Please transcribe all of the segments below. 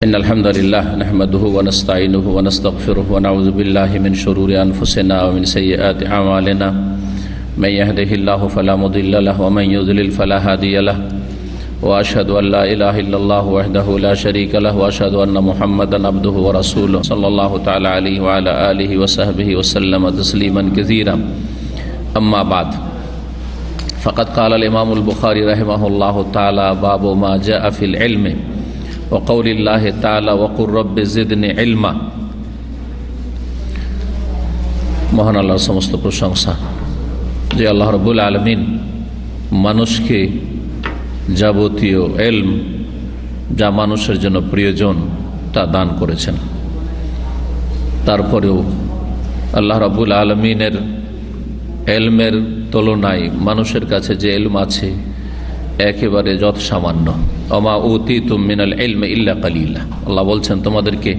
إن الحمد لله نحمده ونستعينه ونستغفره ونعوذ بالله من شرور أنفسنا ومن سيئات أعمالنا من يهده الله فلا مضل له ومن يضلل فلا هادي له وأشهد أن لا إله إلا الله وحده لا شريك له وأشهد أن محمدا عبده ورسوله صلى الله تعالى عليه وعلى آله وصحبه وسلم تسليما كثيرا أما بعد فقد قال الإمام البخاري رحمه الله تعالى باب ما جاء في العلم وقول الله تعالى وقل رب زدني علما। মহান আল্লাহর সমস্ত প্রশংসা যে আল্লাহ রাব্বুল আলামিন মানুষকে যাবতীয় ইলম যা মানুষের জন্য প্রয়োজন তা দান করেছেন। তারপরেও আল্লাহ রাব্বুল আলামিনের ইলমের তুলনায় মানুষের কাছে যে ইলম আছে একেবারে যত সামান্য। ওমা উতিতুম মিনাল ইলমি ইল্লা কালিলা, আল্লাহ বলছেন তোমাদেরকে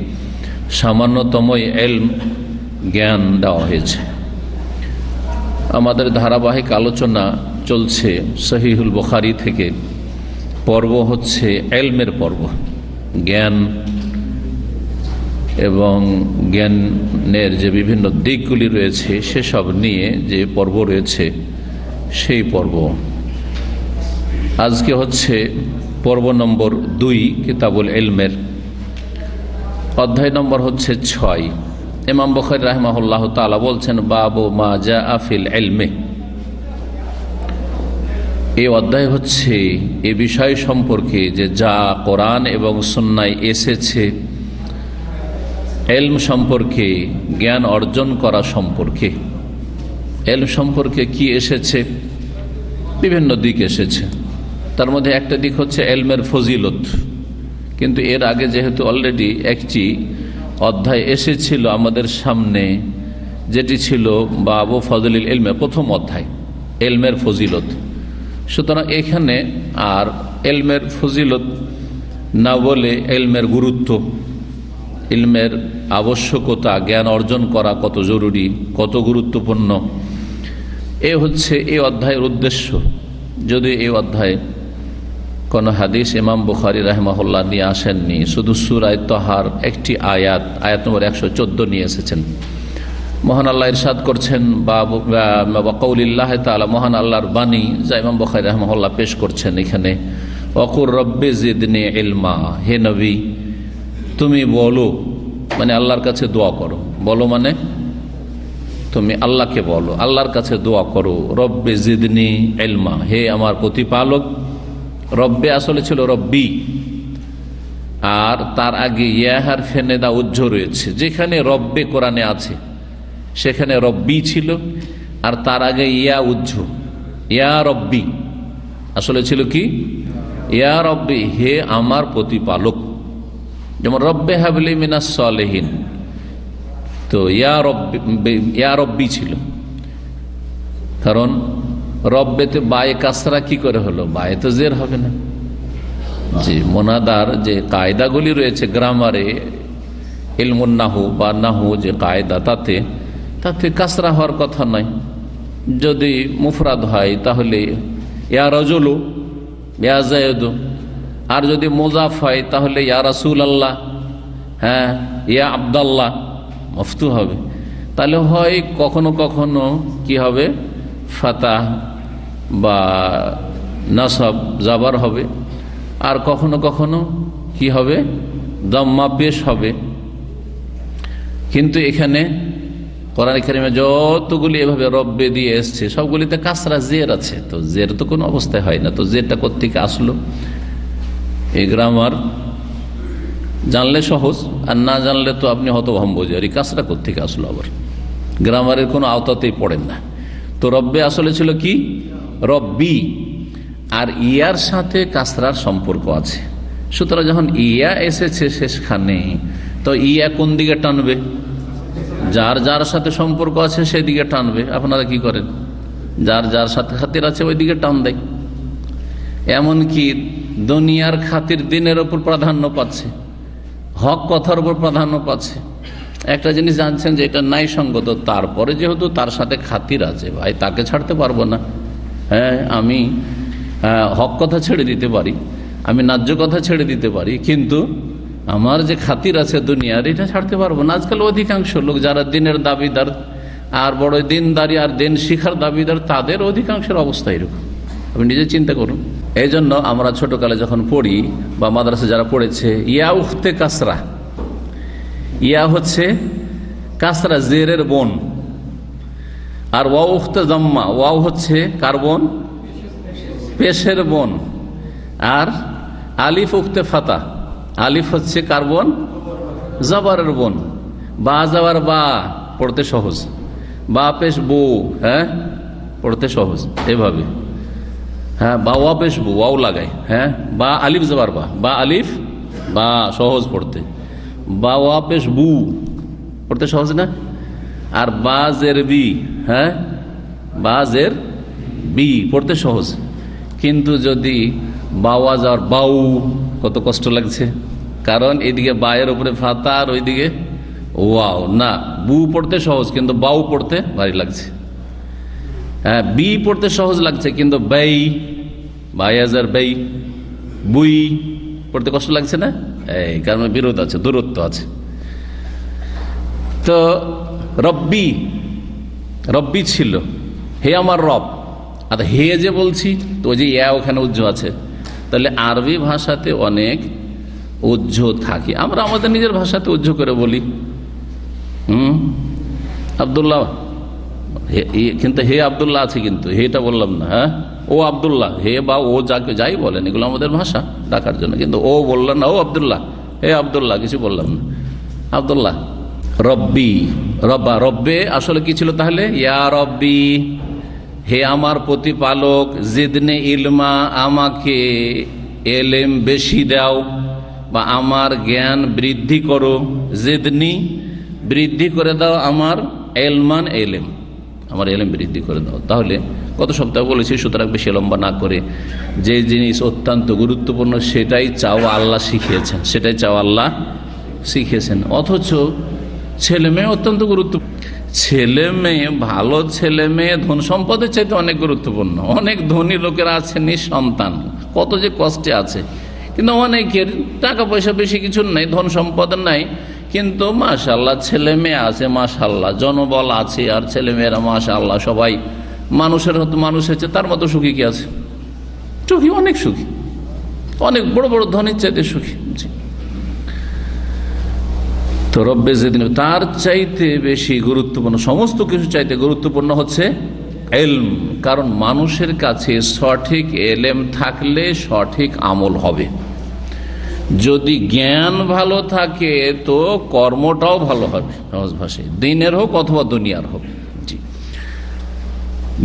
সামান্যতমই ইলম জ্ঞান দেওয়া হয়েছে। আমাদের ধারাবাহিক আলোচনা চলছে সহিহুল বুখারী থেকে, পর্ব হচ্ছে ইলমের পর্ব, জ্ঞান এবং জ্ঞানের যে বিভিন্ন দিকগুলি রয়েছে সেসব নিয়ে যে পর্ব রয়েছে সেই পর্ব। আজকে হচ্ছে পর্ব নম্বর 2 কিতাবুল ইলমের, অধ্যায় নম্বর হচ্ছে 6। ইমাম বুখারী রাহিমাহুল্লাহ তাআলা বলছেন বাবু মা জাআ ফিল ইলমি। এই অধ্যায় হচ্ছে এই বিষয় সম্পর্কে যে যা কোরআন এবং সুন্নায় এসেছে ইলম সম্পর্কে, জ্ঞান অর্জন করা সম্পর্কে। ইলম সম্পর্কে কি এসেছে? বিভিন্ন দিক এসেছে। তার মধ্যে একটা দিক হচ্ছে ইলমের ফজিলত, কিন্তু এর আগে যেহেতু অলরেডি একটি অধ্যায় এসেছিল আমাদের সামনে, যেটি ছিল বাবু ফজলিল ইলমে, প্রথম অধ্যায় ইলমের ফজিলত। সুতরাং এখানে আর ইলমের ফজিলত না বলে ইলমের গুরুত্ব, ইলমের আবশ্যকতা, জ্ঞান অর্জন করা কত জরুরি, কত গুরুত্বপূর্ণ, এ হচ্ছে এই অধ্যায়ের উদ্দেশ্য। যদি এই অধ্যায়ে কোন হাদিস ইমাম বুখারী রাহিমাহুল্লাহ নিয়ে আসেননি, শুধু সূরা তাহার একটি আয়াত নম্বর 114 নিয়ে এসেছেন। মহান আল্লাহ ইরশাদ করছেন বা কওলিল্লাহি তাআলা, মহান আল্লাহর বাণী যা ইমাম বুখারী রাহিমাহুল্লাহ পেশ করছেন এখানে, ওয়াকুর রব্বি জিদনি ইলমা, হে নবী তুমি বলো, মানে আল্লাহর কাছে দোয়া করো। বলো মানে তুমি আল্লাহকে বলো, আল্লাহর কাছে দোয়া করো, রব্বি জিদনি ইলমা, হে আমার প্রতিপালক। রব্বে আসলে ছিল রব্বি, আর তার আগে ইয়া হারফে নিদা উজ্জ রয়েছে। যেখানে রব্বে কোরআনে আছে সেখানে রব্বি ছিল, আর তার আগে ইয়া উজ্জ, ইয়া রব্বি আসলে ছিল কি ইয়া রব্বি, হে আমার প্রতিপালক। যেমন রব্বে হাবলি মিনাস সালিহিন, তো ইয়া রব্বি ছিল, কারণ রব্বেতে বায়ে কাসরা কি করে হলো? বায়ে তো জের হবে না। জি, মোনাদার যে কায়দাগুলি রয়েছে গ্রামারে, ইলমুন নাহু বা নাহু যে কায়দা, তাতে কাসরা হওয়ার কথা নয়। যদি মুফরাদ হয় তাহলে ইয়া রাজুলু, ইয়া যায়েদু, আর যদি মুজাফ হয় তাহলে ইয়া রাসূলুল্লাহ, হ্যাঁ ইয়া আব্দুল্লাহ, মফতু হবে। তাহলে হয় কখনো কখনো কি হবে? ফাতাহ বা নাসব জাবার হবে, আর কখনো কখনো কি হবে? দম্মা পেশ হবে। কিন্তু এখানে কোরআন কারীমে যতগুলি এভাবে রব্বে দিয়ে এসছে সবগুলিতে কাসরা জের আছে, তো জের তো কোনো অবস্থায় হয় না। তো জেরটা কোত্থেকে আসলো? এই গ্রামার জানলে সহজ, আর না জানলে তো আপনি হতভম্ব যে এই কাসরা কোত্থেকে আসলো, আবার গ্রামারের কোনো আওতাতেই পড়েন না। তো রব্বে আসলে ছিল কি রব্বি, আর ইয়ার সাথে কাসরার সম্পর্ক আছে। সুতরাং যখন ইয়া এসেছে শেষখানে, তো ইয়া কোন দিকে টানবে? যার যার সাথে সম্পর্ক আছে সেদিকে টানবে। আপনারা কি করেন? যার যার সাথে খাতির আছে ওই দিকে টান দেয়। এমনকি দুনিয়ার খাতির দিনের ওপর প্রাধান্য পাচ্ছে, হক কথার উপর প্রাধান্য পাচ্ছে। একটা জিনিস জানছেন যে এটা নাই সঙ্গত, তারপরে যেহেতু তার সাথে খাতির আছে, ভাই তাকে ছাড়তে পারবো না। হ্যাঁ, আমি হক কথা ছেড়ে দিতে পারি, আমি ন্যায্য কথা ছেড়ে দিতে পারি, কিন্তু আমার যে খাতির আছে দুনিয়ার, এটা ছাড়তে পারবো না। আজকাল অধিকাংশ লোক যারা দিনের দাবিদার আর বড় দিনদারি আর দিন শিখার দাবিদার, তাদের অধিকাংশের অবস্থা এরকম। আপনি নিজে চিন্তা করুন। এই জন্য আমরা ছোটকালে যখন পড়ি বা মাদ্রাসা যারা পড়েছে, ইয়া উখতে কাসরা, ইয়া হচ্ছে কাসরা জেরের বোন, আর ওয়া উখতে জাম্মা, ওয়াও হচ্ছে কার বোন? পেশের বোন। আর আলিফ উখতে ফাতা, আলিফ হচ্ছে কার বোন? জবরের বোন। বা জবর বা, পড়তে সহজ। বা পেশ বু, হ্যাঁ পড়তে সহজ এভাবে। হ্যাঁ, বা ওয়া পেশ বু, ওয়াও লাগাই। হ্যাঁ, বা আলিফ জবর বা, বা আলিফ বা, সহজ পড়তে। বা ওয়া পেশ বু, পড়তে সহজ না? আর বা জের বি, হ্যাঁ বা জের বি, পড়তে সহজ। কিন্তু যদি বাওয়া যাওয়ার বাউ, কত কষ্ট লাগছে, কারণ এদিকে বায়ের উপরে ফাতা আর ওইদিকে ওয়াও। না, বু পড়তে সহজ কিন্তু বাউ পড়তে ভারী লাগছে। হ্যাঁ, বি পড়তে সহজ লাগছে কিন্তু বাই, বায়াজার বাই, বুই পড়তে কষ্ট লাগছে না? এই কারণ বিরোধ আছে, দূরত্ব আছে। তো রব্বি, রব্বি ছিল, হে আমার রব। আর হে যে বলছি, তো ওই যে ইয়া ওখানে উজ্জ আছে, তাহলে আরবি ভাষাতে অনেক উজ্জ থাকে। আমরা আমাদের নিজের ভাষাতে উজ্জ করে বলি, আব্দুল্লাহ, কিন্তু হে আব্দুল্লাহ আছে, কিন্তু হেটা বললাম না। হ্যাঁ, ও আব্দুল্লাহ, হে বা ও যাকে যাই বলেন, এগুলো আমাদের ভাষা ডাকার জন্য। কিন্তু ও বললাম না, ও আব্দুল্লাহ, হে আব্দুল্লাহ, কিছু বললাম না, আব্দুল্লাহ। রব্বি, রব্বা, রব্বে আসলে কি ছিল তাহলে? ইয়া রব্বি, হে আমার প্রতিপালক, জিদনে ইলমা, আমাকে এলেম বেশি দাও বা আমার জ্ঞান বৃদ্ধি করো। জিদনি, বৃদ্ধি করে দাও আমার এলমান, এলেম, আমার এলেম বৃদ্ধি করে দাও। তাহলে গত সপ্তাহে বলেছি, সুতরাং বেশি লম্বা না করে, যে জিনিস অত্যন্ত গুরুত্বপূর্ণ সেটাই চাও আল্লাহ শিখিয়েছেন, সেটাই চাও আল্লাহ শিখিয়েছেন। অথচ ছেলে মেয়ে অত্যন্ত গুরুত্বপূর্ণ। ছেলে মেয়ে, ভালো ছেলে মেয়ে ধন সম্পদের চাইতে অনেক গুরুত্বপূর্ণ। অনেক ধনী লোকেরা আছে নিঃসন্তান, কত যে কষ্টে আছে। কিন্তু অনেকের টাকা পয়সা বেশি কিছু নাই, ধন সম্পদ নাই, কিন্তু মাশাআল্লাহ ছেলে মেয়ে আছে, মাশাআল্লাহ জনবল আছে, আর ছেলে মেয়েরা মাশাআল্লাহ সবাই মানুষের মতো মানুষ হয়েছে। তার মতো সুখী কি আছে? সুখী, অনেক সুখী, অনেক বড় বড় ধনীর চাইতে সুখী। তো রব্বে যেদিন, তার চাইতে বেশি গুরুত্বপূর্ণ, সমস্ত কিছু চাইতে গুরুত্বপূর্ণ হচ্ছে এলম। কারণ মানুষের কাছে সঠিক এলেম থাকলে সঠিক আমল হবে। যদি জ্ঞান ভালো থাকে তো কর্মটাও ভালো হবে, সহজ ভাষায়, দিনের হোক অথবা দুনিয়ার হোক। জি,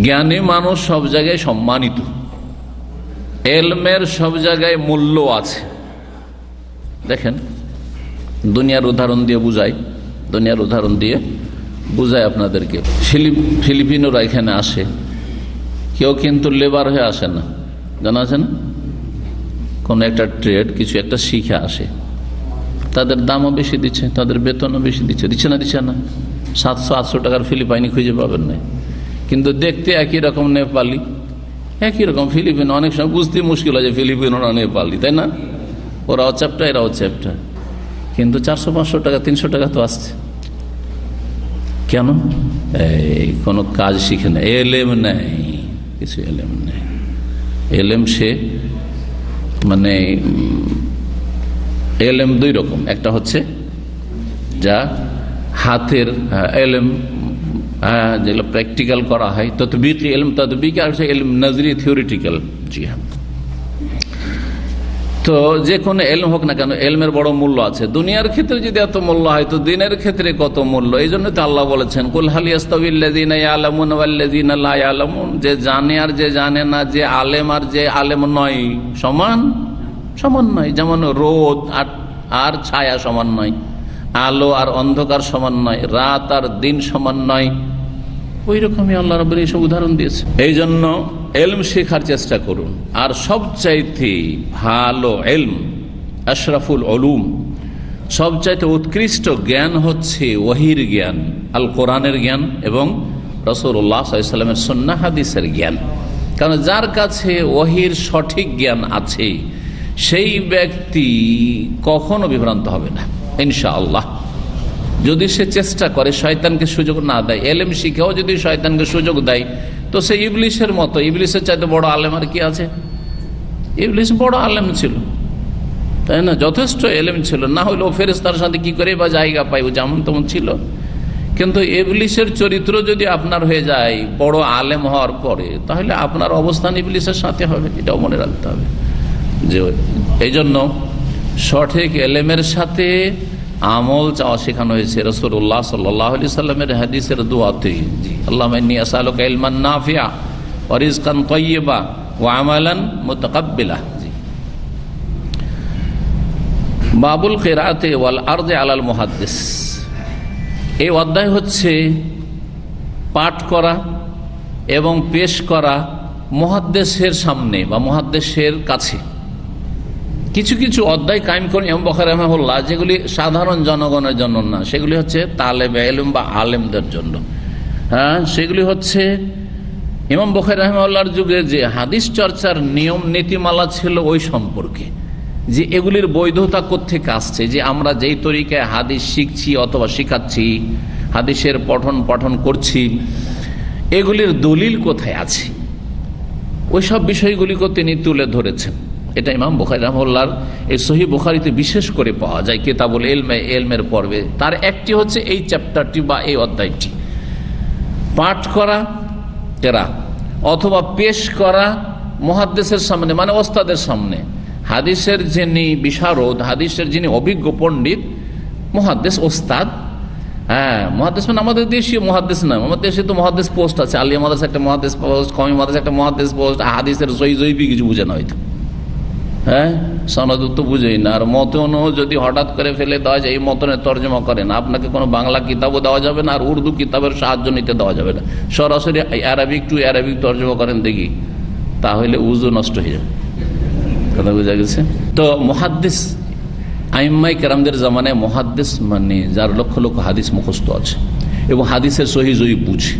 জ্ঞানী মানুষ সব জায়গায় সম্মানিত, এলমের সব জায়গায় মূল্য আছে। দেখেন, দুনিয়ার উদাহরণ দিয়ে বুঝাই, দুনিয়ার উদাহরণ দিয়ে বুঝাই আপনাদেরকে। ফিলিপিনোরা এখানে আসে, কেউ কিন্তু লেবার হয়ে আসে না, জানা আছে না? কোন একটা ট্রেড, কিছু একটা শিখে আসে, তাদের দামও বেশি দিচ্ছে, তাদের বেতনও বেশি দিচ্ছে, দিচ্ছে না? দিচ্ছে না? 700-800 টাকার ফিলিপাইনি খুঁজে পাবেন না, কিন্তু দেখতে একই রকম নেপালি, একই রকম ফিলিপিনো। অনেক সময় বুঝতে মুশকিল হয় যে ফিলিপিনোরা নেপালি, তাই না? ওরাও চ্যাপ্টা, এরাও চ্যাপ্টা, কিন্তু 400-500 টাকা 300 টাকা তো আসছে। কেন? এই কোনো কাজ শিখে না, এলেম নেই, কিছু এলেম নেই। এলেম সে মানে এলেম দুই রকম, একটা হচ্ছে যা হাতের এলেম, যেগুলো প্র্যাকটিক্যাল করা হয়, ততবিকি এলম, ততবিকি, আর হচ্ছে এলম নজরি, থিওরিটিক্যাল। জি হ্যাঁ। তো যে কোনো এলম হোক না কেন, এলমের বড় মূল্য আছে। দুনিয়ার ক্ষেত্রে যদি এত মূল্য হয়, তো দিনের ক্ষেত্রে কত মূল্য। এই জন্য তো আল্লাহ বলেছেন, কুল হাল ইয়াস্তাবিল্লাযীনা ইয়ালামুন ওয়াল্লাযীনা লা ইয়ালামুন, যে জানে আর যে জানে না, যে আলেম আর যে আলেম নয়, সমান সমান নয়। যেমন রোদ আর ছায়া সমান নয়, আলো আর অন্ধকার সমান নয়, রাত আর দিন সমান নয়। ওই রকমই আল্লাহ রাব্বুল এইসব উদাহরণ দিয়েছে। এই জন্য এলম শেখার চেষ্টা করুন। আর সবচাইতে ভালো এলম, আশরাফুল উলুম, সবচাইতে উৎকৃষ্ট জ্ঞান হচ্ছে ওহীর জ্ঞান, আল কোরআনের জ্ঞান এবং রাসূলুল্লাহ সাল্লাল্লাহু আলাইহি ওয়াসাল্লামের সুন্নাহ হাদিসের জ্ঞান। কারণ যার কাছে ওহীর সঠিক জ্ঞান আছে, সেই ব্যক্তি কখনো বিভ্রান্ত হবে না ইনশাআল্লাহ, যদি সে চেষ্টা করে, শয়তানকে সুযোগ না দেয়। এলেম শিখেও যদি শয়তানকে সুযোগ দেয় তো সে ইবলিসের মতো। ইবলিসের চাইতে বড় আলেম আর কি আছে? ইবলিস বড় আলেম ছিল, তাই না? যথেষ্ট এলেম ছিল, না হলেও ফেরেশতার সাথে কি করে বা জায়গা পাই, ও যেমন তেমন ছিল। কিন্তু ইবলিসের চরিত্র যদি আপনার হয়ে যায় বড় আলেম হওয়ার পরে, তাহলে আপনার অবস্থান ইবলিসের সাথে হবে, এটাও মনে রাখতে হবে। যে এই জন্য সঠিক এলেমের সাথে আমল চাওয়া শেখানো হয়েছে রাসূলুল্লাহ সাল্লাল্লাহু আলাইহি সাল্লামের হাদিসের দোয়াতে। জি, আল্লাহুম্মা ইন্নী আসআলুকা ইলমান নাফিআ ওয়া রিজকান তাইয়্যিবা ওয়া আমালান মুতাকাব্বিলা। জি, বাবুল কিরাআতি ওয়াল আরদি আলাল মুহাদ্দিস। এই অধ্যায় হচ্ছে পাঠ করা এবং পেশ করা মুহাদ্দিসের সামনে বা মুহাদ্দিসের কাছে। কিছু কিছু অধ্যায় কায়েম করেন ইমাম বুখারী রাহিমাহুল্লাহ, যেগুলি সাধারণ জনগণের জন্য না, সেগুলি হচ্ছে তালেবে ইলম বা আলেমদের জন্য। হ্যাঁ, সেগুলি হচ্ছে ইমাম বুখারী রাহিমাহুল্লাহর যুগে যে হাদিস চর্চার নিয়ম নীতিমালা ছিল ওই সম্পর্কে, যে এগুলির বৈধতা কোত্থেকে আসছে, যে আমরা যেই তরিকায় হাদিস শিখছি অথবা শিখাচ্ছি, হাদিসের পঠন করছি, এগুলির দলিল কোথায় আছে, ওই সব বিষয়গুলিকে তিনি তুলে ধরেছেন। এটা ইমাম বুখারী রাহিমাহুল্লাহর এই সহিহ বুখারীতে বিশেষ করে পাওয়া যায় কিতাবুল ইলমে, ইলমের পর্বে। তার একটি হচ্ছে এই চ্যাপ্টারটি বা এই অধ্যায়টি, পাঠ করা কেরা অথবা পেশ করা মুহাদ্দিসের সামনে, মানে ওস্তাদের সামনে। হাদিসের যিনি বিশারদ, হাদিসের যিনি অভিজ্ঞ পণ্ডিত, মুহাদ্দিস ওস্তাদ। হ্যাঁ, মুহাদ্দিস মানে আমাদের দেশীয় মুহাদ্দিস না, আমাদের দেশে তো মুহাদ্দিস পোস্ট আছে, আলিয়া মাদ্রাসা একটা মুহাদ্দিস পোস্ট, কওমি মাদ্রাসা একটা মুহাদ্দিস পোস্ট। হাদিসের জয়ী কিছু বুঝে না হয়তো, হ্যাঁ, সনদ তো বুঝেই না। আর মতনও যদি হঠাৎ করে ফেলে দেওয়া যায়, এই মতনের তর্জমা করেন, আপনাকে কোনো বাংলা কিতাবও দেওয়া যাবে না, আর উর্দু কিতাবের সাহায্য নিতে দেওয়া যাবে না। সরাসরি অ্যারাবিক টু অ্যারাবিক তর্জমা করেন দেখি, তাহলে উজু নষ্ট হয়ে যাবে। কথা বোঝা গেছে? তো মুহাদ্দিস, আইম্মায়ে কেরামদের জামানায় মুহাদ্দিস মানে যার লক্ষ লক্ষ হাদিস মুখস্থ আছে এবং হাদিসের সহিহ জয়ীফ বুঝে।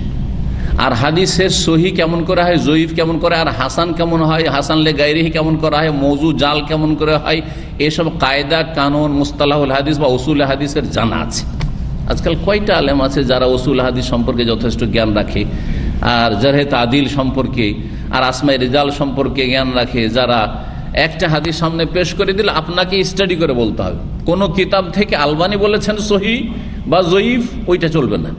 আর হাদিসের সহি কেমন করা হয়, জয়ীফ কেমন করে, আর হাসান কেমন হয়, হাসান লে গায়রিহি কেমন করা হয়, মৌজু জাল কেমন করে হয়, এসব কায়দা কানুন মুস্তালাহুল হাদিস বা উসুল হাদিসের জানা আছে। আজকাল কয়টা আলেম আছে যারা উসুল হাদিস সম্পর্কে যথেষ্ট জ্ঞান রাখে, আর জারহে তাদিল সম্পর্কে আর আসমায়ে রিজাল সম্পর্কে জ্ঞান রাখে, যারা একটা হাদিস সামনে পেশ করে দিলে আপনাকে স্টাডি করে বলতে হবে। কোন কিতাব থেকে আলবানী বলেছেন সহি বা জয়ীফ, ওইটা চলবে না।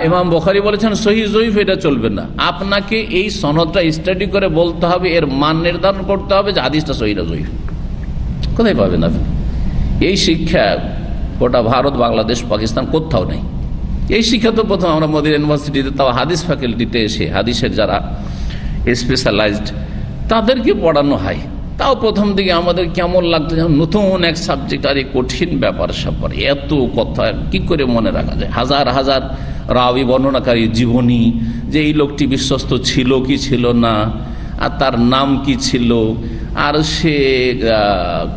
ইমাম বুখারী বলেছেন সহিহ জয়ীফ, এটা চলবে না। আপনাকে এই সনদটা স্টাডি করে বলতে হবে, এর মান নির্ধারণ করতে হবে যে হাদিসটা সহিহ না জয়ীফ। কোথায় পাবেন আপনি? এই শিক্ষা গোটা ভারত, বাংলাদেশ, পাকিস্তান কোথাও নেই। এই শিক্ষা তো প্রথম আমরা মদিনা ইউনিভার্সিটিতে, তাও হাদিস ফ্যাকাল্টিতে এসে হাদিসের যারা স্পেশালাইজড তাদেরকে পড়ানো হয়। তাও প্রথম দিকে আমাদের কেমন লাগতো, যেমন নতুন এক সাবজেক্ট, আর এই কঠিন ব্যাপার স্যাপার, এত কথা কি করে মনে রাখা যায়, হাজার হাজার রাওয়ী বর্ণনাকারী জীবনী, যে এই লোকটি বিশ্বস্ত ছিল কি ছিল না, আর তার নাম কি ছিল, আর সে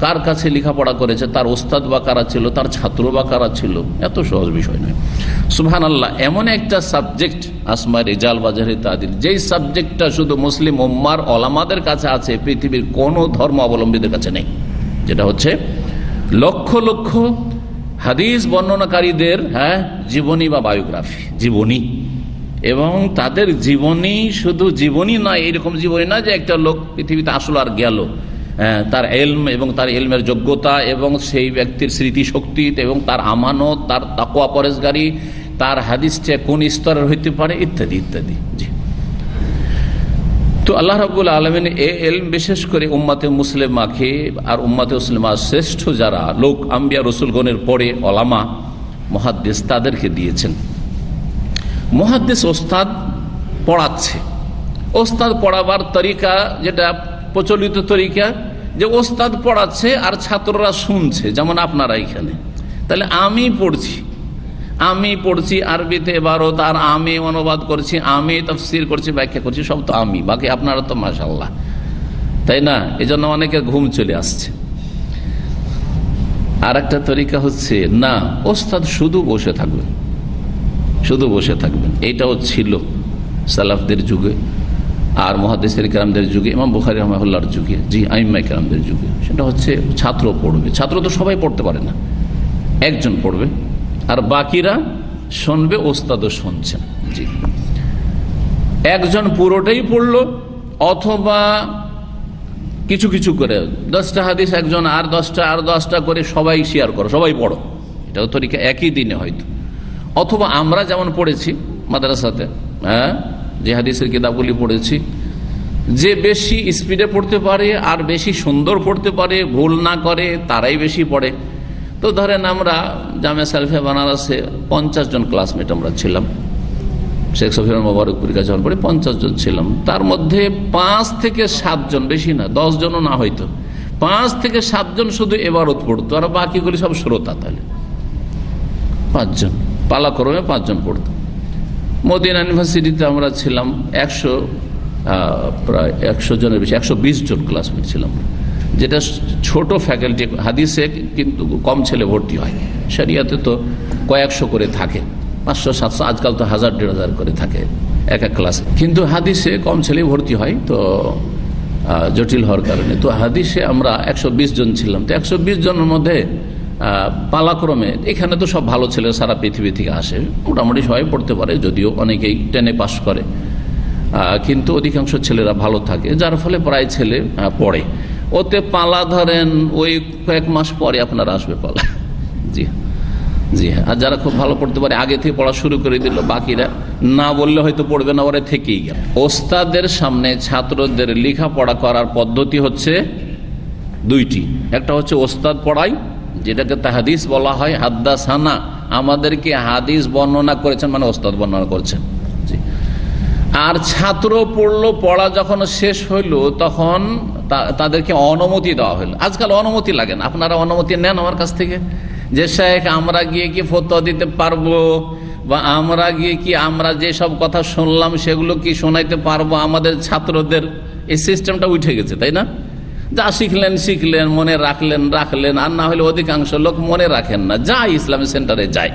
কার কাছে লেখাপড়া করেছে, তার ওস্তাদ বা কারা ছিল, তার ছাত্র বা কারা ছিল, এত সহজ বিষয় নয়। সুবহানাল্লাহ, এমন একটা সাবজেক্ট আসমায়ে রিজাল বা জারহে তাদিল, যেই সাবজেক্টটা শুধু মুসলিম উম্মার ওলামাদের কাছে আছে, পৃথিবীর কোনো ধর্ম অবলম্বীদের কাছে নেই। যেটা হচ্ছে লক্ষ লক্ষ হাদিস বর্ণনাকারীদের জীবনী বা বায়োগ্রাফি, জীবনী, এবং তাদের জীবনী শুধু জীবনী নয়, এইরকম জীবনী না যে একটা লোক পৃথিবীতে আসলো আর গেল, তার এলম এবং তার এলমের যোগ্যতা এবং সেই ব্যক্তির স্মৃতিশক্তি এবং তার আমানত, তার তাকওয়া পরেজগারি, তার হাদিসটা কোন স্তরের হইতে পারে, ইত্যাদি ইত্যাদি। জি, তো আল্লাহ রাব্বুল আলামিন এই এলম বিশেষ করে উম্মাতে মুসলিমাকে আর উম্মাতে মুসলিমা শ্রেষ্ঠ যারা লোক, আম্বিয়া রসুলগণের পরে ওলামা মুহাদ্দিস, তাদেরকে দিয়েছেন। মুহাদ্দিস ওস্তাদ পড়াচ্ছে, ওস্তাদ পড়াবার তরিকা যেটা প্রচলিত তরিকা, যে ওস্তাদ পড়াচ্ছে আর ছাত্ররা শুনছে, যেমন আপনারা এখানে। তাহলে আমি পড়ছি আরবিতে ইবারত, আর আমি অনুবাদ করছি, আমি তাফসীর করছি, ব্যাখ্যা করছি, সব তো আমি, বাকি আপনারা তো মাশাআল্লাহ, তাই না? এই জন্য অনেকের ঘুম চলে আসছে। আর একটা তরিকা হচ্ছে না, ওস্তাদ শুধু বসে থাকবেন। এটাও ছিল সালাফদের যুগে, আর মুহাদ্দিসিন কেরামদের যুগে, ইমাম বুখারী রাহিমাহুল্লাহর যুগে, জি আইম্মায়ে কেরামদের যুগে, সেটা হচ্ছে ছাত্র পড়বে। ছাত্র তো সবাই পড়তে পারে না, একজন পড়বে আর বাকিরা শুনবে, ওস্তাদও শুনছেন। জি, একজন পুরোটাই পড়লো অথবা কিছু কিছু করে 10টা হাদিস একজন আর 10টা করে সবাই শেয়ার করো, সবাই পড়ো, এটাও তরিকা একই দিনে হয়তো। অথবা আমরা যেমন পড়েছি মাদ্রাসাতে, হ্যাঁ, যে হাদিসের কিতাবগুলি পড়েছি, যে বেশি স্পিডে পড়তে পারে আর বেশি সুন্দর পড়তে পারে, ভুল না করে, তারাই বেশি পড়ে। তো ধরেন আমরা জামিয়া সালফিয়া বানারসে 50 জন ক্লাসমেট আমরা ছিলাম, শেখ সফিউর মোবারকপুরীর কাছে যখন পড়ে 50 জন ছিলাম, তার মধ্যে 5 থেকে 7 জন, বেশি না, 10 জনও না হয়তো, 5 থেকে 7 জন শুধু এবারত পড়তো, আর বাকিগুলি সব শ্রোতা। তাহলে 5 জন, পালাক্রমে 5 জন পড়তো। মদিনা ইউনিভার্সিটিতে আমরা ছিলাম প্রায় 100 জনের বেশি, 120 জন ক্লাসমেট ছিলাম, যেটা ছোট ফ্যাকাল্টি। হাদিসে কিন্তু কম ছেলে ভর্তি হয়, শরিয়াতে তো কয়েকশো করে থাকে, 500-700, আজকাল তো 1000-1500 করে থাকে এক এক ক্লাসে, কিন্তু হাদিসে কম ছেলে ভর্তি হয়, তো জটিল হওয়ার কারণে। তো হাদিসে আমরা 120 জন ছিলাম। তো 120 জনের মধ্যে পালাক্রমে, এখানে তো সব ভালো ছেলে সারা পৃথিবী থেকে আসে, মোটামুটি সবাই পড়তে পারে, যদিও অনেকেই 10-এ পাস করে, কিন্তু অধিকাংশ ছেলেরা ভালো থাকে, যার ফলে প্রায় ছেলে পড়ে। ওতে পালা ধরেন ওই কয়েক মাস পরে আপনারা আসবে পালা। জি জি হ্যাঁ, আর যারা খুব ভালো পড়তে পারে আগে থেকে পড়া শুরু করে দিল, বাকিরা না বললে হয়তো পড়বে না, ওরা থেকেই গেল। ওস্তাদের সামনে ছাত্রদের লেখাপড়া করার পদ্ধতি হচ্ছে 2টি। একটা হচ্ছে ওস্তাদ পড়াই, যেটাকে তাহাদিস বলা হয়, হাদ্দাসানা, আমাদেরকে হাদিস বর্ণনা করেছেন, মানে ওস্তাদ বর্ণনা করছেন। জি, আর ছাত্র পড়লো, পড়া যখন শেষ হইল তখন তাদেরকে অনুমতি দেওয়া হলো। আজকাল অনুমতি লাগে না, আপনারা অনুমতি নেন আমার কাছ থেকে, যে শেখ আমরা গিয়ে কি ফতোয়া দিতে পারবো, বা আমরা গিয়ে কি আমরা যে সব কথা শুনলাম সেগুলো কি শোনাইতে পারবো আমাদের ছাত্রদের? এই সিস্টেমটা উঠে গেছে, তাই না? যা শিখলেন, মনে রাখলেন, আর না হলে অধিকাংশ লোক মনে রাখেন না, যাই ইসলামী সেন্টারে যায়,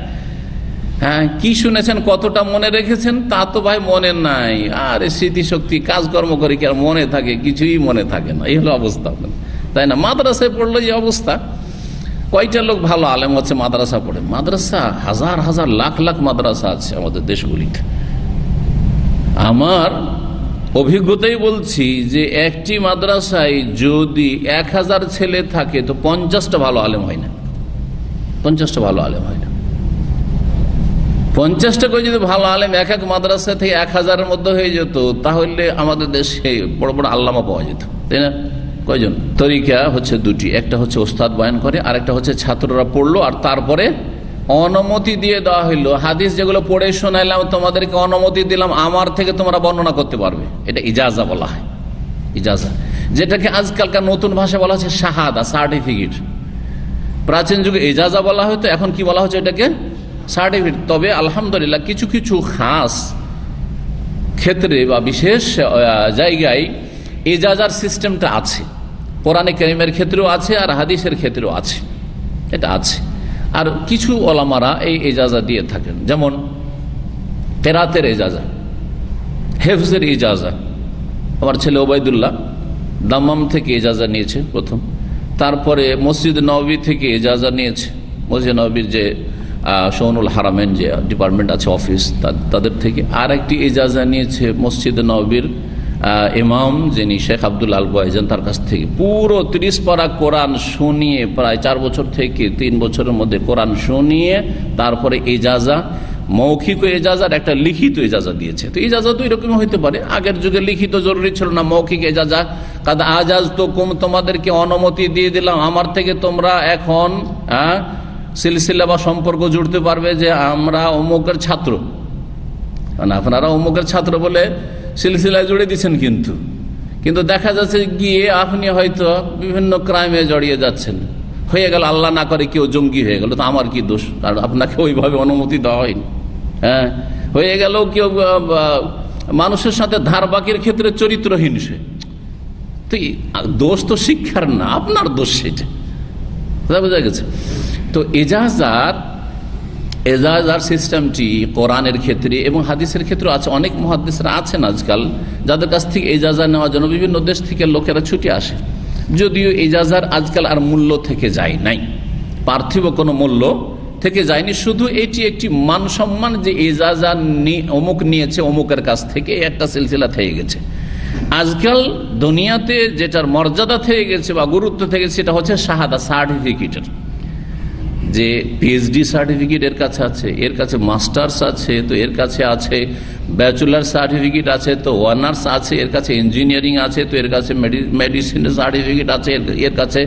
হ্যাঁ, কি শুনেছেন, কতটা মনে রেখেছেন তা তো ভাই মনে নাই। আর স্মৃতিশক্তি, কাজকর্ম করে কি আর মনে থাকে? কিছুই মনে থাকে না। এই হলো অবস্থা, তাই না? মাদ্রাসায় পড়লো এই অবস্থা। কয়টা লোক ভালো আলেম হচ্ছে মাদ্রাসা পড়ে? মাদ্রাসা হাজার হাজার লাখ লাখ মাদ্রাসা আছে আমাদের দেশগুলিতে। আমার অভিজ্ঞতাই বলছি যে একটি মাদ্রাসায় যদি 1000 ছেলে থাকে তো 50টা ভালো আলেম হয় না, 50টা ভালো আলেম হয় না। 50টা করে যদি ভালো আলেম এক এক মাদ্রাসা থেকে 1000-এর মধ্যে হয়ে যেত, তাহলে আমাদের দেশে বড় বড় আল্লামা পাওয়া যেত, তাই না? কয়জন? তরিকা হচ্ছে 2টি, একটা হচ্ছে ওস্তাদ বয়ান করে, আর একটা হচ্ছে ছাত্ররা পড়লো আর তারপরে অনুমতি দিয়ে দেওয়া হইলো, হাদিস যেগুলো পড়ে শোনাইলাম তোমাদেরকে অনুমতি দিলাম, আমার থেকে তোমরা বর্ণনা করতে পারবে। এটা ইজাজা বলা হয়, ইজাজা, যেটাকে আজকালকার নতুন ভাষা বলা হচ্ছে শাহাদা, সার্টিফিকেট। প্রাচীন যুগে ইজাজা বলা হতো, এখন কি বলা হচ্ছে? এটাকে সার্টিফিকেট। তবে আলহামদুলিল্লাহ কিছু কিছু খাস ক্ষেত্রে বা বিশেষ জায়গায় ইজাজার সিস্টেমটা আছে, কোরআনে কারীমের ক্ষেত্রেও আছে আর হাদিসের ক্ষেত্রেও আছে, এটা আছে। আর কিছু ওলামারা এই ইজাজা দিয়ে থাকেন, যেমন কেরাতের ইজাজা, হেফজের ইজাজা। আমার ছেলে ওবায়দুল্লাহ দাম্মাম থেকে ইজাজা নিয়েছে প্রথম, তারপরে মসজিদ নববী থেকে ইজাজা নিয়েছে, মসজিদ নববীর যে শৌনুল হারামেন যে ডিপার্টমেন্ট আছে অফিস, তাদের থেকে। আর একটি ইজাজা নিয়েছে মসজিদ নববীর ইমাম যিনি শেখ আব্দুল আল বয়াজান, তার কাছ থেকে পুরো 30 পারা কোরআন শুনিয়ে, প্রায় 4 বছর থেকে 3 বছরের মধ্যে কোরআন শুনিয়ে তারপরে ইজাজা, মৌখিক ইজাজার একটা লিখিত ইজাজা দিয়েছে। তো ইজাজা তো এরকম হইতে পারে, আগের যুগে লিখিত জরুরি ছিল না, মৌখিক ইজাজা, কাদা আজাজ তো কম, তোমাদেরকে অনুমতি দিয়ে দিলাম, আমার থেকে তোমরা এখন সিলসিলা বা সম্পর্ক জুড়তে পারবে যে আমরা অমুকের ছাত্র, মানে আপনারা অমুকের ছাত্র বলে সিলসিলায় জুড়ে দিচ্ছেন, কিন্তু দেখা যাচ্ছে গিয়ে আপনি হয়তো বিভিন্ন ক্রাইমে জড়িয়ে যাচ্ছেন, হয়ে গেল আল্লাহ না করে কেউ জঙ্গি হয়ে গেল, তো আমার কি দোষ? কারণ আপনাকে ওইভাবে অনুমতি দেওয়া হয়নি। হ্যাঁ, হয়ে গেল কেউ মানুষের সাথে ধারবাকির ক্ষেত্রে চরিত্রহীন, সে তো দোষ তো শিক্ষার না, আপনার দোষ সেটা, বোঝা গেছে? তো ইজাজার এজাজার সিস্টেমটি কোরআনের ক্ষেত্রে এবং হাদিসের ক্ষেত্রে আছে। অনেক মুহাদ্দিসরা আছেন আজকাল যাদের কাছ থেকে এজাজা নেওয়ার জন্য বিভিন্ন দেশ থেকে লোকেরা ছুটে আসে, যদিও এজাজার আজকাল আর মূল্য থেকে যায় নাই, পার্থিব কোনো মূল্য থেকে যায়নি। শুধু এটি একটি মান সম্মান যে এজাজা অমুক নিয়েছে অমুকের কাছ থেকে, একটা সিলসিলা থেকে গেছে। আজকাল দুনিয়াতে যেটার মর্যাদা থেকে গেছে বা গুরুত্ব থেকে গেছে সেটা হচ্ছে শাহাদা, সার্টিফিকেটের। যে পিএইচডি সার্টিফিকেট এর কাছে আছে, এর কাছে মাস্টার্স আছে, তো এর কাছে আছে ব্যাচেলার সার্টিফিকেট আছে, তো অনার্স আছে, এর কাছে ইঞ্জিনিয়ারিং আছে, তো এর কাছে মেডিসিনের সার্টিফিকেট আছে, এর কাছে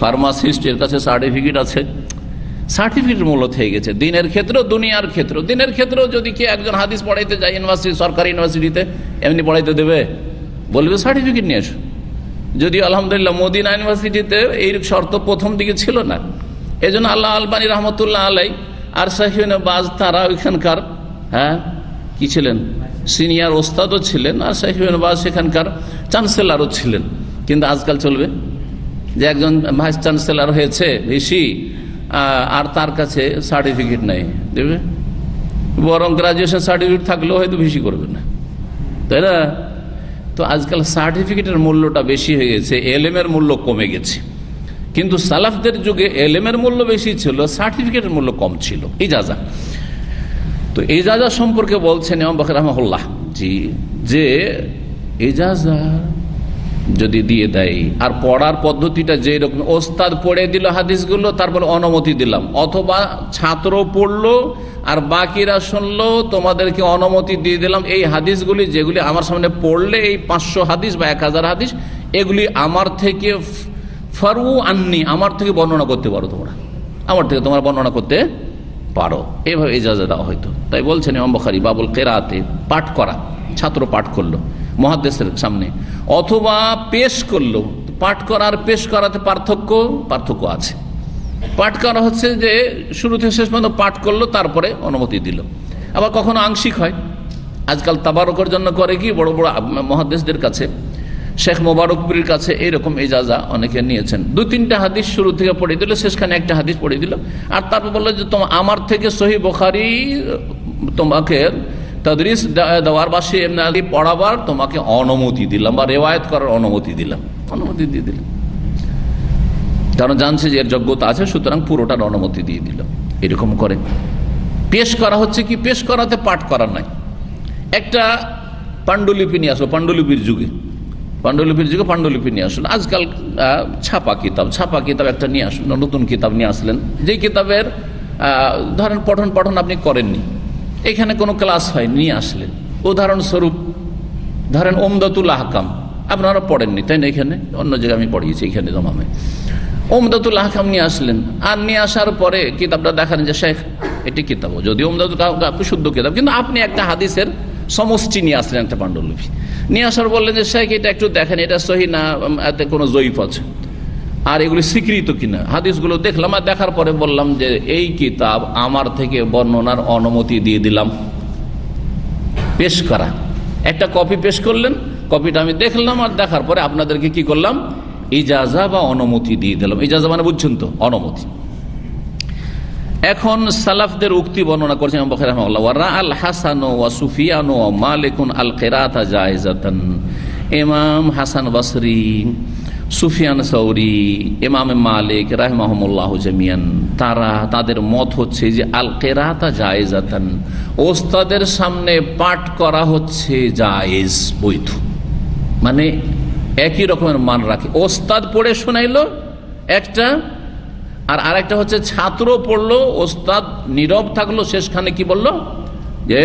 ফার্মাসিস্ট, এর কাছে সার্টিফিকেট আছে। সার্টিফিকেট মূল্য থেকে গেছে দিনের ক্ষেত্রেও দুনিয়ার ক্ষেত্রেও। দিনের ক্ষেত্রেও যদি কি একজন হাদিস পড়াইতে যায় ইউনিভার্সিটি, সরকারি ইউনিভার্সিটিতে, এমনি পড়াইতে দেবে? বলবে সার্টিফিকেট নিয়ে এসো। যদি আলহামদুলিল্লাহ মদিনা ইউনিভার্সিটিতে এই শর্ত প্রথম দিকে ছিল না, এই জন্য আল্লাহ আলবানী রহমতুল্লাহ আলাই আর শাহিন বাজ তারা ওইখানকার কি ছিলেন, সিনিয়র ওস্তাদও ছিলেন, আর শাহিন বাজ সেখানকার চ্যান্সেলারও ছিলেন। কিন্তু আজকাল চলবে যে একজন ভাইস চ্যান্সেলার হয়েছে বেশি আর তার কাছে সার্টিফিকেট নাই, দেবে? বরং গ্রাজুয়েশন সার্টিফিকেট থাকলেও হয়তো বেশি করবে না, তাই না? তো আজকাল সার্টিফিকেটের মূল্যটা বেশি হয়ে গেছে, এলেমের মূল্য কমে গেছে। কিন্তু সালাফদের যুগে এলেমের মূল্য বেশি ছিল, সার্টিফিকেটের মূল্য কম ছিল। ইজাজা, তো ইজাজা সম্পর্কে বলছেন ইমাম বখরি রাহমাহুল্লাহ জি, যে ইজাজা যদি দিয়ে দেয় আর পড়ার পদ্ধতিটা যে রকম, ওস্তাদ পড়ে দিল হাদিসগুলো, তারপর অনুমতি দিলাম, অথবা ছাত্র পড়লো আর বাকিরা শুনলো, তোমাদেরকে অনুমতি দিয়ে দিলাম এই হাদিসগুলি যেগুলি আমার সামনে পড়লে, এই 500 হাদিস বা 1000 হাদিস, এগুলি আমার থেকে ফারু আননি, আমার থেকে বর্ণনা করতে পারো, তোমরা আমার থেকে তোমরা বর্ণনা করতে পারো, এইভাবে ইজাজা দেওয়া হয়তো। তাই বলছেন ইমাম বুখারী বাবুল কিরাতে, পাঠ করা, ছাত্র পাঠ করলো মুহাদ্দিসের সামনে, অথবা পেশ করলো। পাঠ করা আর পেশ করাতে পার্থক্য আছে। পাঠ করা হচ্ছে যে শুরু থেকে শেষ পর্যন্ত পাঠ করলো, তারপরে অনুমতি দিল। আবার কখনো আংশিক হয়, আজকাল তাবারকের জন্য করে কি বড় বড় মুহাদ্দিসদের কাছে, শেখ মোবারকপুরীর কাছে এইরকম ইজাজা অনেকে নিয়েছেন। 2-3টা হাদিস শুরু থেকে পড়ে দিল, শেষখানে একটা হাদিস পড়ে দিল, আর তারপর বললো যে আমার থেকে সহিহ বুখারী তোমাকে তাদরিস দেওয়ার বা পড়াবার তোমাকে অনুমতি দিলাম, বা রেওয়ায়ত করার অনুমতি দিলাম, অনুমতি দিয়ে দিলাম, কারণ জানছে যে এর যোগ্যতা আছে, সুতরাং পুরোটার অনুমতি দিয়ে দিল। এরকম করে পেশ করা হচ্ছে কি, পেশ করাতে পাঠ করা নাই। একটা পাণ্ডুলিপি নিয়ে আসলো, পাণ্ডুলিপির যুগে পাণ্ডুলিপি নিয়ে আসলো। আজকাল ছাপা কিতাব একটা নিয়ে আসলো, নতুন কিতাব নিয়ে আসলেন, যে কিতাবের ধরেন পঠন আপনি করেননি, এখানে কোনো ক্লাস হয়, নিয়ে আসলেন। উদাহরণস্বরূপ ধরেন উমদাতুল আহকাম আপনারা পড়েননি, তাই না? এখানে অন্য জায়গায় আমি পড়িয়েছি, এখানে জমামে উমদাতুল আহকাম নিয়ে আসলেন, আর নিয়ে আসার পরে কিতাবটা দেখান যে শেখ এটি কিতাব, যদি উমদাতুল আহকাম শুদ্ধ কিতাব, কিন্তু আপনি একটা হাদিসের সমষ্টি নিয়ে আসলেন, একটা পাণ্ডুলিপি নিয়ে আসার বললেন যে শেখ এটা একটু দেখেন, এটা সহি না, এতে কোনো জয়ীফ আছে, আর এগুলি স্বীকৃত কিনা। হাদিসগুলো দেখলাম, আর দেখার পরে বললাম যে এই কিতাব আমার থেকে বর্ণনার অনুমতি দিয়ে দিলাম। পেশ করা, একটা কপি পেশ করলেন, কপিটা আমি দেখলাম, আর দেখার পরে আপনাদেরকে কি করলাম, ইজাজা বা অনুমতি দিয়ে দিলাম। ইজাজা মানে বুঝছেন তো, অনুমতি। এখন সালাফদের উক্তি বর্ণনা করছেন ইমাম বুখারী রাহিমাহুল্লাহ, ওয়া রাআল হাসান ওয়া সুফিয়ান ওয়া মালিকুন আল কিরাতা জায়েজাতান। ইমাম হাসান বসরি, সুফিয়ান সৌরি, ইমাম মালিক রাহিমাহুমুল্লাহ জামিয়ান, তাদের মত হচ্ছে যে আল কিরাতা জায়েজাতান, ওস্তাদের সামনে পাঠ করা হচ্ছে জায়েজ, বৈধ, মানে একই রকমের মান রাখে। ওস্তাদ পড়ে শোনাইলো একটা, আর আরেকটা হচ্ছে ছাত্র পড়লো, ওস্তাদ নীরব থাকলো, শেষখানে কি বললো যে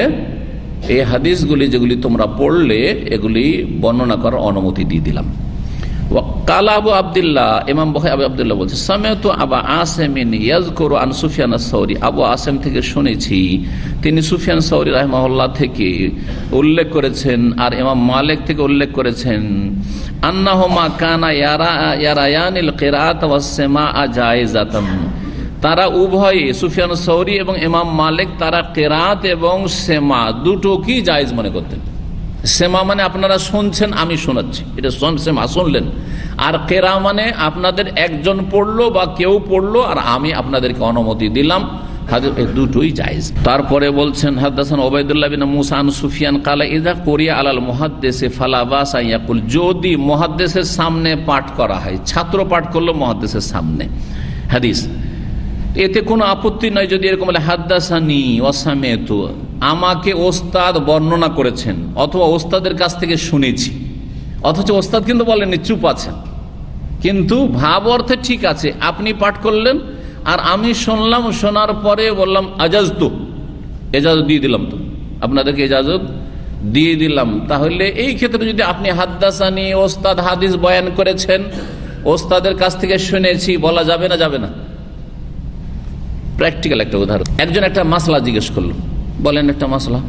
এই হাদিসগুলি যেগুলি তোমরা পড়লে এগুলি বর্ণনা করার অনুমতি দিয়ে দিলাম। কালা আবু আব্দুল্লাহ, ইমাম বুখারী আবু আব্দুল্লাহ বলছে, সামিআতু আবা আসিমিন ইয়াযকুরু আন সুফিয়ান আস-সাউরি, আবু আসিম থেকে শুনেছি, তিনি সুফিয়ান সাউরি রাহিমাহুল্লাহ থেকে উল্লেখ করেছেন, আর ইমাম মালিক থেকে উল্লেখ করেছেন, আন্নাহুমা কানা ইয়ারায়ানিল কিরাআত ওয়াস সামাআ জায়েজাতান, তারা উভয়ে সুফিয়ান সাউরি এবং ইমাম মালিক তারা কিরাআত এবং সেমা দুটো কি জায়েজ মনে করতেন। সেমা মানে আপনারা শুনছেন, আমি শোনাচ্ছি, এটা সেমা শুনলেন। আর কেরা মানে আপনাদের একজন পড়লো বা কেউ পড়লো আর আমি আপনাদেরকে অনুমতি দিলাম, দুটোই জায়েজ। তারপরে বলছেন হাদাসান ওবাইদুল্লাহ বিন মুসা আন সুফিয়ান কালা ইযা কুরিয়া আলাল মুহাদ্দিসি ফালা বাসা ইয়াকুল, যদি মুহাদ্দিসের সামনে পাঠ করা হয়, ছাত্র পাঠ করলো মুহাদ্দিসের সামনে হাদিস, এতে কোনো আপত্তি নয় যদি এরকম বলে হাদাসানি ওয়া সামিতু, আমাকে ওস্তাদ বর্ণনা করেছেন অথবা ওস্তাদের কাছ থেকে শুনেছি, অথচ ওস্তাদ কিন্তু বলেননি, চুপ আছেন, কিন্তু ভাব অর্থে ঠিক আছে, আপনি পাঠ করলেন আর আমি শুনলাম, শোনার পরে বললাম আজাজতু, এজাজত দিয়ে দিলাম, তো আপনাদেরকে এজাজত দিয়ে দিলাম। তাহলে এই ক্ষেত্রে যদি আপনি হাদাসানি, ওস্তাদ হাদিস বয়ান করেছেন, ওস্তাদের কাছ থেকে শুনেছি, বলা যাবে না? যাবে না। প্র্যাকটিক্যাল একটা উদাহরণ, একজন একটা মাসলা জিজ্ঞেস করলো, বলেন একটা মাসলা,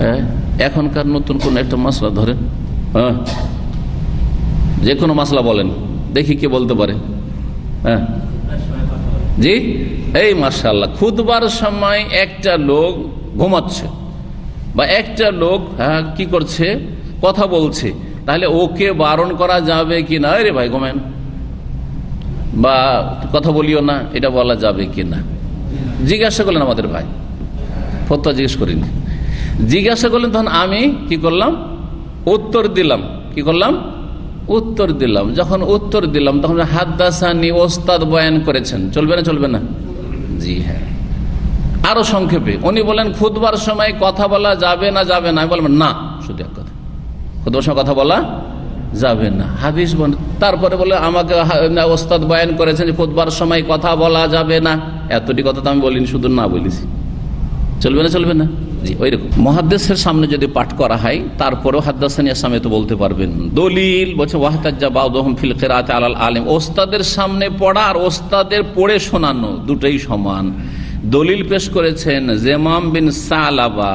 হ্যাঁ এখনকার নতুন কোন একটা মাসলা ধরেন, হ্যাঁ যে কোনো মাসলা বলেন, দেখি কে বলতে পারে। হ্যাঁ জি, এই মাশাআল্লাহ, খুতবার সময় একটা লোক ঘুমাচ্ছে বা একটা লোক কি করছে, কথা বলছে, তাহলে ওকে বারণ করা যাবে কি না, রে ভাই ঘুমেন বা কথা বলিও না, এটা বলা যাবে কি না? জিজ্ঞাসা করলেন আমাদের ভাই, ফতোয়া জিজ্ঞেস করিনি, জিজ্ঞাসা করলেন, তখন আমি কি করলাম, উত্তর দিলাম। কি করলাম? উত্তর দিলাম। যখন উত্তর দিলাম তখন হাদাসানি, ওস্তাদ বয়ান করেছেন, চলবে না? চলবে না? জি হ্যাঁ। আরো সংক্ষেপে উনি বলেন খুতবার সময় কথা বলা যাবে না? যাবে না। আমি বললাম না, শুধু এক কথা, খুতবার সময় কথা বলা যাবে না, হাদিস বল। তারপরে বলে আমাকে ওস্তাদ বয়ান করেছেন যে খুতবার সময় কথা বলা যাবে না, এতটি কথা তো আমি বলিনি, শুধু না বলেছি, চলবে না? চলবে না? জি ওইরকম মুহাদ্দিসের সামনে যদি পাঠ করা হয়, তারপরেও হাদাসানি সামনে তো বলতে পারবেন। দলিল বলছে ওয়াহতাজ্জা বাউদুহুম ফিল কিরাআতি আলাল আলিম, ওস্তাদের সামনে পড়া আর ওস্তাদের পড়ে শোনানো দুটোই সমান। দলিল পেশ করেছেন জেমাম বিন সালাবা,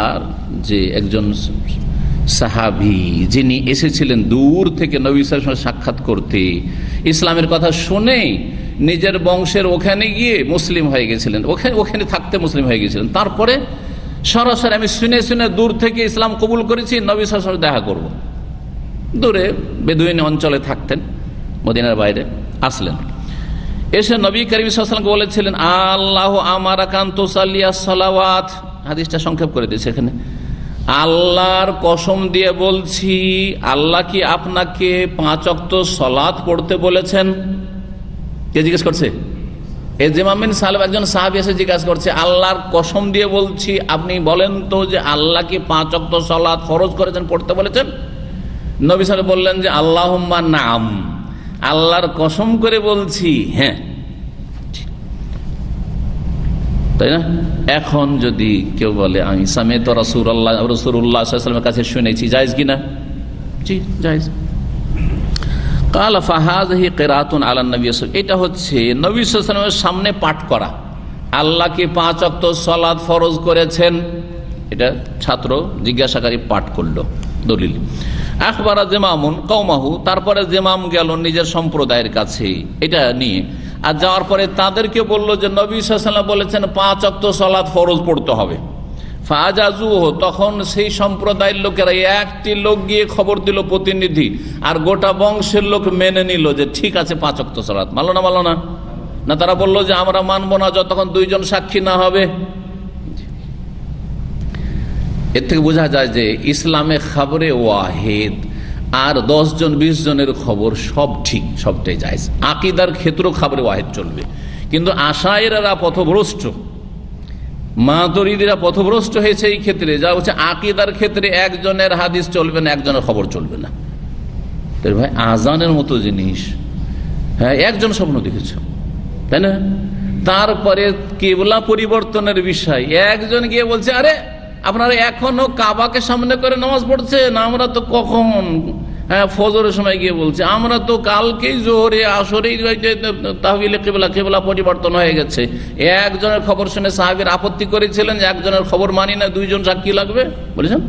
আর যে একজন সাহাবী যিনি এসেছিলেন দূর থেকে নবী সাল্লাল্লাহু আলাইহি ওয়াসাল্লাম সাক্ষাৎ করতে, ইসলামের কথা শুনে নিজের বংশের ওখানে গিয়ে মুসলিম হয়ে গেছিলেন, ওখানে থাকতে মুসলিম হয়ে গেছিলেন। তারপরে সরাসরি আমি শুনে শুনে দূর থেকে ইসলাম কবুল করেছি, নবী সাল্লাল্লাহু আলাইহি ওয়াসাল্লাম দেখা করব। দূরে বেদুইন অঞ্চলে থাকতেন, মদিনার বাইরে আসলেন, এসে নবী করিম সাল্লাল্লাহু আলাইহি ওয়াসাল্লাম বলেছিলেন আল্লাহু আমারাকা আন তুসাল্লিয়া সালাওয়াত, হাদিসটা সংক্ষেপ করে দিয়েছে এখানে। আল্লাহর কসম দিয়ে বলছি, আল্লাহ কি আপনাকে 5 ওয়াক্ত সালাত পড়তে বলেছেন? কে জিজ্ঞেস করছে? জেমাম বিন সালাবা, একজন সাহাবী এসে জিজ্ঞাসা করছে, আল্লাহর কসম দিয়ে বলছি আপনি বলেন তো যে আল্লাহ কি 5 ওয়াক্ত সালাত ফরজ করেছেন, পড়তে বলেছেন? নবী সাল্লাল্লাহু আলাইহি ওয়াসাল্লাম বললেন যে আল্লাহুম্মা নাম, আল্লাহর কসম করে বলছি হ্যাঁ। তাই না? এখন যদি কেউ বলে আমি সামি'তু রাসূলুল্লাহ সাল্লাল্লাহু আলাইহি ওয়াসাল্লামের কাছে শুনেছি, জায়েজ কিনা? জি জায়েজ। কালা ফাহাযিহি কিরাআতুন আলা নবী সাল্লাল্লাহু আলাইহি ওয়াসাল্লাম, এটা হচ্ছে নবী সাল্লাল্লাহু আলাইহি ওয়াসাল্লামের সামনে পাঠ করা, আল্লাহকে 5 ওয়াক্ত সালাত ফরজ করেছেন, এটা ছাত্র জিজ্ঞাসাকারী পাঠ করলো। দলিল আখবারা জেমামুন কওমাহু, তারপরে জেমাম গেল নিজের সম্প্রদায়ের কাছে এটা নিয়ে, আর যাওয়ার পরে তাদেরকে বললো যে নবী সাল্লাল্লাহু আলাইহি ওয়াসাল্লাম বলেছেন 5 ওয়াক্ত সালাত ফরজ পড়তে হবে। ফাজাজুহু, তখন সেই সম্প্রদায়ের লোকেরা, একটি লোক গিয়ে খবর দিল প্রতিনিধি, আর গোটা বংশের লোক মেনে নিল যে ঠিক আছে 5 ওয়াক্ত সালাত। মানলো না? মানলো না? না, তারা বললো যে আমরা মানবো না যতক্ষণ 2 জন সাক্ষী না হবে। এর থেকে বোঝা যায় যে ইসলামে খবরে ওয়াহিদ আর 10 জন 20 জনের খবর সব ঠিক, সবটাই জায়েজ। আকীদার ক্ষেত্রেও খবরে ওয়াহিদ চলবে, কিন্তু আশায়েরারা পথভ্রষ্ট, মাতুরিদিরা পথভ্রষ্ট হয়েছে এই ক্ষেত্রে, যা হচ্ছে আকীদার ক্ষেত্রে একজনের হাদিস চলবে না, একজনের খবর চলবে না। তাই ভাই আজানের মতো জিনিস, হ্যাঁ একজন স্বপ্ন দেখেছ, তাই না? তারপরে কিবলা পরিবর্তনের বিষয়, একজন গিয়ে বলছে আরে আপনারা এখনো কাবাকে সামনে করে নামাজ পড়ছেন, আমরা তো কখন ফজরের সময় গিয়ে বলছে আমরা তো কালকেই জোহরে আসরেই তাহবিলে কিবলা পরিবর্তন হয়ে গেছে। একজনের খবর শুনে সাহাবীর আপত্তি করেছিলেন যে একজনের খবর মানি না, 2 জন সাক্ষী লাগবে বলেছেন।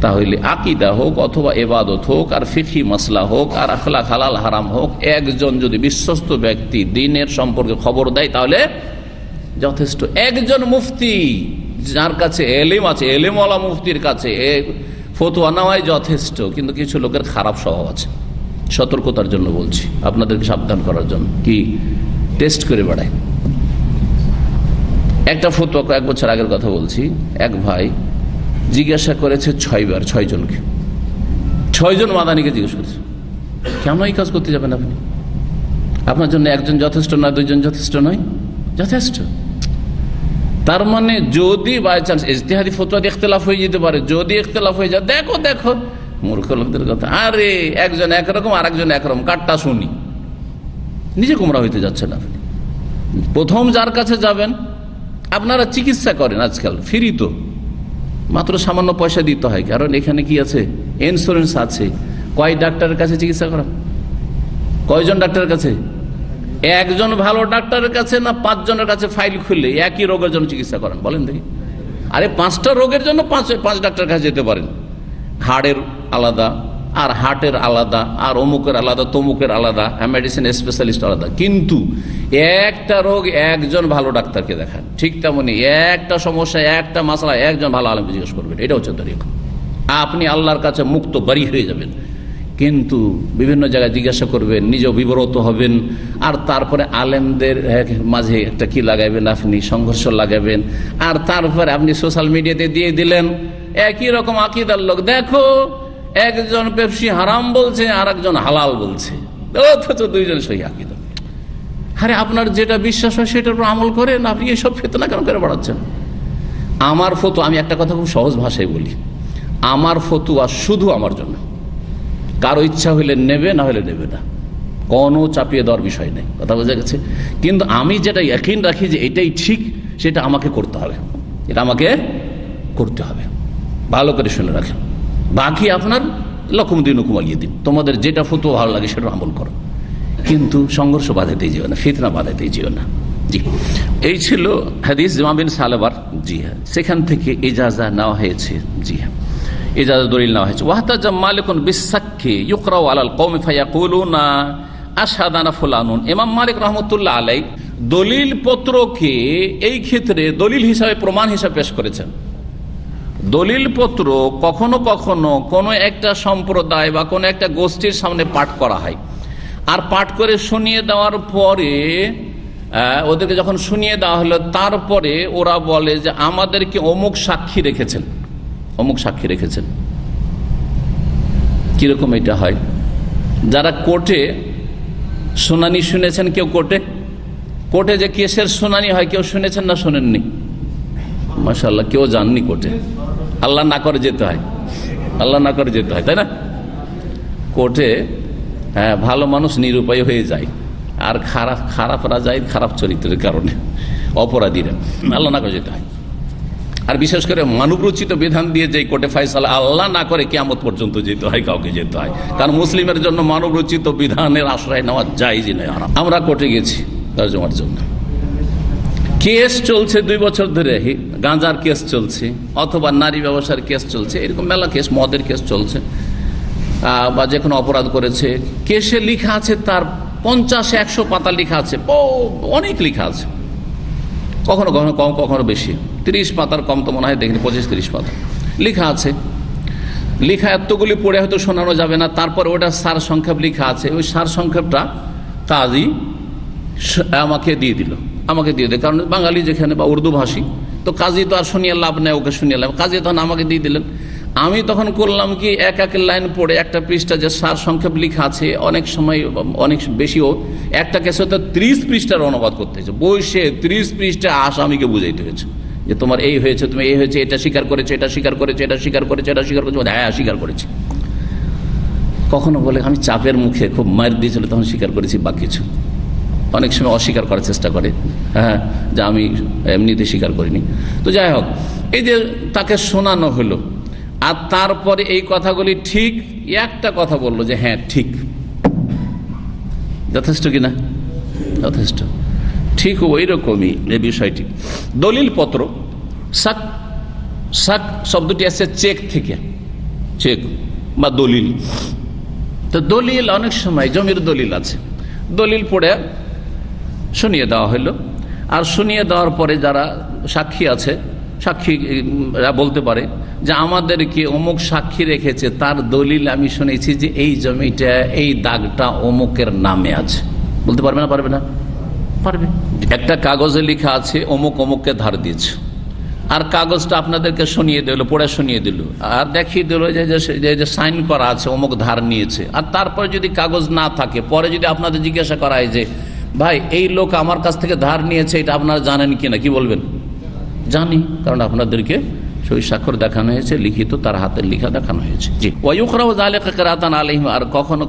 তাহলে আকীদা হোক অথবা ইবাদত হোক আর ফিকহি মাসলা হোক আর আখলাক হালাল হারাম হোক, একজন যদি বিশ্বস্ত ব্যক্তি দ্বীনের সম্পর্কে খবর দেয় তাহলে যথেষ্ট। একজন মুফতি যার কাছে এলিম আছে, এলিমওয়ালা মুফতির কাছে ফতোয়া নেওয়াই যথেষ্ট, কিন্তু কিছু লোকের খারাপ স্বভাব আছে। সতর্কতার জন্য বলছি, আপনাদেরকে সাবধান করার জন্য। কি টেস্ট করে বেড়ায়। একটা ফতোয়া কয়েক বছর আগের কথা বলছি, এক ভাই জিজ্ঞাসা করেছে 6 বার, 6 জনকে, 6 জন মাদানিকে জিজ্ঞেস করেছে কেন এই কাজ করতে যাবেন আপনি? আপনার জন্য একজন যথেষ্ট নয়, 2 জন যথেষ্ট নয়? যথেষ্ট। তার মানে যদি বাই চান্স ইজতিহাদি ফতোয়াতে ইখতিলাফ হয়ে যেতে পারে, যদি ইখতিলাফ হয়ে যায়, দেখো দেখো মূর্খ লোকদের কথা, আরে একজন একরকম আর একজন একরকম, কাটটা শুনি, নিজে গুমরা হইতে যাচ্ছেন আপনি। প্রথম যার কাছে যাবেন, আপনারা চিকিৎসা করেন আজকাল ফ্রি, তো মাত্র সামান্য পয়সা দিতে হয়, কারণ এখানে কি আছে, ইন্স্যুরেন্স আছে। কয় ডাক্তারের কাছে চিকিৎসা করা? কয়জন ডাক্তারের কাছে? একজন ভালো ডাক্তারের কাছে না 5 জনের কাছে ফাইল খুললে একই রোগের জন্য চিকিৎসা করেন? বলেন দেখি। আরে 5টা রোগের জন্য 5 ডাক্তারের কাছে যেতে পারেন। হাড়ের আলাদা, আর হার্টের আলাদা, আর অমুকের আলাদা, তমুকের আলাদা, মেডিসিন স্পেশালিস্ট আলাদা, কিন্তু একটা রোগ একজন ভালো ডাক্তারকে দেখান। ঠিক তেমনি একটা সমস্যা, একটা মাসলা একজন ভালো আলেমকে জিজ্ঞেস করবেন। এটা হচ্ছে তরিকা। আপনি আল্লাহর কাছে মুক্ত বাড়ি হয়ে যাবেন। কিন্তু বিভিন্ন জায়গায় জিজ্ঞাসা করবেন, নিজেও বিব্রত হবেন, আর তারপরে আলেমদের মাঝে একটা কি লাগাইবেন, আপনি সংঘর্ষ লাগাবেন, আর তারপরে আপনি সোশ্যাল মিডিয়াতে দিয়ে দিলেন একই রকম আকীদার লোক, দেখো একজন পেপসি হারাম বলছে আর একজন হালাল বলছে, অথচ 2 জন সহি আকীদা। আরে আপনার যেটা বিশ্বাস হয় সেটার উপর আমল করেন, আপনি এইসব ফিতনা কেন করে বাড়াচ্ছেন? আমার ফতোয়া, আমি একটা কথা খুব সহজ ভাষায় বলি, আমার ফতোয়া শুধু আমার জন্য। কারো ইচ্ছা হইলে নেবে, না হলে নেবে না, কোনো চাপিয়ে দেওয়ার বিষয় নেই। কথা বোঝা গেছে? কিন্তু আমি যেটা ইয়াকিন রাখি যে এটাই ঠিক, সেটা আমাকে করতে হবে, এটা আমাকে করতে হবে। ভালো করে শুনে রাখেন। বাকি আপনার লকুম দিনুকুম ওয়ালিয়া দিন, তোমাদের যেটা ফতোয়া ভালো লাগে সেটা আমল করো, কিন্তু সংঘর্ষ বাধাতেই যেও না, ফিতনা বাধাতেই যেও না। জি, এই ছিল হাদিস জামা বিন সালেবার। জি হ্যাঁ, সেখান থেকে ইজাজা নেওয়া হয়েছে। জি হ্যাঁ, ইজাজা দলিল নেওয়া হয়েছে। ওয়াহতাজা মালিকুন বিসাক্কি ইউকরাউ আলাল কওমি ফায়াকুলুনা আশহাদানা ফুলানুন। ইমাম মালিক রাহমাতুল্লাহ আলাইহি দলিল পত্রকে এই ক্ষেত্রে দলিল হিসাবে, প্রমাণ হিসাবে পেশ করেছেন। দলিল পত্র কখনো কখনো কোনো একটা সম্প্রদায় বা কোনো একটা গোষ্ঠীর সামনে পাঠ করা হয়, আর পাঠ করে শুনিয়ে দেওয়ার পরে ওদেরকে যখন শুনিয়ে দেওয়া হলো, তারপরে ওরা বলে যে আমাদেরকে অমুক সাক্ষী রেখেছেন, অমুক সাক্ষী রেখেছেন। কিরকম এটা হয়? যারা কোর্টে শুনানি শুনেছেন, কেউ কোর্টে যে কেসের শুনানি হয়, কেউ শুনেছেন না শোনেননি? মাশাআল্লাহ, কেউ যাননি কোর্টে। আল্লাহ না করে যেতে হয়, আল্লাহ না করে যেতে হয়, তাই না? কোর্টে ভালো মানুষ নিরুপায় হয়ে যায়, আর খারাপরা যায় খারাপ চরিত্রের কারণে, অপরাধীরা। আল্লাহ না করে যেতে হয়। আর বিশেষ করে মানবরচিত বিধান দিয়ে যে কোর্টে ফয়সালা, আল্লাহ না করে কিয়ামত পর্যন্ত যেতে হয়, কাউকে যেতে হয়। কারণ মুসলিমের জন্য মানবরচিত বিধানের আশ্রয় নেওয়া জায়েজই নয়। আমরা কোর্টে গেছি তর্জমার জন্য, কেস চলছে 2 বছর ধরে, গাঁজার কেস চলছে, অথবা নারী ব্যবসার কেস চলছে, এরকম মেলা কেস, মদের কেস চলছে, বা যে কোনো অপরাধ করেছে। কেসে লিখা আছে তার 50-100 পাতা লিখা আছে, অনেক লিখা আছে, কখনো কখনো কম, কখনো বেশি। 30 পাতার কম তো মনে হয় দেখিনি, 25-30 পাতা লিখা আছে। লিখা এতগুলি পড়ে হয়তো শোনানো যাবে না, তারপর ওটা সার সংক্ষেপ লিখা আছে। ওই সার সংক্ষেপটা কাজী আমাকে দিয়ে দিল, কারণ বাঙালি যেখানে বা উর্দু ভাষী, তো কাজী তো আর শুনিয়ে লাভ নেই, ওকে শুনিয়ে লাভ, কাজী তখন আমাকে দিয়ে দিলেন। আমি তখন করলাম কি, এক লাইন পড়ে একটা পৃষ্ঠা যে সার সংক্ষেপ লিখা আছে, অনেক সময় অনেক বেশিও, একটা কেসে তো 30 পৃষ্ঠার অনুবাদ করতে হয়েছে, বসে 30 পৃষ্ঠা আসামিকে বুঝাইতে হয়েছে যে তোমার এই হয়েছে, তুমি এই হয়েছে, এটা স্বীকার করেছে, এটা স্বীকার করেছে, এটা স্বীকার করেছে, এটা স্বীকার করেছে, হ্যাঁ স্বীকার করেছে। কখনো বলে আমি চাপের মুখে খুব মার দিয়েছিল, তখন স্বীকার করেছি বা কিছু। অনেক সময় অস্বীকার করার চেষ্টা করে, হ্যাঁ, যে আমি এমনিতে স্বীকার করিনি। তো যাই হোক, এই যে তাকে শোনানো হলো, আর তারপরে এই কথাগুলি ঠিক, একটা কথা বললো যে হ্যাঁ ঠিক, যথেষ্ট কিনা? যথেষ্ট। ঠিক ওই রকমই এই বিষয়টি। দলিল পত্র, সাক শব্দটি আসছে চেক থেকে, চেক বা দলিল। তো দলিল অনেক সময় জমির দলিল আছে, দলিল পড়ে শুনিয়ে দেওয়া হলো, আর শুনিয়ে দেওয়ার পরে যারা সাক্ষী আছে, সাক্ষীরা বলতে পারে যে আমাদেরকে অমুক সাক্ষী রেখেছে, তার দলিল আমি শুনেছি যে এই জমিটা, এই দাগটা অমুকের নামে আছে। বলতে পারবে না? পারবে না? পারবে। একটা কাগজে লেখা আছে অমুক অমুককে ধার দিয়েছে, আর কাগজটা আপনাদেরকে শুনিয়ে দিল, পড়ে শুনিয়ে দিল, আর দেখিয়ে দিল যে সাইন করা আছে অমুক ধার নিয়েছে। আর তারপরে যদি কাগজ না থাকে, পরে যদি আপনাদের জিজ্ঞাসা করা হয় যে ভাই এই লোক আমার কাছ থেকে ধার নিয়েছে, এটা আপনারা জানেন কিনা, কি বলবেন? জানি, কারণ আপনাদেরকে সই স্বাক্ষর দেখানো হয়েছে, লিখিত তার হাতের লেখা দেখানো হয়েছে। জি, ওয়ায়ুকরাউ যালিকা কিরাতান আলাইহিম, আর কখনো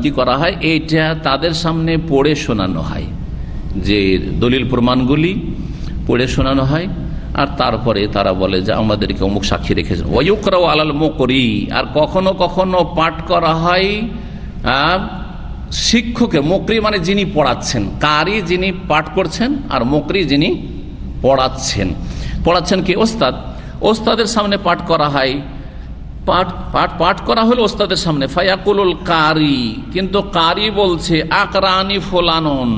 কি করা হয়, এইটা তাদের সামনে পড়ে শোনানো হয়, যে দলিল প্রমাণগুলি পড়ে শোনানো হয়, আর তারপরে তারা বলে যে আমাদেরকে অমুক সাক্ষী রেখেছেন। ওয়ায়ুকরাউ আলাল মুকরি, আর কখনো কখনো পাঠ করা হয় শিক্ষকের। মুকরি মানে যিনি পড়াচ্ছেন, কারি যিনি পাঠ করছেন, আর মুকরি যিনি পড়াচ্ছেন। পড়াচ্ছেন কি? ওস্তাদ। ওস্তাদের সামনে পাঠ করা হয়। পাঠ করা হলো ওস্তাদের সামনে। ফায়াকুলুল কারি, কিন্তু কারি বলছে আকরানি ফুলানুন,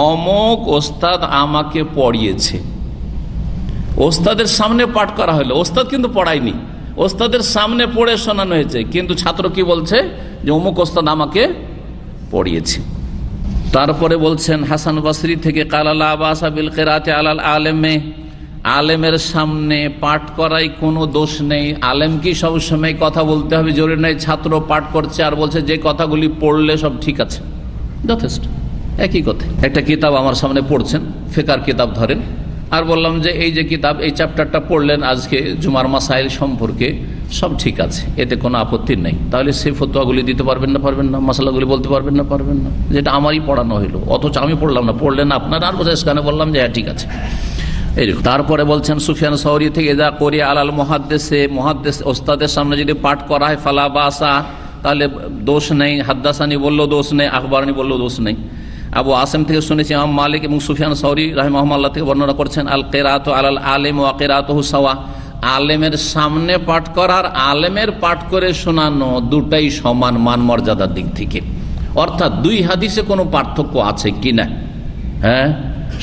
অমুক ওস্তাদ আমাকে পড়িয়েছে। ওস্তাদের সামনে পাঠ করা হলো, ওস্তাদ কিন্তু পড়ায়নি, ওস্তাদের সামনে পড়ে শোনানো হয়েছে, কিন্তু ছাত্র কি বলছে? যে অমুক ওস্তাদ আমাকে পড়িয়েছে। তারপরে বলছেন হাসান বসরি থেকে, কালা লা বাসা বিল কিরাতি আলাল আলেমে, আলেমের সামনে পাঠ করাই কোনো দোষ নেই। আলেম কি সবসময় কথা বলতে হবে জরুরি নেই। ছাত্র পাঠ করছে আর বলছে যে কথাগুলি পড়লে সব ঠিক আছে, যথেষ্ট। একই কথা। একটা কিতাব আমার সামনে পড়ছেন, ফিকহের কিতাব ধরেন, আর বললাম যে এই যে কিতাব, এই চ্যাপ্টারটা পড়লেন আজকে জুমার মাসাইল সম্পর্কে, সব ঠিক আছে, এতে কোনো আপত্তি নেই। তাহলে সেই ফতোয়াগুলি দিতে পারবেন না? পারবেন না। মশলাগুলি বলতে পারবেন না? পারবেন না। যেটা আমারই পড়ানো হইলো, অথচ আমি পড়লাম না, পড়লেন আপনারা, আর বোঝা সেখানে বললাম যে হ্যাঁ ঠিক আছে। তারপরে বলছেন সুফিয়ান সাউরি থেকে, যা করি আলাল মুহাদ্দিসে, মুহাদ্দিস ওস্তাদের সামনে যদি পাঠ করা হয়, ফালা বাসা, তাহলে দোষ নেই। হাদ্দাসানি বললেও দোষ নেই, আখবারানি বললেও দোষ নেই। আবু আসেম থেকে শুনেছি ইমাম মালিক এবং সুফিয়ান সাউরি রাহিমাহুল্লাহ থেকে বর্ণনা করছেন, আল কিরাতু আলাল আলিম ওয়া কিরাতুহু সাওয়া, আলেমের সামনে পাঠ করার আলেমের পাঠ করে শোনানো দুটাই সমান মান মর্যাদার দিক থেকে। অর্থাৎ দুই হাদিসে কোনো পার্থক্য আছে কিনা, হ্যাঁ,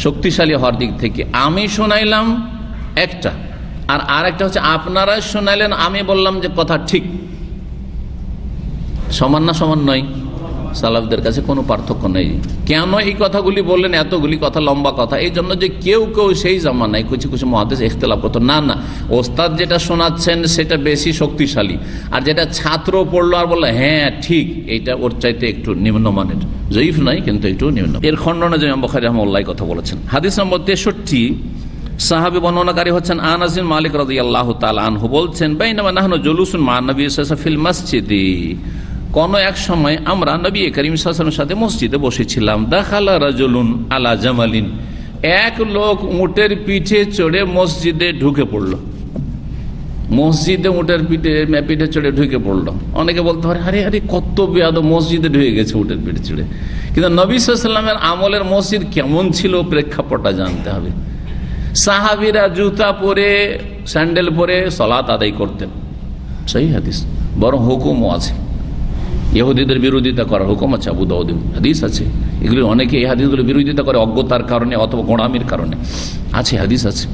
শক্তিশালী হওয়ার দিক থেকে। আমি শোনাইলাম একটা, আর আরেকটা হচ্ছে আপনারা শোনাইলেন, আমি বললাম যে কথা ঠিক। সমান না সমান নয়? সালাফদের কাছে কোনো পার্থক্য নেই। কেন এই কথাগুলি বললেন? এতগুলি কথা, লম্বা কথা, এই জন্য যে কেউ কেউ সেই জামানায় কিছু কিছু মুহাদ্দিস ইখতিলাফ করতো। না, ওস্তাদ যেটা শোনাচ্ছেন সেটা বেশি শক্তিশালী, আর যেটা ছাত্র পড়লো আর বললো হ্যাঁ ঠিক, এইটা ওর চাইতে একটু নিম্নমানের, জয়ীফ নাই কিন্তু একটু নিম্ন। এর খণ্ডনে যে ইমাম বুখারী রাহিমাহুল্লাহ কথা বলেছেন। হাদিস নম্বর 63, সাহাবী বর্ণনাকারী হচ্ছেন আনাস বিন মালিক রাদিয়াল্লাহু তাআলা আনহু বলছেন, বাইনামা নাহনু জুলুসুন মা নবী সাল্লাল্লাহু আলাইহি ওয়াসাল্লাম ফিল মসজিদি, কোন এক সময় আমরা নবী করিম সাল্লাল্লাহু আলাইহি ওয়াসাল্লামের সাথে মসজিদে বসেছিলাম। দাখালা রাজুলুন আলা জামালিন, এক লোক উটের পিঠে চড়ে মসজিদে ঢুকে পড়লো। মসজিদে উটের পিঠে চড়ে ঢুকে পড়লো। অনেকে বলতে পারে আরে আরে কত বেয়াদব, মসজিদে ঢুকে গেছে উটের পিঠে চড়ে। কিন্তু নবী সাল্লাল্লাহু আলাইহি ওয়াসাল্লামের আমলের মসজিদ কেমন ছিল প্রেক্ষাপটটা জানতে হবে। সাহাবীরা জুতা পরে, স্যান্ডেল পরে সালাত আদায় করতেন, সেই হাদিস। বরং হুকুমও আছে, ইহুদিদের বিরোধিতা করার হুকুম আছে, আবু দাউদে হাদিস আছে। এগুলি অনেকে এই হাদিসগুলো বিরোধিতা করে অজ্ঞতার কারণে অথবা গোঁড়ামির কারণে, আছে হাদিস আছে।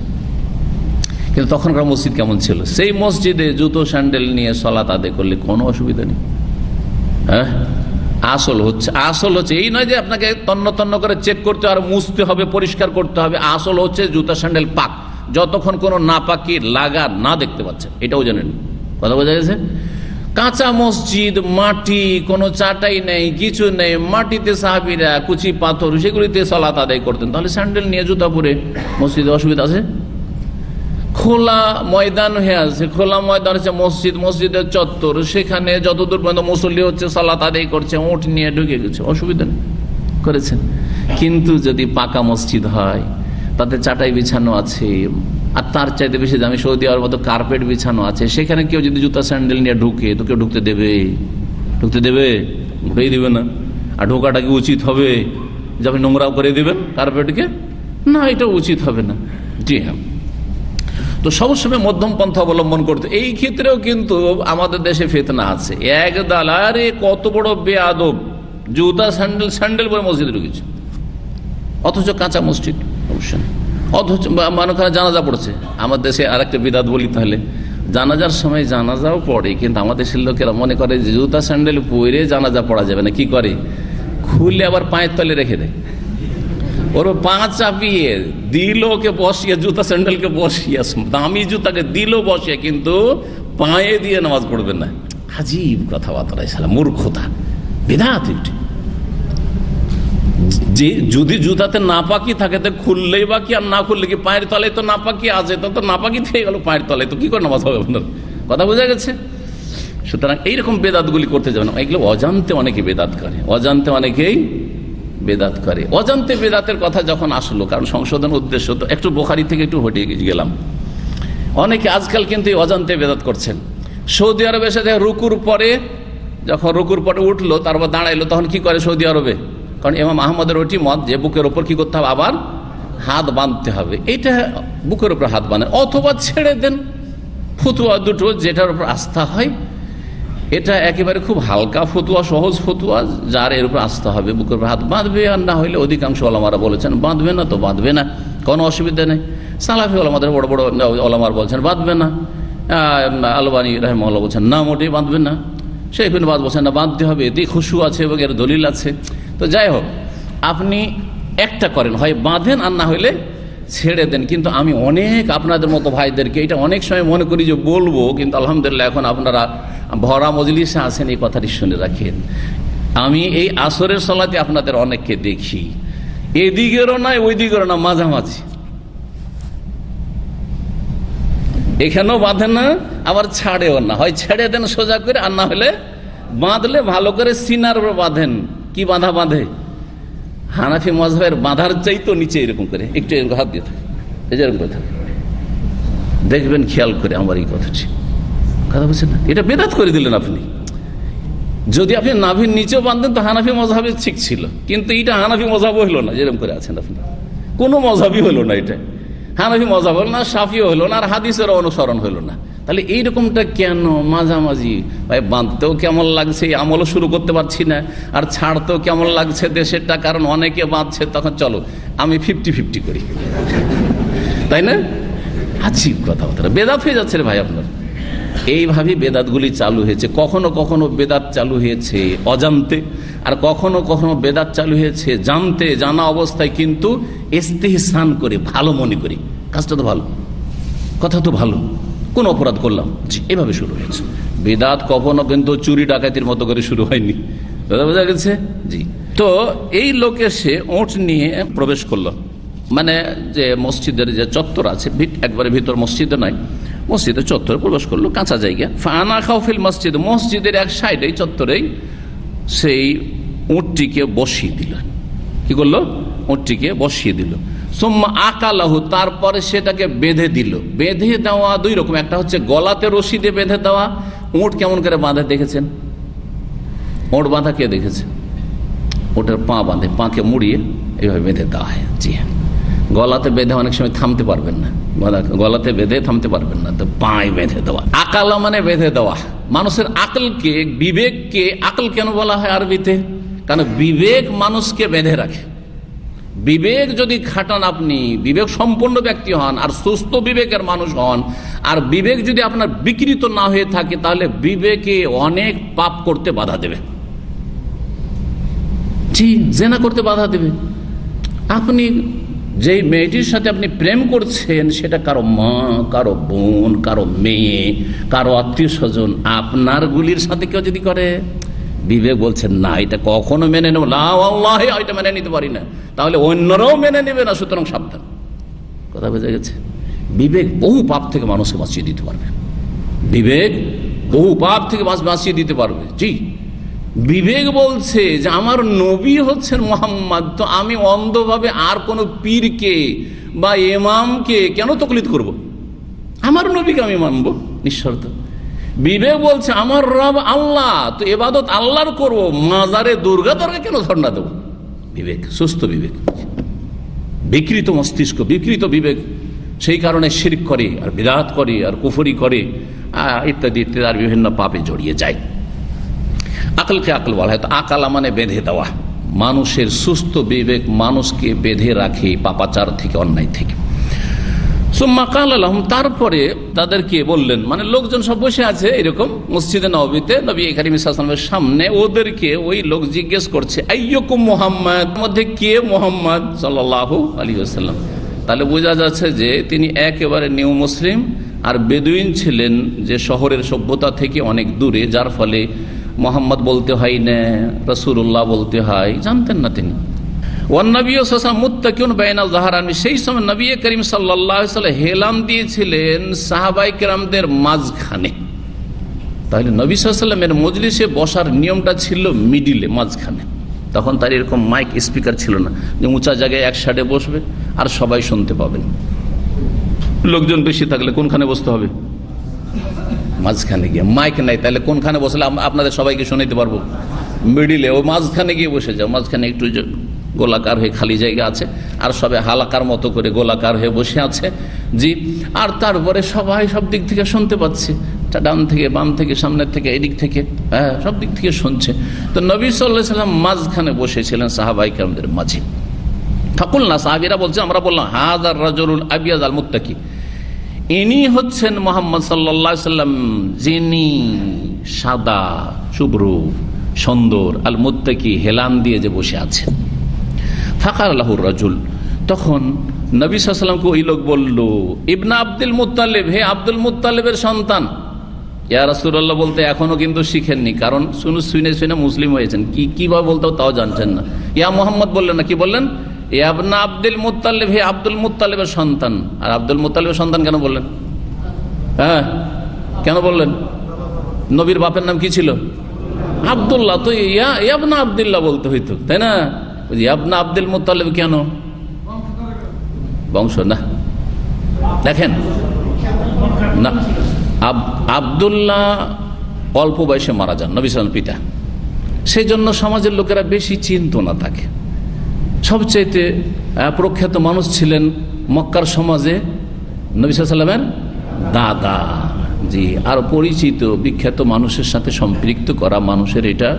কিন্তু তখনকার মসজিদ কেমন ছিল? সেই মসজিদে জুতো স্যান্ডেল নিয়ে সালাত আদায় করলে কোনো অসুবিধা নেই। হ্যাঁ, আসল হচ্ছে এই নয় যে আপনাকে তন্ন তন্ন করে চেক করতে আর মুছতে হবে, পরিষ্কার করতে হবে। আসল হচ্ছে জুতা স্যান্ডেল পাক, যতক্ষণ কোনো নাপাকি লাগা না দেখতে পাচ্ছেন। এটাও জানেন, কথা বোঝা গেছে? কাঁচা মসজিদ, মাটি, কোনো চাটাই নেই, কিছু নেই, মাটিতে সাহাবীরা কুচি পাথর সেগুলিতে সালাত আদায় করতেন। তাহলে স্যান্ডেল নিয়ে জুতা পরে মসজিদে অসুবিধা আছে? খোলা ময়দান হয়ে আছে, খোলা ময়দান হচ্ছে মসজিদ, মসজিদের চত্বর, সেখানে যতদূর পর্যন্ত মুসল্লি হচ্ছে সালাত আদায় করছে, উট নিয়ে ঢুকে গেছে, অসুবিধা নেই, করেছেন। কিন্তু যদি পাকা মসজিদ হয়, তাতে চাটাই বিছানো আছে, আর তার চাইতে বেশি দামি সৌদি আরবের মতো কার্পেট বিছানো আছে, সেখানে কেউ যদি জুতা স্যান্ডেল নিয়ে ঢুকে, তো কেউ ঢুকতে দেবে? ঢুকতেই দেবে না। আর ঢোকাটা কি উচিত হবে যে আপনি নোংরা করে দেবেন কার্পেটকে? না, এটা উচিত হবে না। জি হ্যাঁ, তো সবসময় মধ্যম পন্থা অবলম্বন করতে। এই ক্ষেত্রেও কিন্তু আমাদের দেশে ফিতনা আছে। এক দালারে কত বড় বেয়াদব, জুতা স্যান্ডেল পরে মসজিদে ঢুকেছে, অথচ কাঁচা মসজিদ, অবশ্যই। অথচ মানুষ জানাজা পড়ছে। আমার দেশে আর একটা বিদাত বলি তাহলে, জানাজার সময় জানাজাও পড়ে, কিন্তু আমাদের দেশের লোকেরা মনে করে যে জুতা স্যান্ডেল পরে জানাজা পড়া যাবে না। কি করে? খুলে আবার পায়ের তলে রেখে দেয়, ওর পা চাপিয়ে দিল, ওকে বসিয়ে জুতা স্যান্ডেলকে বসিয়ে, দামি জুতাকে দিল বসিয়ে, কিন্তু পায়ে দিয়ে নামাজ পড়বে না। আজীব কথাবার্তা, মূর্খতা, বিদআত। যে যদি জুতাতে নাপাকি থাকে তো খুললেই বাকি, আর না খুললে কি পায়ের তলায় তো নাপাকি আছে, তো নাপাকি থেকে গেল পায়ের তলায়, তো কি করে নামাজ হবে আপনার? কথা বোঝা গেছে? সুতরাং এইরকম বেদাতগুলি করতে যাবে না। এগুলো অজান্তে অনেকে বেদাত করে, অজান্তে অনেকেই বেদাত করে। অজান্তে বেদাতের কথা যখন আসলো, কারণ সংশোধন উদ্দেশ্য, তো একটু বুখারী থেকে একটু হটিয়ে গেলাম। অনেকে আজকাল কিন্তু অজান্তে বেদাত করছেন। সৌদি আরবে এসে রুকুর পরে, যখন রুকুর পরে উঠলো, তারপর দাঁড়াইলো, তখন কি করে সৌদি আরবে? কারণ ইমাম আহমদের ওটি মত যে বুকের ওপর কি করতে হবে, আবার হাত বাঁধতে হবে। এটা বুকের উপর হাত বাঁধেন, অথবা ছেড়ে দেন। ফতুয়া দুটো যেটার উপর আস্থা হয়, এটা একেবারে খুব হালকা ফতুয়া, সহজ ফতুয়া, যার এর উপর আস্থা হবে বুকের উপর হাত বাঁধবে। আর না হইলে অধিকাংশ ওলামারা বলেছেন বাঁধবে না তো বাঁধবে না, কোনো অসুবিধা নেই। সালাফি ওলামাদের বড় বড় ওলামার বলছেন বাঁধবে না। আলবানী রাহিমাহুল্লাহ বলছেন না, মোটেই বাঁধবে না। শেখ ইবনে বাজ বলছেন না, বাঁধতে হবে, এতে খুশু আছে এবং এর দলিল আছে। তো যাই হোক, আপনি একটা করেন, হয় বাঁধেন আর না হইলে ছেড়ে দেন। কিন্তু আমি অনেক আপনাদের মতো ভাইদেরকে এটা অনেক সময় মনে করি যে বলবো, কিন্তু আলহামদুলিল্লাহ এখন আপনারা ভরা মজলিসে আছেন, এই কথাটি শুনে রাখেন। আমি এই আসরের সালাতে আপনাদের অনেককে দেখি, এদিকেরও নয় ওই দিকেরও না, মাঝামাঝি। এখানেও বাঁধেন না, আবার ছাড়েও না, হয় ছেড়ে দেন সোজা করে, আর না হলে বাঁধলে ভালো করে সিনার উপর বাঁধেন। কি বাঁধা বাঁধে? হানাফি মাযহাবের বাঁধার চাইতো নিচে এরকম করে একটু হাত দিয়ে থাকে, এরকম করে থাকে, দেখবেন খেয়াল করে আমার এই কথাটি। কথা বলছেন না, এটা বেদাত করে দিলেন আপনি। যদি আপনি নাভির নিচেও বাঁধতেন তো হানাফি মাযহাবে ঠিক ছিল, কিন্তু এটা হানাফি মাযহাবও হলো না, যেরকম করে আছেন আপনি। কোনো মাযহাবই হলো না, এটা হানাফি মাযহাব হলো না, শাফিও হলো না, আর হাদিসের অনুসরণ হলো না। তাহলে এইরকমটা কেন? মাঝামাঝি ভাই, বাঁধতেও কেমন লাগছে, এই আমলও শুরু করতে পারছি না, আর ছাড়তেও কেমন লাগছে দেশেরটা, কারণ অনেকে বাঁধছে, তখন চলো আমি 50-50 করি, তাই না? আজীব কথাবার্তা, বেদাত হয়ে যাচ্ছে রে ভাই আপনার। এইভাবে বেদাতগুলি চালু হয়েছে। কখনো কখনো বেদাত চালু হয়েছে অজান্তে, আর কখনো কখনো বেদাত চালু হয়েছে জানতে, জানা অবস্থায়, কিন্তু ইস্তেহসান করে, ভালো মনে করি, কাজটা তো ভালো, কথা তো ভালো, কোন অপরাধ করলাম, জি, এভাবে শুরু হয়েছে। বেদাত কখনো কিন্তু চুরি ডাকাতির মতো করে শুরু হয়নি, বোঝা গেছে? জি। তো এই লোক এসে ওঁট নিয়ে প্রবেশ করলো, মানে যে মসজিদের যে চত্বর আছে, একবারে ভিতর মসজিদে নাই, মসজিদের চত্বরে প্রবেশ করলো, কাঁচা জায়গা। ফানা খাউফিল মসজিদ, মসজিদের এক সাইডে চত্বরেই সেই উটটিকে বসিয়ে দিল। কি করলো? উটটিকে বসিয়ে দিল। সুম্মা আকালাহু, তারপরে সেটাকে বেঁধে দিল। বেঁধে দেওয়া দুই রকম, একটা হচ্ছে গলাতে রশি দিয়ে বেঁধে দেওয়া। উট কেমন করে বাঁধে দেখেছেন? উট বাঁধা কে দেখেছে? উটের পা বাঁধে, পাকে মুড়িয়ে এইভাবে বেঁধে দেওয়া হয়। জি হ্যাঁ, গলাতে বেঁধে অনেক সময় থামতে পারবেন না, গলাতে বেঁধে থামতে পারবেন না, তো পায়ে বেঁধে দেওয়া। আকালা মানে বেঁধে দেওয়া। মানুষের আকলকে, বিবেককে আকল কেন বলা হয় আরবিতে? কারণ বিবেক মানুষকে বেঁধে রাখে। বিবেক যদি খাটান, আপনি বিবেক সম্পন্ন ব্যক্তি হন আর সুস্থ বিবেকের মানুষ হন, আর বিবেক যদি আপনার বিকৃত না হয়ে থাকে, তাহলে বিবেকে অনেক পাপ করতে বাধা দেবে। জি, জেনা করতে বাধা দেবে। আপনি যে মেয়েটির সাথে আপনি প্রেম করছেন, সেটা কারো মা, কারো বোন, কারো মেয়ে, কারো আত্মীয় স্বজন, আপনার গুলির সাথে কেউ যদি করে, বিবেক বলছেন না, এটা কখনো মেনে নেব না, আল্লাহ এটা মেনে নিতে পারি না, তাহলে অন্যরাও মেনে নেবে না, সুতরাং সাবধান। কথা বোঝা গেছে? বিবেক বহু পাপ থেকে মানুষকে বাঁচিয়ে দিতে পারবে। বিবেক বহু পাপ থেকে বাঁচিয়ে দিতে পারবে। জি, বিবেক বলছে যে আমার নবী হচ্ছেন মুহাম্মদ, তো আমি অন্ধভাবে আর কোন পীরকে বা ইমামকে কেন তাকলিদ করব? আমার নবীকে আমি মানবো নিঃশর্ত। বিবেক বলছে আমার রব আল্লাহ, তো ইবাদত আল্লাহর করবো, মাজারে দুর্গা দরগা কেন ধর্ণা দেবো? বিবেক, সুস্থ বিবেক। বিকৃত মস্তিষ্ক, বিকৃত বিবেক, সেই কারণে শিরক করে, আর বিদআত করে, আর কুফরি করে, ইত্যাদি ইত্যাদি, আর বিভিন্ন পাপে জড়িয়ে যায়। আকলকে আকল বলা হয়। তো আকালা মানে বেঁধে দেওয়া। মানুষের সুস্থ বিবেক মানুষকে বেঁধে রাখে পাপাচার থেকে, অন্যায় থেকে। সুম্মা ক্বালা লাহুম, তারপরে তাদেরকে বললেন, মানে লোকজন সব বসে আছে এরকম মসজিদে নববীতে নবী করিম সাল্লাল্লাহু আলাইহি ওয়াসাল্লামের সামনে, ওদেরকে ওই লোক জিজ্ঞেস করছে আইয়ুকুম মুহাম্মদ, মধ্যে কে মুহাম্মদ সাল্লাল্লাহু আলাইহি ওয়াসাল্লাম। তাহলে বোঝা যাচ্ছে যে তিনি একেবারে নিউ মুসলিম, আর বেদুইন ছিলেন যে শহরের সভ্যতা থেকে অনেক দূরে, যার ফলে মোহাম্মদ বলতে হয় না, রাসূলুল্লাহ বলতে হয়, জানতেন না তিনি। সেই সময় নবী করিম সাল্লাল্লাহু আলাইহি ওয়াসাল্লাম হেলাম দিয়েছিলেন সাহাবায়ে কেরামদের মাঝখানে। তাহলে নবী সাল্লাল্লাহু আলাইহি ওয়াসাল্লামের মজলিসে বসার নিয়মটা ছিল মিডিলে, মাঝখানে। তখন তার এরকম মাইক স্পিকার ছিল না যে উঁচা জায়গায় এক সাইডে বসবে আর সবাই শুনতে পাবেন। লোকজন বেশি থাকলে কোনখানে বসতে হবে? মাঝখানে গিয়ে। মাইক নাই, তাহলে কোনখানে বসলে আপনাদের সবাইকে শোনাতে পারবো? মিডিলে, ও মাঝখানে গিয়ে বসে যাও। মাঝখানে একটু গোলাকার হয়ে খালি জায়গা আছে, আর সবাই হালাকার মতো করে গোলাকার হয়ে বসে আছে, জি। আর তারপরে সবাই সব দিক থেকে শুনতে পাচ্ছে, ডান থেকে বাম থেকে সামনের থেকে এদিক থেকে, হ্যাঁ, সব দিক থেকে শুনছে। তো নবী সাল্লাল্লাহু আলাইহি ওয়াসাল্লাম মাঝখানে বসেছিলেন সাহাবায়ে কেরামদের মাঝে। ফাকুলনা, সাহাবীরা বলছে, আমরা বললাম, হাযার রাজুলুল আবিয়াদ আল মুত্তাকি, ইনি হচ্ছেন মুহাম্মদ সাল্লাল্লাহু আলাইহি ওয়াসাল্লাম, যিনি সাদা, শুভ্র, সুন্দর, আল মুত্তাকি, হেলান দিয়ে যে বসে আছেন। ফাকার লাহুর রাজুল, তখন নবী সাল্লাল্লাহু আলাইহি ওয়াসাল্লামকে ওই লোক বলল, ইবনে আব্দুল মুত্তালিব, হে আব্দুল মুত্তালিবের সন্তান। ইয়া রাসূলুল্লাহ বলতে এখনো কিন্তু শিখেননি, কারণ শুনে মুসলিম হয়েছেন, কিভাবে বলতে তাও জানছেন না। ইয়া মুহাম্মদ বললেন না, কি বললেন? ইবনে আব্দুল মুত্তালিব, হে আব্দুল মুত্তালিবের সন্তান। আর আব্দুল মুত্তালিবের সন্তান কেন বললেন? হ্যাঁ, কেন বললেন? নবীর বাপের নাম কি ছিল? আব্দুল্লাহ। তো ইবনে আব্দুল্লাহ বলতে হইতো, তাই না? ইবনে আব্দুল মুত্তালিব কেন? বংশ না, দেখেন না, আব্দুল্লাহ অল্প বয়সে মারা যান, নবী সাল্লাল্লাহু আলাইহি ওয়াসাল্লাম পিতা। সেই জন্য সমাজের লোকেরা বেশি চিনত না তাকে। সবচাইতে প্রখ্যাত মানুষ ছিলেন মক্কার সমাজে নবী সাল্লাল্লাহু আলাইহি ওয়াসাল্লামের দাদা, জি। আর পরিচিত বিখ্যাত মানুষের সাথে সম্পৃক্ত করা মানুষের এটা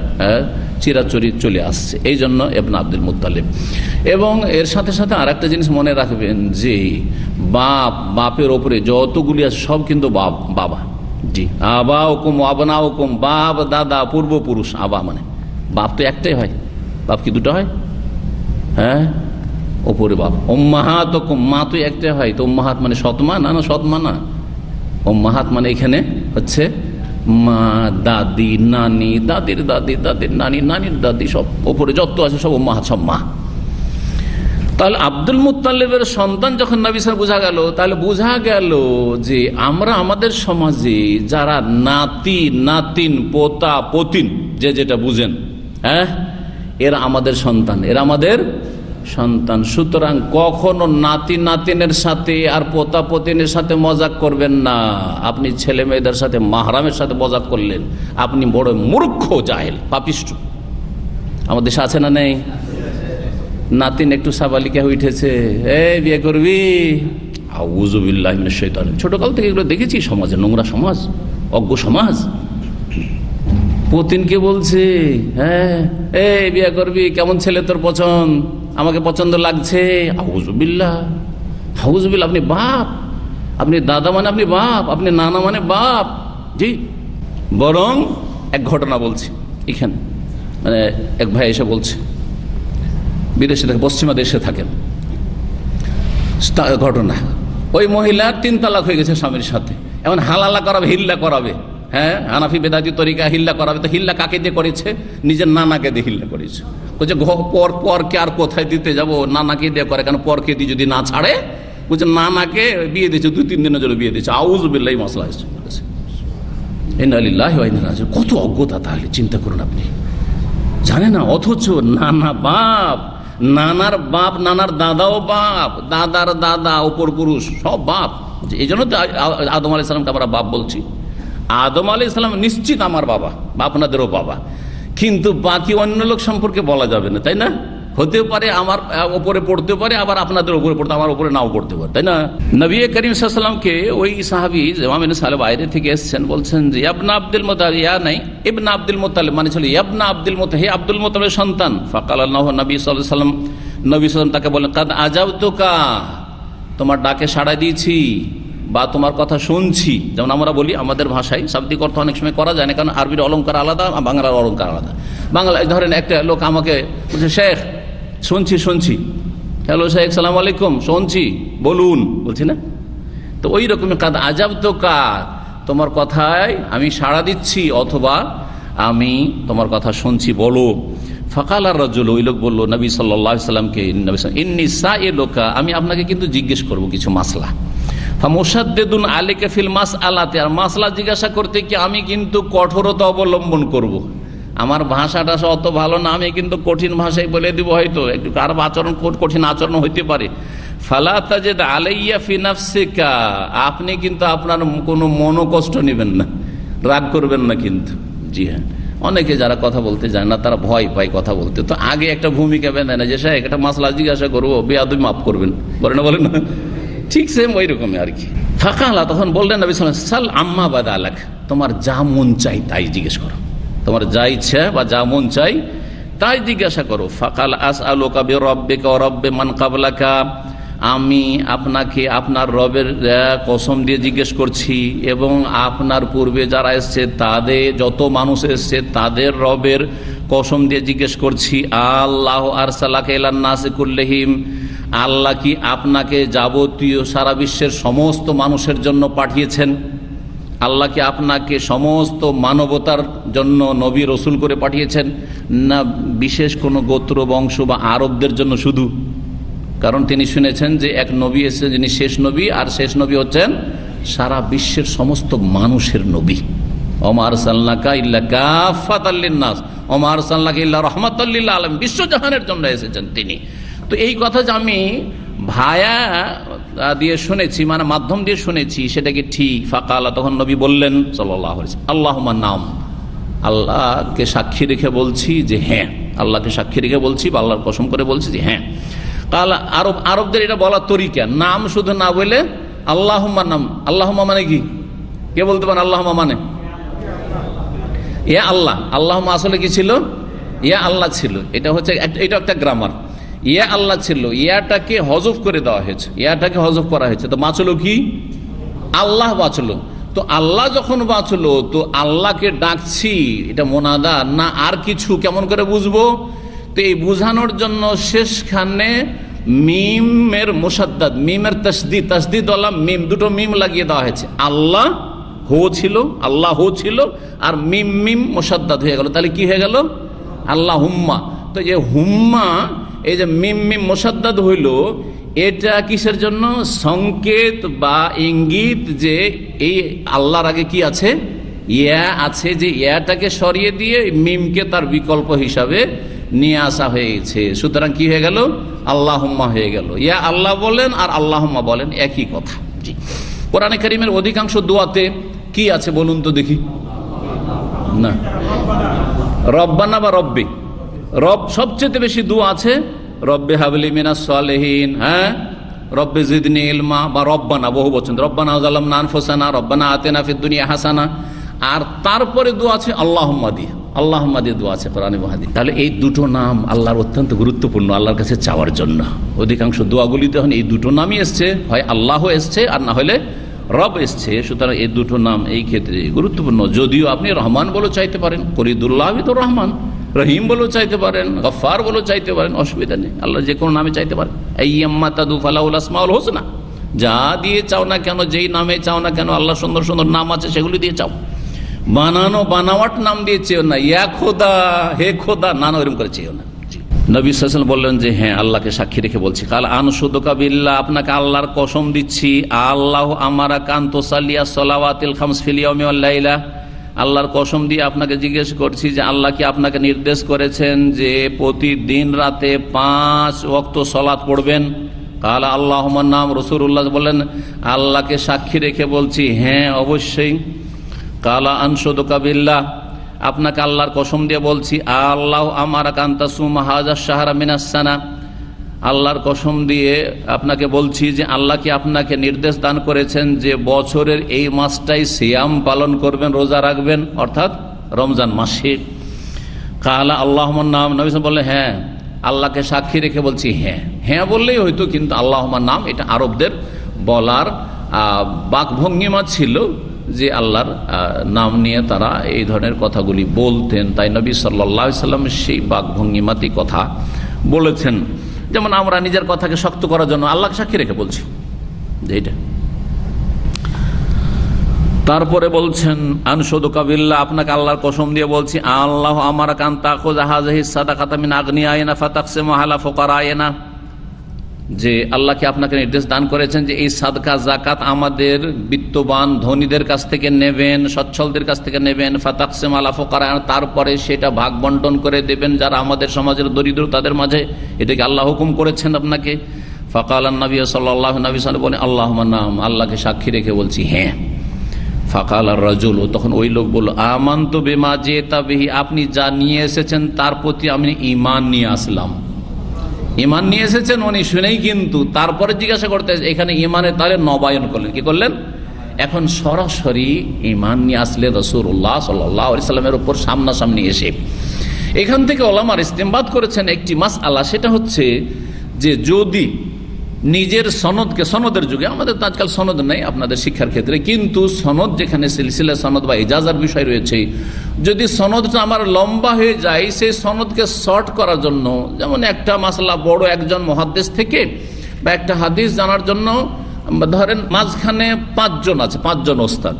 চিরাচরিত চলে আসছে, এই জন্য ইবনে আব্দুল মুত্তালিব। এবং এর সাথে সাথে আর একটা জিনিস মনে রাখবেন যে বাপের ওপরে যতগুলি আছে সব কিন্তু বাবা, জি। আবা হুকুম আবনা হুকুম, বাপ দাদা পূর্বপুরুষ। আবা মানে বাপ তো একটাই হয়, বাপ কি দুটো হয়? হ্যাঁ, ওপরে বাপ। উম্মাহাত হুকুম, মা তো একটাই হয়। তো উম্মাহাত মানে সৎমা? না, সৎমা না। উম্মাহাত মানে এখানে হচ্ছে মা, দাদি, নানি, দাদির দাদি, দাদির নানি, নানির দাদি, সব ওপরে যত আছে সব উম্মাহাত, সব মা। তাহলে আব্দুল মুত্তালিবের সন্তান যখন নবী সাল্লাল্লাহু আলাইহি ওয়াসাল্লাম বোঝা গেল, তাহলে বোঝা গেল যে আমরা আমাদের সমাজে যারা নাতি, নাতিন, পোতা, পতিন, যে যেটা বুঝেন, হ্যাঁ, এরা আমাদের সন্তান, এরা আমাদের সন্তান। সুতরাং কখনো নাতি নাতিনের সাথে আর পোতা পতিনের সাথে মজাক করবেন না। আপনি ছেলে মেয়েদের সাথে, মাহরামের সাথে মজাক করলেন, আপনি বড় মূর্খ, জাহেল, পাপিষ্ঠ। আমাদের দেশে আছে না নেই? নাতিন একটু সাবালিকা হয়ে উঠেছে, এই বিয়ে করবি, আউযু বিল্লাহি মিনাশ শাইতানির। ছোটকাল থেকে এগুলো দেখেছি সমাজে, নোংরা সমাজ, অজ্ঞ সমাজ। পতিনকে বলছে, হ্যাঁ, এই বিয়ে করবি, কেমন ছেলে তোর পছন্দ? আমাকে পছন্দ লাগছে। আউযু বিল্লাহ, আউযু বিল্লাহ। আপনি বাপ, আপনি দাদা মানে আপনি বাপ, আপনি নানা মানে বাপ, জি। বরং এক ঘটনা বলছি এখানে, মানে এক ভাই এসে বলছে, বিদেশে থাকে, পশ্চিমা দেশে থাকেন, ঘটনা, ওই মহিলা 3 তালাক হয়ে গেছে স্বামীর সাথে, এখন হালালা করাবে, হিল্লা করাবে। হ্যাঁ, হানাফি বেদাতি তরিকা হিল্লা করাবে। তো হিল্লা কাকে দিয়ে করেছে? নিজের নানাকে দিয়ে হিল্লা করেছে। বলছে পরকে আর কোথায় দিতে যাব, নানাকে দিয়ে করে, কেন পরকে দিয়ে যদি না ছাড়ে, বলছে নানাকে বিয়ে দিয়েছে, 2-3 দিনের জন্য বিয়ে দিয়েছে। আউযু বিল্লাহি মাসলা এসেছে। ইন্না লিল্লাহি ওয়া ইন্না ইলাইহি রাজিউন। কত অজ্ঞতা! তাহলে চিন্তা করুন, আপনি জানেন না, অথচ নানা বাপ, নানার বাপ, নানার দাদাও বাপ, দাদার দাদা, অপর পুরুষ, সব বাপ। এই জন্য তো আদম আলাইহিস সালামকে আমরা বাপ বলছি। আদম আলাইহিস সালাম নিশ্চিত আমার বাবা, আপনাদেরও বাবা, কিন্তু বাকি অন্য লোক সম্পর্কে বলা যাবে না, তাই না? হতে পারে আমার ওপরে পড়তে পারে, আবার আপনাদের উপরে পড়তে, আমার উপরে নাও পড়তে পারে, তাই না? নবী করিম সাল্লাল্লাহু আলাইহি ওয়াসাল্লামকে ওই সাহাবী ইমাম সাহেব বাইরে থেকে এসেছেন, বলছেন যে ইবনে আব্দুল মুত্তালিব, ইয়া নাই, ইবনে আব্দুল মুত্তালিব মানে ছিল ইবনে আব্দুল মুত্তালিব, হে আব্দুল মুত্তালিবের সন্তান। ফাকাল আল্লাহু নবী সাল্লাল্লাহু আলাইহি ওয়াসাল্লাম, নবী সাল্লাল্লাহু আলাইহি ওয়াসাল্লাম তাকে বলেন, কাদ আজাবতুকা, তোমার ডাকে সাড়া দিয়েছি বা তোমার কথা শুনছি, যেমন আমরা বলি আমাদের ভাষায় শাব্দিক অর্থ অনেক সময় করা যায় না, কারণ আরবির অলঙ্কার আলাদা, বাংলার অলঙ্কার আলাদা। বাংলায় ধরেন একটা লোক আমাকে বলছে, শেখ শুনছি, হ্যালো শেখ সালাম আলাইকুম, শুনছি, বলুন, বলছি না? তো ওই রকমের কাদ আজাব তো কাদ, তোমার কথায় আমি সাড়া দিচ্ছি অথবা আমি তোমার কথা শুনছি, বলো। ফাকাল আর রাজুল, ওই লোক বললো নবী সাল্লাল্লাহু আলাইহি সাল্লামকে, ইন্নী সাইলুকা, আমি আপনাকে কিন্তু জিজ্ঞেস করব কিছু মাসলা। ফামুশাদ্দিদুন আলাইকা ফিল মাসআলাতি, আর মাসলা জিজ্ঞাসা করতে কি আমি কিন্তু কঠোরতা অবলম্বন করব। আমার ভাষাটা অত ভালো না, আমি কিন্তু কঠিন ভাষায় বলে দিব, হয়তো একটু কার আচরণ কঠিন আচরণ হইতে পারে। ফালা তাজিদ আলাইয়া ফি নাফসিকা, আপনি কিন্তু আপনার কোনো মনোকষ্ট নেবেন না, রাগ করবেন না কিন্তু। জি হ্যাঁ, অনেকে যারা কথা বলতে যায় না তারা ভয় পায় কথা বলতে, তো আগে একটা ভূমিকা বেঁধে না যে সাহেব একটা মাসলা জিজ্ঞাসা করবো, বেয়াদবি মাফ করবেন, বলে না ঠিক সেম ওই রকমই আর কি। ফাকালা, তখন বললেন নবী সাল্লাল্লাহু আলাইহি ওয়াসাল্লাম, সাল আম্মা বাদালাক, তোমার যা মন চাই তাই জিজ্ঞেস করো, তোমার যা ইচ্ছা বা যা মন চাই তাই জিজ্ঞাসা করো। ফাকাল আসআলুকা বিরাব্বিকা ওয়া রাব্বি মান ক্বাবলাকা, আমি আপনাকে আপনার রবের কসম দিয়ে জিজ্ঞেস করছি এবং আপনার পূর্বে যারা এসছে তাদের, যত মানুষ এসছে তাদের রবের কসম দিয়ে জিজ্ঞেস করছি। আল্লাহ আরসালাকা ইলান নাসি কুল্লিহিম, আল্লাহ কি আপনাকে যাবতীয় সারা বিশ্বের সমস্ত মানুষের জন্য পাঠিয়েছেন? আল্লাহ কি আপনাকে সমস্ত মানবতার জন্য নবী রসুল করে পাঠিয়েছেন, না বিশেষ কোনো গোত্র বংশ বা আরবদের জন্য শুধু? কারণ তিনি শুনেছেন যে এক নবী এসেছেন যিনি শেষ নবী, আর শেষ নবী হচ্ছেন সারা বিশ্বের সমস্ত মানুষের নবী। ওমা আরসালনাকা ইল্লা কাফাতাল লিন্নাস ওমা আরসালনাকা ইল্লা রাহমাতাল লিল আলামিন, বিশ্বজাহানের জন্য এসেছেন তিনি। তো এই কথা যে আমি ভায়া দিয়ে শুনেছি, মানে মাধ্যম দিয়ে শুনেছি, সেটা কি ঠিক? ফাকালা, তখন নবী বললেন সাল্লাল্লাহু আলাইহি ওয়াসাল্লাম, আল্লাহুম্মা নাম, আল্লাহকে সাক্ষী রেখে বলছি যে হ্যাঁ, আল্লাহকে সাক্ষী রেখে বলছি বা আল্লাহর কসম করে বলছি যে হ্যাঁ। কালা, আরবদের এটা বলার তরিকা, নাম শুধু না বলে আল্লাহুম্মা নাম। আল্লাহুম্মা মানে কি? কে বলতে পারেন আল্লাহুম্মা মানে? ইয়া আল্লাহ। আল্লাহুম্মা আসলে কি ছিল? ইয়া আল্লাহ ছিল। এটা হচ্ছে, এটা একটা গ্রামার। ইয়া আল্লাহ ছিল, ইয়াটাকে হজফ করে দেওয়া হয়েছে, ইয়াটাকে হজফ করা হয়েছে, তো বাঁচলো কি? আল্লাহ বাঁচলো। তো আল্লাহ যখন বাঁচলো, তো আল্লাহকে ডাকছি, এটা মোনাদা না আর কিছু, কেমন করে বুঝবো? তো এই বুঝানোর জন্য শেষখানে মিমের মুসাদ্দাদ, মিমের তাসদিদ, তাসদিদ ওয়ালা মিম, দুটো মিম লাগিয়ে দেওয়া হয়েছে। আল্লাহ হো ছিল, আল্লাহ হো ছিল, আর মিম মিম মুসাদ্দাদ হয়ে গেল, তাহলে কি হয়ে গেল? আল্লাহ হুম্মা। তো যে হুম্মা, এই যে মিম মিম মুসাদ্দাদ হইল, এটা কিসের জন্য? সংকেত বা ইঙ্গিত যে এই আল্লাহর আগে কি আছে? ইয়া আছে, যে ইয়াটাকে সরিয়ে দিয়ে মিমকে তার বিকল্প হিসাবে নিয়ে আসা হয়েছে। সুতরাং কি হয়ে গেল? আল্লাহুম্মা হয়ে গেল। ইয়া আল্লাহ বলেন আর আল্লাহুম্মা বলেন একই কথা। জি, কোরআনে কারীমের অধিকাংশ দোয়াতে কি আছে বলুন তো দেখি? না, রব্বানা বা রব্বি। রব সবচেয়ে বেশি দোয়া আছে রব্বে হাবলি মিনাস সালেহিন, হ্যাঁ, রব্বে জিদনি ইলমা, বা রব্বানা বহু বচন, রব্বানা যালামনা আনফুসানা, রব্বানা আতিনা ফিদ দুনিয়া হাসানা। আর তারপরে দোয়া আছে আল্লাহুম্মা দিয়ে, আল্লাহুম্মা দিয়ে দোয়া আছে কোরআনে ওয়াহাদি। তাহলে এই দুটো নাম আল্লাহর অত্যন্ত গুরুত্বপূর্ণ, আল্লাহর কাছে চাওয়ার জন্য। অধিকাংশ দোয়াগুলিতে এখন এই দুটো নামই এসছে, হয় আল্লাহ এসছে আর না হলে রব এসছে। সুতরাং এই দুটো নাম এই ক্ষেত্রে গুরুত্বপূর্ণ। যদিও আপনি রহমান বলেও চাইতে পারেন, ফরিদুল্লাহ তো রহমান, রহিম বলেও চাইতে পারেন, গফফার বলেও চাইতে পারেন, অসুবিধা নেই, আল্লাহ যে কোনো নামে চাইতে পারেন। আইয়াম্মা তাদু ফালাহুল আসমাউল হোসনা, যা দিয়ে চাও না কেন, যেই নামে চাও না কেন, আল্লাহ সুন্দর সুন্দর নাম আছে সেগুলি দিয়ে চাও। বানানো বানাওয়াট নাম দিয়ে চেয়েও না, ইয়া খোদা, হে খোদা, না না, এরকম করে চেয়েও না। নবী সাল্লাল্লাহু আলাইহি ওয়াসাল্লাম বললেন যে হ্যাঁ, আল্লাহকে সাক্ষী রেখে বলছি। কাল আনশুদুকা বিল্লাহ, আপনাকে আল্লাহর কসম দিচ্ছি, আল্লাহ আমারা কান্ত সাল্লিয়া সালাওয়াতিল খামস ফিল ইয়াউমি ওয়াল লাইলা, আল্লাহর কসম দিয়ে আপনাকে জিজ্ঞেস করছি যে আল্লাহ কি আপনাকে নির্দেশ করেছেন যে প্রতিদিন রাতে 5 ওয়াক্ত সালাত পড়বেন? কাল আল্লাহুম্মা নাম। রাসূলুল্লাহ বললেন আল্লাহকে সাক্ষী রেখে বলছি, হ্যাঁ অবশ্যই। কালা আনশুদুকা বিল্লাহ, আপনাকে আল্লাহর কসম দিয়ে বলছি, আল্লাহ আমারা কান্তাসুম হাযা শাহরা মিনাস সানা, আল্লাহর কসম দিয়ে আপনাকে বলছি যে আল্লাহ কি আপনাকে নির্দেশ দান করেছেন যে বছরের এই মাসটাই সিয়াম পালন করবেন, রোজা রাখবেন, অর্থাৎ রমজান মাসে। কালা আল্লাহুম্মা নাম। নবী সাল্লাল্লাহু আলাইহি ওয়াসাল্লাম বললেন হ্যাঁ। আল্লাহকে সাক্ষী রেখে বলছি হ্যাঁ। হ্যাঁ বললেই হয়তো, কিন্তু আল্লাহুম্মা নাম এটা আরবদের বলার বাকভঙ্গিমা ছিল যে আল্লাহর নাম নিয়ে তারা এই ধরনের কথাগুলি বলতেন। তাই নবী সাল্লাল্লাহু আলাইহি সাল্লাম সেই বাকভঙ্গিমাতেই কথা বলেছেন। যেমন আমরা নিজের কথাকে শক্ত করার জন্য আল্লাহকে সাক্ষী রেখে বলছি এইটা। তারপরে বলছেন আনশুদুকা বিল্লাহ, আপনাকে আল্লাহর কসম দিয়ে বলছি, আল্লাহ আমারা কান তাখুযা হাযিহি সাদাকাতা মিন আগনিয়াইনা ফাতাকসিমুহা আলা ফুকারাইনা, যে আল্লাহকে আপনাকে নির্দেশ দান করেছেন যে এই সাদকা যাকাত আমাদের বিত্তবান ধনীদের কাছ থেকে নেবেন, সচ্ছলদের কাছ থেকে নেবেন, ফাতাকসিম আলা ফুকারাইনা, তারপরে সেটা ভাগ বন্টন করে দেবেন যারা আমাদের সমাজের দরিদ্র তাদের মাঝে। এটাকে আল্লাহ হুকুম করেছেন আপনাকে। ফাকালান নবী সাল্লাল্লাহু আলাইহি ওয়াসাল্লাম বলেন আল্লাহুম্মা নাম, আল্লাহকে সাক্ষী রেখে বলছি হ্যাঁ। ফাকাল আর রাজুল, তখন ওই লোক বলল আমানতু বিমা জিতা বিহি, আপনি যা নিয়ে এসেছেন তার প্রতি আমি ঈমান নিয়ে আসলাম। ঈমান নিয়ে এসেছেন উনি শুনেই, কিন্তু তারপরে জিজ্ঞাসা করতে এখানে ঈমানের তাহলে নবায়ন করলেন। কি করলেন? এখন সরাসরি ঈমান নিয়ে আসলে রাসূলুল্লাহ সাল্লাল্লাহু আলাইহি সাল্লামের উপর সামনাসামনি এসে। এখান থেকে ওলামার ইস্তেমবাদ করেছেন একটি মাসআলা, সেটা হচ্ছে যে যদি নিজের সনদকে, সনদের যুগে আমাদের তো আজকাল সনদ নেই আপনাদের শিক্ষার ক্ষেত্রে, কিন্তু সনদ যেখানে সিলসিলা সনদ বা ইজাজার বিষয় রয়েছে, যদি সনদটা আমার লম্বা হয়ে যায় সেই সনদকে শর্ট করার জন্য, যেমন একটা মাসলা বড় একজন মুহাদ্দিস থেকে বা একটা হাদিস জানার জন্য ধরেন মাঝখানে 5 জন আছে, 5 জন ওস্তাদ।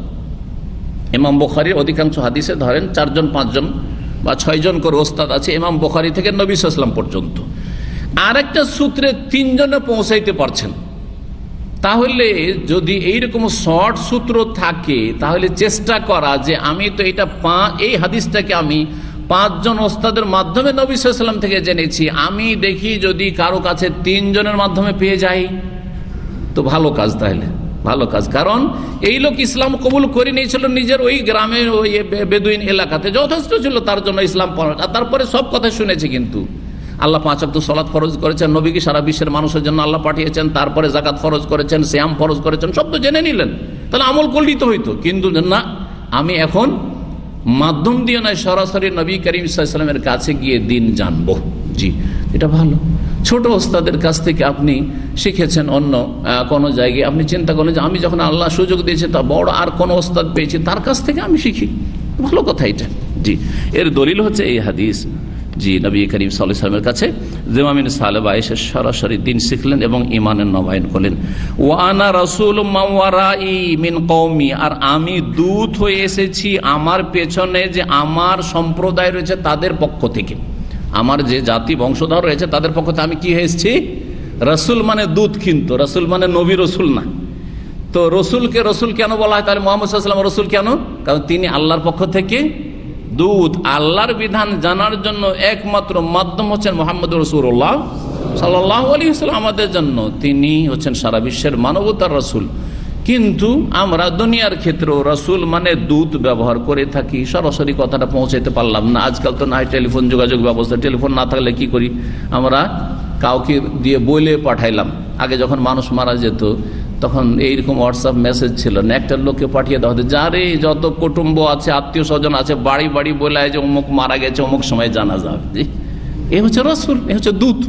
ইমাম বুখারীর অধিকাংশ হাদিসে ধরেন 4 জন 5 জন বা 6 জন করে ওস্তাদ আছে ইমাম বুখারী থেকে নবী সাল্লাল্লাহু আলাইহি ওয়াসাল্লাম পর্যন্ত। আরেকটা সূত্রে 3 জনে পৌঁছাইতে পারছেন, তাহলে যদি এইরকম শর্ট সূত্র থাকে তাহলে চেষ্টা করা যে আমি তো এটা এই হাদিসটাকে আমি 5 জন ওস্তাদের মাধ্যমে নবী সাল্লাল্লাহু আলাইহি ওয়াসাল্লাম থেকে জেনেছি, আমি দেখি যদি কারো কাছে 3 জনের মাধ্যমে পেয়ে যাই তো ভালো কাজ, তাহলে ভালো কাজ। কারণ এই লোক ইসলাম কবুল করে নিয়েছিল নিজের ওই গ্রামে, ওই বেদুইন এলাকাতে, যথেষ্ট ছিল তার জন্য ইসলাম, তারপরে সব কথা শুনেছে। কিন্তু আল্লাহ 5 ওয়াক্ত সালাত ফরজ করেছেন, নবীকে সারা বিশ্বের মানুষের জন্য আল্লাহ পাঠিয়েছেন, তারপরে যাকাত ফরজ করেছেন, সিয়াম ফরজ করেছেন, সব তো জেনে নিলেন, তাহলে আমল করলেই তো হইতো। কিন্তু না, আমি এখন মাধ্যম দিয়ে নয়, সরাসরি নবী করিম সাল্লাল্লাহু আলাইহি ওয়াসাল্লামের কাছে গিয়ে দিন জানবো। জি, এটা ভালো। ছোট ওস্তাদের কাছ থেকে আপনি শিখেছেন অন্য কোনো জায়গায়, আপনি চিন্তা করেন যে আমি যখন আল্লাহ সুযোগ দিয়েছে তা বড় আর কোন ওস্তাদ পেয়েছি তার কাছ থেকে আমি শিখি, ভালো কথা এটা। জি, এর দলিল হচ্ছে এই হাদিস। জি, নবী করিম সাল্লাল্লাহু আলাইহি ওয়াসাল্লামের কাছে জিমামিন সালেবা এসে সরাসরি দিন শিখলেন এবং ঈমানের নবায়ন করলেন। ওয়া আনা রাসূলুম মান ওয়ারাই মিন কওমি, আর আমি দূত হয়ে এসেছি আমার পেছনে যে আমার সম্প্রদায় রয়েছে তাদের পক্ষ থেকে, আমার যে জাতি বংশধর রয়েছে তাদের পক্ষ থেকে আমি কি হয়ে এসেছি? রাসূল মানে দূত, কিন্তু রাসূল মানে নবী রসুল না। তো রসুলকে রসুল কেন বলা হয়? তাহলে মুহাম্মদ সাল্লাল্লাহু আলাইহি ওয়াসাল্লাম রসুল কেন? কারণ তিনি আল্লাহর পক্ষ থেকে দূত। আল্লাহর বিধান জানার জন্য একমাত্র মাধ্যম হচ্ছেন মুহাম্মদ রাসূলুল্লাহ সাল্লাল্লাহু আলাইহি ওয়াসাল্লাম আমাদের জন্য। তিনি হচ্ছেন সারা বিশ্বের মানবতার রাসূল। কিন্তু আমরা দুনিয়ার ক্ষেত্রেও রাসূল মানে দূত ব্যবহার করে থাকি, সরাসরি কথাটা পৌঁছাতে পারলাম না। আজকাল তো নাই টেলিফোন যোগাযোগ ব্যবস্থা, টেলিফোন না থাকলে কি করি আমরা? কাউকে দিয়ে বলে পাঠাইলাম। আগে যখন মানুষ মারা যেত তখন এইরকম হোয়াটসঅ্যাপ মেসেজ ছিল না, একটা লোককে পাঠিয়ে দেওয়া হতো, যারে যত কুটুম্ব আছে আত্মীয় স্বজন আছে বাড়ি বাড়ি বলে যে অমুক মারা গেছে, অমুক সময় জানা যাবে। জি, এ হচ্ছে রাসূল, এ হচ্ছে দূত।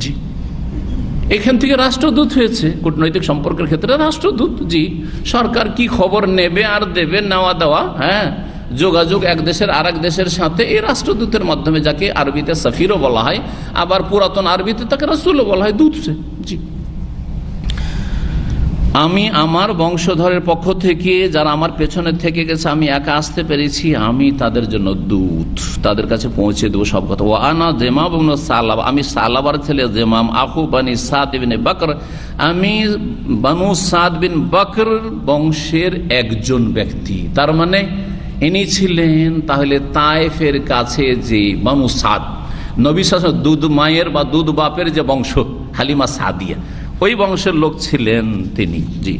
জি, এখান থেকে রাষ্ট্রদূত হয়েছে কূটনৈতিক সম্পর্কের ক্ষেত্রে রাষ্ট্রদূত। জি, সরকার কি খবর নেবে আর দেবে, নেওয়া দেওয়া, হ্যাঁ, যোগাযোগ এক দেশের আর এক দেশের সাথে এই রাষ্ট্রদূতের মাধ্যমে, যাকে আরবিতে সফিরও বলা হয়, আবার পুরাতন আরবিতে তাকে রাসূলও বলা হয়, দূত। জি, আমি আমার বংশধরের পক্ষ থেকে যারা আমার পেছনে থেকে গেছে আমি একা আসতে পেরেছি, আমি তাদের জন্য দূত, তাদের কাছে পৌঁছে দেবো সব কথা। ও আনা জেমাম ইবনে সালাবা, আমি সালাবার ছেলে জেমাম, আখু বানি সাদ ইবনে বকর, আমি বানু সাদ বিন বকর বংশের একজন ব্যক্তি। তার মানে ইনি ছিলেন তাহলে তায়েফের কাছে যে বানু সাদ, নবী সাল্লাল্লাহু আলাইহি ওয়াসাল্লাম দুধ মায়ের বা দুধ বাপের যে বংশ, হালিমা সাদিয়া, ওই বংশের লোক ছিলেন তিনি। জি,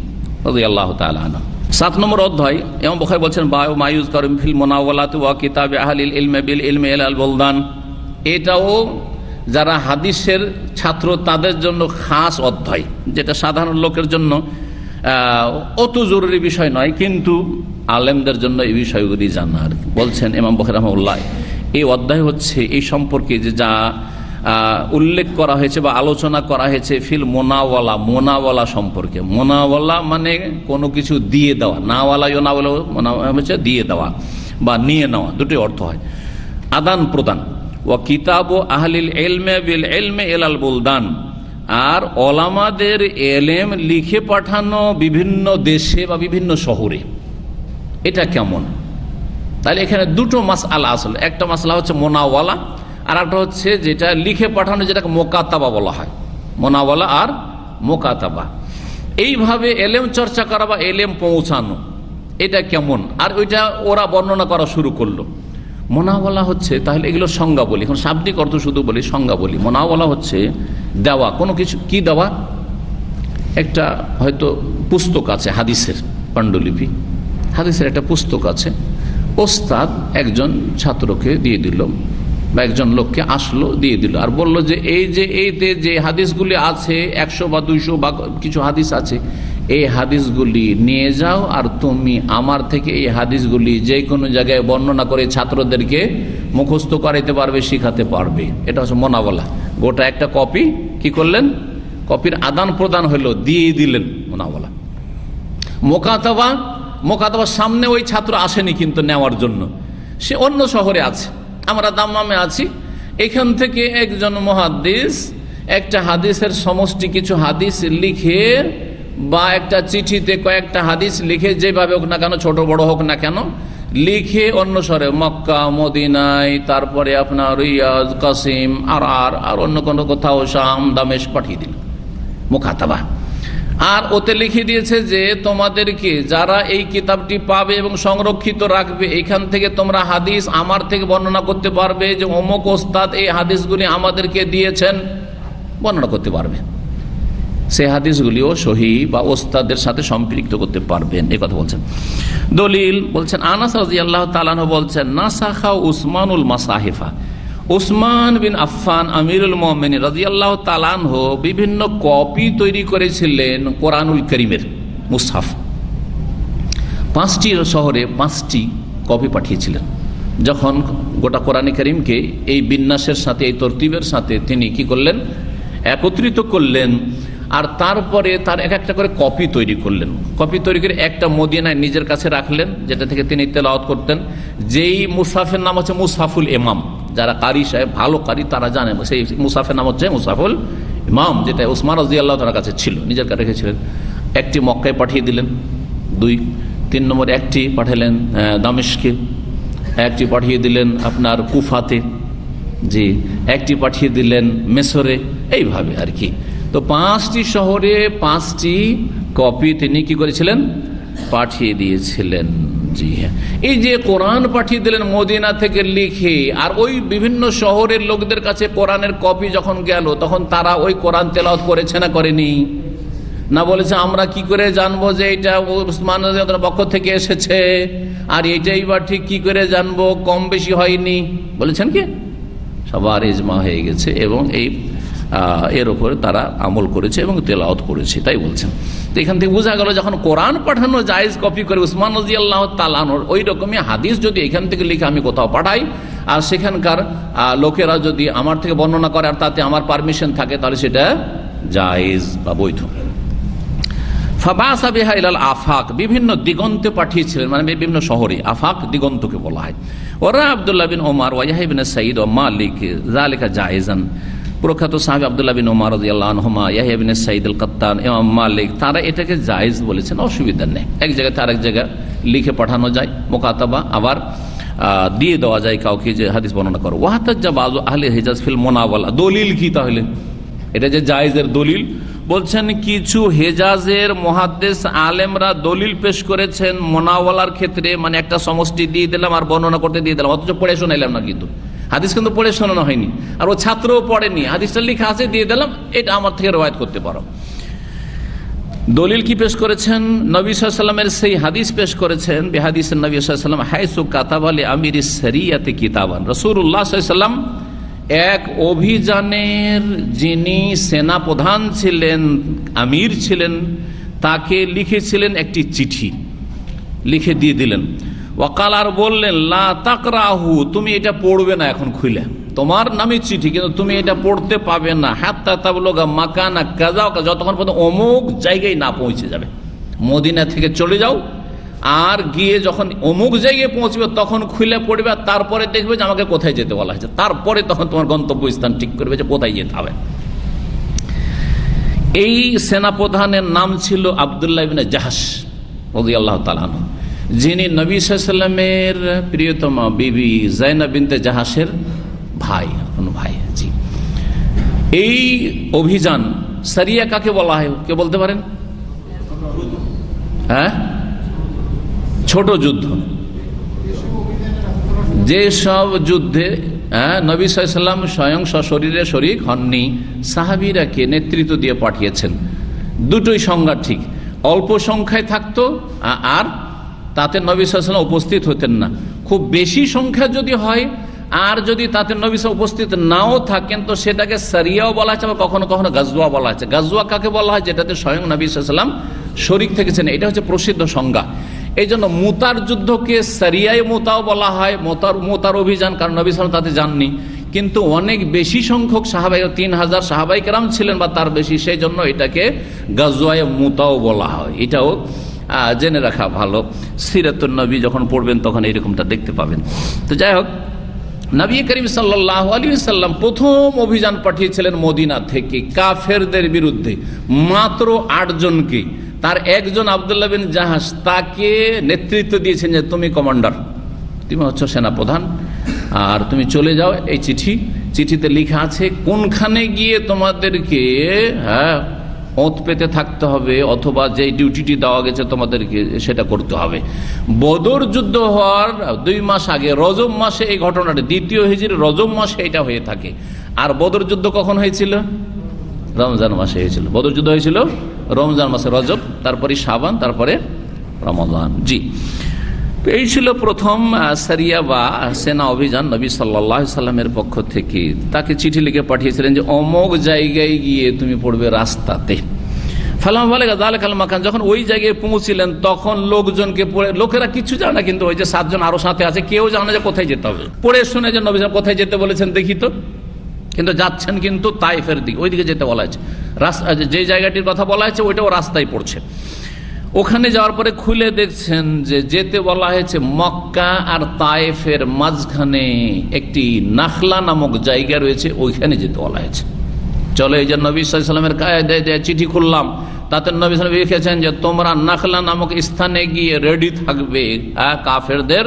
রাদিয়াল্লাহু তাআলা আনহু। 7 নম্বর অধ্যায় ইমাম বুখারী বলছেন বায়ু মায়ুজ কারিম ফিল মুনাওয়ালাত ওয়া কিতাব আহলিল ইলম বিল ইলম ইলাল বুলদান। এটাও যারা হাদিসের ছাত্র তাদের জন্য খাস অধ্যায়, যেটা সাধারণ লোকের জন্য অত জরুরি বিষয় নয়, কিন্তু আলেমদের জন্য এই বিষয়গুলি জানার। বলছেন ইমাম বুখারী রাহিমাহুল্লাহ, এই অধ্যায় হচ্ছে এই সম্পর্কে যে যা উল্লেখ করা হয়েছে বা আলোচনা করা হয়েছে ফিল মোনাওয়ালা, মোনাওয়ালা সম্পর্কে। মোনাওয়ালা মানে কোনো কিছু দিয়ে দেওয়া, নাওয়ালা ইয়োনাওয়ালা হচ্ছে দিয়ে দেওয়া বা নিয়ে নেওয়া, দুটি অর্থ হয়, আদান প্রদান। ও কিতাব আহলিল ইলমে বিল ইলমে ইলাল বুলদান, আর ওলামাদের এলেম লিখে পাঠানো বিভিন্ন দেশে বা বিভিন্ন শহরে, এটা কেমন? তাহলে এখানে দুটো মাসআলা আসলে, একটা মাসআলা হচ্ছে মোনাওয়ালা, আর একটা হচ্ছে যেটা লিখে পাঠানো, যেটাকে মোকাতাবা বলা হয়, মোনাওয়ালা আর মোকাতাবা। এইভাবে এলেম চর্চা করা বা এলেম পৌঁছানো, এটা কেমন? আর ওইটা ওরা বর্ণনা করা শুরু করলো। মোনাওয়ালা হচ্ছে, তাহলে এগুলো সংজ্ঞা বলি, এখন শাব্দিক অর্থ শুধু বলি, সংজ্ঞা বলি। মোনাওয়ালা হচ্ছে দেওয়া কোনো কিছু। কি দেওয়া? একটা হয়তো পুস্তক আছে, হাদিসের পাণ্ডুলিপি, হাদিসের একটা পুস্তক আছে, ওস্তাদ একজন ছাত্রকে দিয়ে দিল বা একজন লোককে আসলো দিয়ে দিল, আর বলল যে এইতে যে হাদিসগুলি আছে 100 বা 200 বা কিছু হাদিস আছে, এই হাদিসগুলি নিয়ে যাও, আর তুমি আমার থেকে এই হাদিসগুলি যে কোনো জায়গায় বর্ণনা করে ছাত্রদেরকে মুখস্থ করাইতে পারবে, শিখাতে পারবে। এটা হচ্ছে মোনাওয়ালা। গোটা একটা কপি কি করলেন? কপির আদান প্রদান হলো, দিয়ে দিলেন, মোনাওয়ালা। মোকাতাবা, মোকাতাবার সামনে ওই ছাত্র আসেনি কিন্তু নেওয়ার জন্য, সে অন্য শহরে আছে, আমরা দাম্মামে আছি, এখান থেকে একজন মুহাদ্দিস একটা হাদিসের সমষ্টি কিছু হাদিস লিখে বা একটা চিঠিতে কয়েকটা হাদিস লিখে, যেভাবে হোক না কেন, ছোট বড় হোক না কেন, লিখে অন্য শহরে, মক্কা, মদিনায়, তারপরে আপনার রিয়াজ, কাসিম, আর অন্য কোনো কোথাও, শাম, দামেস্ক পাঠিয়ে দিল, মুখাতাবা। আর ওতে লিখে দিয়েছে যে তোমাদেরকে যারা এই কিতাবটি পাবে এবং সংরক্ষিত রাখবে, এখান থেকে তোমরা হাদিস আমার থেকে বর্ণনা করতে পারবে, যে অমুক ওস্তাদ এই হাদিসগুলি আমাদেরকে দিয়েছেন, বর্ণনা করতে পারবে। সেই হাদিসগুলিও সহি বা ওস্তাদের সাথে সম্পৃক্ত করতে পারবেন, এই কথা বলছেন। দলিল বলছেন, আনাস রাদিয়াল্লাহু তাআলা আনহু বলছেন, নাসাখা উসমানুল মাসাহিফা, উসমান বিন আফফান আমিরুল মুমিনিন রাদিয়াল্লাহু তাআলা আনহু বিভিন্ন কপি তৈরি করেছিলেন কোরআনুল কারীমের, মুসহাফ। 5টি শহরে 5টি কপি পাঠিয়েছিলেন। যখন গোটা কোরআনে কারীমকে এই বিন্যাসের সাথে, এই তরতিবের সাথে তিনি কি করলেন? একত্রিত করলেন, আর তারপরে তার এক একটা করে কপি তৈরি করলেন। কপি তৈরি করে একটা মদিনায় নিজের কাছে রাখলেন, যেটা থেকে তিনি তেলাওয়াত করতেন। যেই মুসহাফের নাম হচ্ছে মুসহাফুল ইমাম, যারা কারি সাহেব, ভালো কারি, তারা জানে সেই মুসহাফের নাম হচ্ছে মুসহাফুল ইমাম, যেটা উসমান রাদিয়াল্লাহু তাআলার কাছে ছিল, নিজের কাছে রেখেছিলেন। একটি মক্কায় পাঠিয়ে দিলেন, 2, 3 নম্বর একটি পাঠালেন দামেস্কে, একটি পাঠিয়ে দিলেন আপনার কুফাতে, জি, একটি পাঠিয়ে দিলেন মেসরে, এইভাবে আর কি। তো 5টি শহরে 5টি কপি তিনি কি করেছিলেন? পাঠিয়ে দিয়েছিলেন। জি হ্যাঁ, এই যে কোরআন পাঠিয়ে দিলেন মদিনা থেকে লিখে, আর ওই বিভিন্ন শহরের লোকদের কাছে কোরআনের কপি যখন গেল, তখন তারা ওই কোরআন তেলাওয়াত করেছে না করেনি? না বলেছে আমরা কি করে জানবো যে এটা উসমান রাদিয়াল্লাহু তাআলার পক্ষ থেকে এসেছে, আর এটাই বা ঠিক কি করে জানবো, কম বেশি হয়নি? বলেছেন কি? সবার ইজমা হয়ে গেছে এবং এর উপরে তারা আমল করেছে এবং তেলাওয়াত করেছে, তাই বলছেন। তো এখান থেকে বোঝা গেল, যখন কোরআন পাঠানো জায়েজ কপি করে উসমান রাদিয়াল্লাহু তাআলা আনহুর, ওই রকমই হাদিস যদি এখান থেকে লিখে আমি কোথাও পাঠাই, আর সেখানকার লোকেরা যদি আমার থেকে বর্ণনা করে আর তাতে আমার পারমিশন থাকে, তাহলে সেটা জায়েজ বা বৈধ। ফাবাসা বিহা ইলাল আফাক, বিভিন্ন দিগন্তে পাঠিয়েছিলেন, মানে বিভিন্ন শহরে, আফাক দিগন্তকে বলা হয়। ওরা আব্দুল্লাহ বিন ওমর ওয়া ইয়াহইয়া বিন সাঈদ ওয়া মালিক যালিকা জায়েজান, প্রখ্যাত সাহাবী আব্দুল্লাহ বিন ওমর রাদিয়াল্লাহু আনহুমা, ইয়াহইয়া বিন সাঈদ আল কাত্তান, ইমাম মালিক, তারা এটাকে জায়েজ বলেছেন, অসুবিধা নেই। এক জায়গা থেকে আরেক জায়গা লিখে পাঠানো যায়, মুকাতাবা, আবার দিয়ে দেওয়া যায় কাউকে যে হাদিস বর্ণনা করো। ওয়াহতাজ্জা বাযু আহলে হিজাজ ফিল মুনাওয়ালা, দলিল কি তাহলে? এটা যে জায়েজের দলিল, বলছেন কিছু হেজাজের মুহাদ্দিস আলেমরা দলিল পেশ করেছেন মুনাওয়ালার ক্ষেত্রে, মানে একটা সমষ্টি দিয়ে দিলাম আর বর্ণনা করতে দিয়ে দিলাম, অথচ পড়ে শোনাইলাম না, কিন্তু হাদিস কিন্তু পড়ে শোনানো হয়নি, আর ও ছাত্রও পড়েনি, হাদিসটা লেখা আছে দিয়ে দিলাম, এটা আমার থেকে রওয়ায়াত করতে পারো। দলিল কি পেশ করেছেন? নবী সাল্লাল্লাহু আলাইহি ওয়াসাল্লামের সেই হাদিস পেশ করেছেন, বিহাদিসের নবী সাল্লাল্লাহু আলাইহি ওয়াসাল্লাম হাইসু কাতাবা লি আমিরিস শরিয়াতি কিতাবান, রাসূলুল্লাহ সাল্লাল্লাহু আলাইহি ওয়াসাল্লাম এক অভিযানের যিনি সেনা প্রধান ছিলেন, আমির ছিলেন, তাকে লিখেছিলেন একটি চিঠি, লিখে দিয়ে দিলেন। ওয়াকাল, আর বললেন লা তাকরাহু, তুমি এটা পড়বে না এখন খুলে, তোমার নামে চিঠি, কিন্তু তুমি এটা পড়তে পাবে না হাত্তা তাবলুগা মাকানা কাযা, যতক্ষণ পর্যন্ত অমুক জায়গায় না পৌঁছে যাবে। মদিনা থেকে চলে যাও, আর গিয়ে যখন অমুক জায়গায় পৌঁছবে তখন খুলে পড়বে, আর তারপরে দেখবে যে আমাকে কোথায় যেতে বলা হয়েছে, তারপরে তখন তোমার গন্তব্যস্থান ঠিক করবে যে কোথায় যেতে হবে। এই সেনাপ্রধানের নাম ছিল আব্দুল্লাহ ইবনে জাহাশ রাদিয়াল্লাহু তাআলা আনহু, যিনি নবী সাল্লাল্লাহু আলাইহি ওয়াসাল্লামের প্রিয়তমা বিবি যায়নাব বিনতে জাহাশের ভাই। জি, এই অভিযান সারিয়া কাকে বলা হয়, কে বলতে পারেন? হ্যাঁ, ছোট যুদ্ধ। যেসব যুদ্ধে নবী সাল্লাল্লাহু আলাইহি ওয়াসাল্লাম স্বয়ং সশরীরে শরীক হননি, সাহাবীরাকে নেতৃত্ব দিয়ে পাঠিয়েছেন। দুটোই সংজ্ঞা ঠিক, অল্প সংখ্যায় থাকতো আর তাতে নবী সাল্লাল্লাহু আলাইহি ওয়াসাল্লাম উপস্থিত হতেন না। খুব বেশি সংখ্যা যদি হয় আর যদি তাতে নবী সাল্লাল্লাহু আলাইহি ওয়াসাল্লাম উপস্থিত নাও থাকেন, তো সেটাকে সারিয়াও বলা হয়েছে, কখনো কখনো গাজওয়া বলা হয়েছে। গাজওয়া কাকে বলা হয়? যেটাতে স্বয়ং নবী সাল্লাল্লাহু আলাইহি ওয়াসাল্লাম শরীক থেকেছেন। এটা হচ্ছে প্রসিদ্ধ সংজ্ঞা। এই জন্য মুতার যুদ্ধকে সারিয়ায় মুতাও বলা হয়, মুতার অভিযান, কারণ নবী সাল্লাল্লাহু আলাইহি ওয়াসাল্লাম তাতে যাননি। কিন্তু অনেক বেশি সংখ্যক সাহাবাই, 3000 সাহাবাই কেরাম ছিলেন বা তার বেশি, সেই জন্য এটাকে গাজওয়ায়ে মুতাও বলা হয়। এটাও জেনে রাখা ভালো। সিরাতুন নবী যখন পড়বেন তখন এইরকমটা দেখতে পাবেন। তো যাই হোক, নবী করিম সাল্লাল্লাহু আলাইহি ওয়াসাল্লাম প্রথম অভিযান পাঠিয়েছিলেন মদিনা থেকে কাফেরদের বিরুদ্ধে, মাত্র 8 জনকে। তার একজন আব্দুল্লাহ বিন জাহাশ, তাকে নেতৃত্ব দিয়েছেন যে তুমি কমান্ডার, তুমি হচ্ছ সেনাপ্রধান, আর তুমি চলে যাও। এই চিঠিতে লেখা আছে কোনখানে গিয়ে তোমাদেরকে ওঁত পেতে থাকতে হবে, অথবা যে ডিউটিটি দেওয়া গেছে তোমাদেরকে সেটা করতে হবে। বদর যুদ্ধ হওয়ার 2 মাস আগে রজব মাসে এই ঘটনাটা, 2য় হিজরি রজব মাসে এটা হয়ে থাকে। আর বদর যুদ্ধ কখন হয়েছিল? রমজান মাসে হয়েছিল। বদর যুদ্ধ হয়েছিল রমজান মাসে, রজব, তারপরে শাবান, তারপরে রমজান। জি, এই ছিল প্রথম সারিয়া বা সেনা অভিযান নবী সাল্লাল্লাহু আলাইহি সাল্লামের পক্ষ থেকে। তাকে চিঠি লিখে পাঠিয়েছিলেন যে অমুক জায়গায় গিয়ে তুমি পড়বে রাস্তাতে। যখন ওই জায়গায় পৌঁছিলেন তখন লোকজনকে পড়ে, লোকেরা কিছু জানে না, কিন্তু ওই যে 7 জন আরো সাথে আছে, কেউ জানে যে কোথায় যেতে হবে। পড়ে শুনে যে নবী সাল্লাল্লাহু আলাইহি সাল্লাম কোথায় যেতে বলেছেন দেখি তো, কিন্তু যাচ্ছেন কিন্তু তাইফের দিকে, ওইদিকে যেতে বলা হয়েছে। যে জায়গাটির কথা বলা হয়েছে ওইটাও রাস্তায় পড়ছে। ওখানে যাওয়ার পরে খুলে দেখছেন যে যেতে বলা হয়েছে মক্কা আর তায়েফের মাঝখানে একটি নাখলা নামক জায়গা রয়েছে, ওইখানে যেতে বলা হয়েছে। চলো, এই যে নবী সাল্লাল্লাহু আলাইহি সাল্লামের চিঠি খুললাম, তাতে নবী সাল্লাল্লাহু আলাইহি সাল্লাম লিখেছেন যে তোমরা নাখলা নামক স্থানে গিয়ে রেডি থাকবে কাফেরদের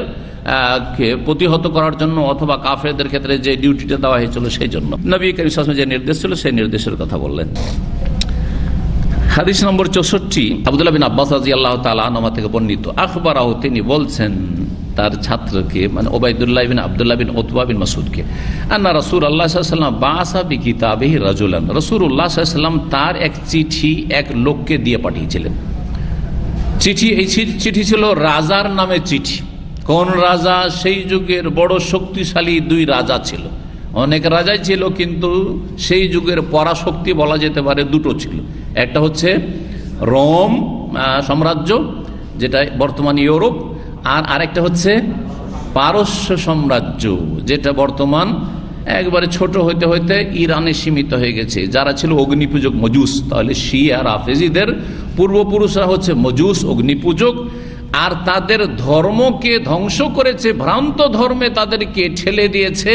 কে প্রতিহত করার জন্য, অথবা কাফেরদের ক্ষেত্রে যে ডিউটিটা দেওয়া হয়েছিল সেই জন্য। নবী করিম সাল্লাল্লাহু আলাইহি ওয়াসাল্লাম যে নির্দেশ ছিল সেই নির্দেশের কথা বললেন। হাদিস নম্বর 64, আব্দুল্লাহ বিন আব্বাস রাদিয়াল্লাহু তাআলা আনহু থেকে বর্ণিত, আখবরাহু, তিনি বলছেন তার ছাত্রকে, মানে ওবাইদুল্লাহ বিন আব্দুল্লাহ বিন উতবা বিন মাসউদকে, আন্না রাসূলুল্লাহ সাল্লাল্লাহু আলাইহি ওয়াসাল্লাম বাসা বিকিতাবিহি রাজুলান, রাসূলুল্লাহ সাল্লাল্লাহু আলাইহি ওয়াসাল্লাম তার এক চিঠি এক লোককে দিয়ে পাঠিয়েছিলেন। এই চিঠি ছিল রাজার নামে চিঠি। কোন রাজা? সেই যুগের বড় শক্তিশালী 2 রাজা ছিল। অনেক রাজাই ছিল, কিন্তু সেই যুগের পরাশক্তি বলা যেতে পারে 2টো ছিল। একটা হচ্ছে রোম সাম্রাজ্য, যেটা বর্তমান ইউরোপ, আর আরেকটা হচ্ছে পারস্য সাম্রাজ্য, যেটা বর্তমান একবারে ছোট হইতে হইতে ইরানে সীমিত হয়ে গেছে। যারা ছিল অগ্নিপূজক মজুস, তাহলে শিয়া রাফেজিদের পূর্বপুরুষরা হচ্ছে মজুস, অগ্নিপূজক, আর তাদের ধর্মকে ধ্বংস করেছে, ভ্রান্ত ধর্মে তাদেরকে ঠেলে দিয়েছে